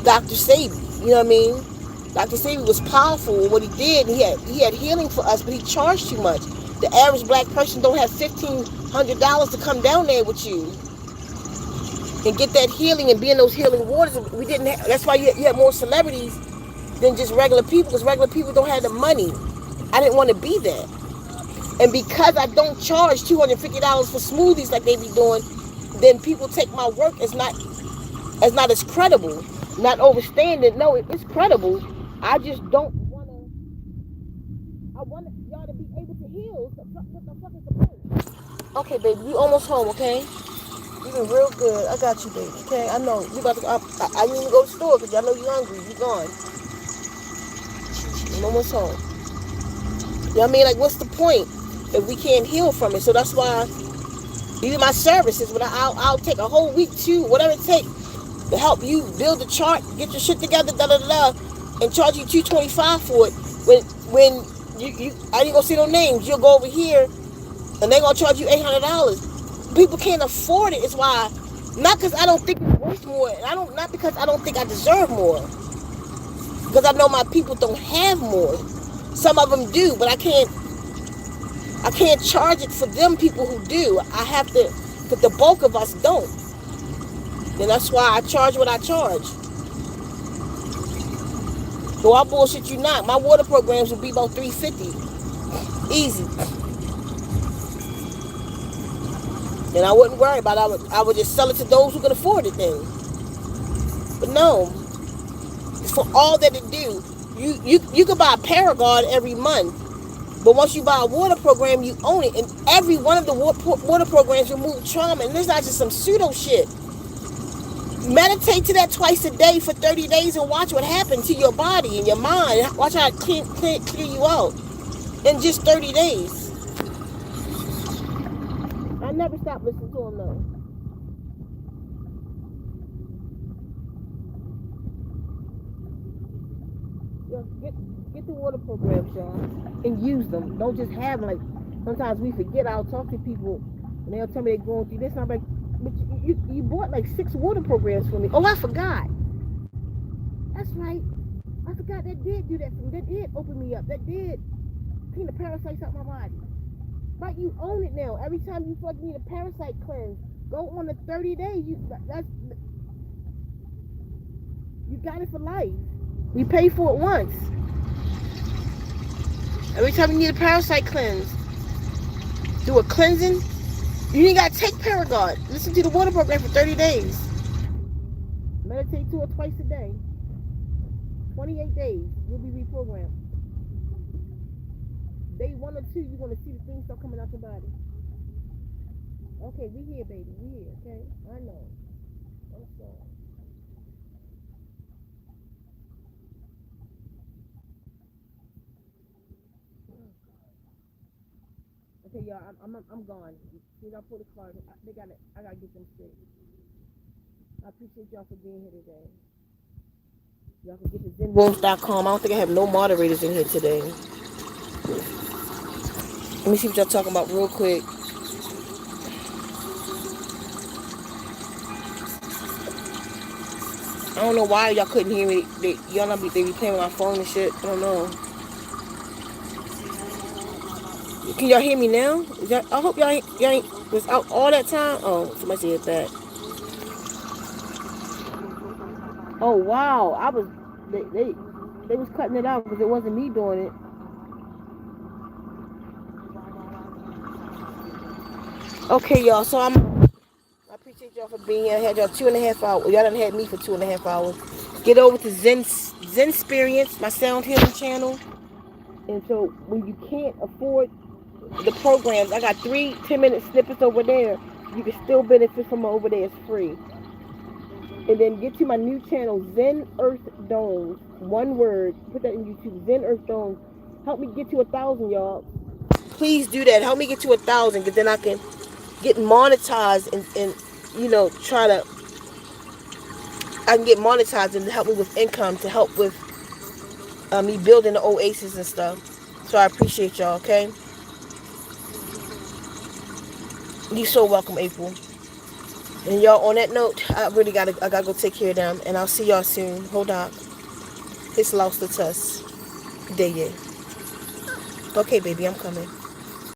Dr. Sabi. You know what I mean? Dr. Sabi was powerful in what he did. He had healing for us, but he charged too much. The average black person don't have $1,500 to come down there with you and get that healing and be in those healing waters. We didn't have, that's why you had more celebrities than just regular people, because regular people don't have the money. I didn't want to be that. And because I don't charge $250 for smoothies like they be doing, then people take my work as not as credible, not overstanding. No, it's credible. I just don't want to. I want y'all to be able to heal. What the fuck is the point? Okay, baby, we almost home. Okay, you been real good. I got you, baby. Okay, I know you about to. I need to go to the store because I know you're hungry. You gone. I'm almost home. You know what I mean? What's the point if we can't heal from it? So that's why these are my services. But I'll take a whole week, whatever it takes, to help you build a chart, get your shit together, and charge you $225 for it. When you I ain't gonna say no names. You'll go over here, and they gonna charge you $800. People can't afford it. It's why, not because I don't think it's worth more, and not because I don't think I deserve more. Because I know my people don't have more. Some of them do, but I can't charge it for them people who do. I have to, but the bulk of us don't. And that's why I charge what I charge. So I bullshit you not. My water programs would be about $350. Easy. And I wouldn't worry about it. I would just sell it to those who can afford it then. But no. For all that it do, you can buy a Paragon every month. But once you buy a water program, you own it. And every one of the water programs remove trauma. And there's not just some pseudo shit. Meditate to that twice a day for 30 days and watch what happens to your body and your mind. Watch how it clear you out in just 30 days. I never stop listening to him though. Get the water programs, y'all, and use them. Don't just have them. Sometimes we forget. I'll talk to people and they'll tell me they're going through this. And I'm like, but you bought 6 water programs for me. Oh, I forgot. That's right. I forgot that did do that for me. That did open me up. That did clean the parasites out my body. Right, you own it now. Every time you feel like you need a parasite cleanse, go on the 30 days. You got it for life. We pay for it once. Every time you need a parasite cleanse, do a cleansing. You ain't got to take Paragon. Listen to the water program for 30 days. Meditate to it twice a day. 28 days, you'll be reprogrammed. Day 1 or 2, you're going to see the things start coming out your body. Okay, we here, baby. We here, okay? I know. I'm sorry. Okay, y'all, I'm gone. See, I pull the card. I gotta get them straight. I appreciate y'all for being here today. Y'all can get to ZenWombs.com. I don't think I have no moderators in here today. Let me see what y'all talking about real quick. I don't know why y'all couldn't hear me. They be playing with my phone and shit. I don't know. Can y'all hear me now? I hope y'all ain't was out all that time. Oh, somebody said that. Oh wow, they was cutting it out because it wasn't me doing it. Okay, y'all. So I appreciate y'all for being here. I had y'all 2.5 hours. Y'all done had me for 2.5 hours. Get over to Zen Experience, my sound healing channel. And so when you can't afford the programs, I got 3 10-minute snippets over there. You can still benefit from over there. It's free. And then get to my new channel, Zen Earth Domes. One word. Put that in YouTube. Zen Earth Domes. Help me get to 1,000, y'all. Please do that. Help me get to 1,000, because then I can get monetized and try to. I can get monetized and help me with income to help with me building the oasis and stuff. So I appreciate y'all. Okay, you so welcome, April. And y'all, on that note, I gotta go take care of them, and I'll see y'all soon. Hold on, it's lost to us. There, yeah. Okay, baby, I'm coming.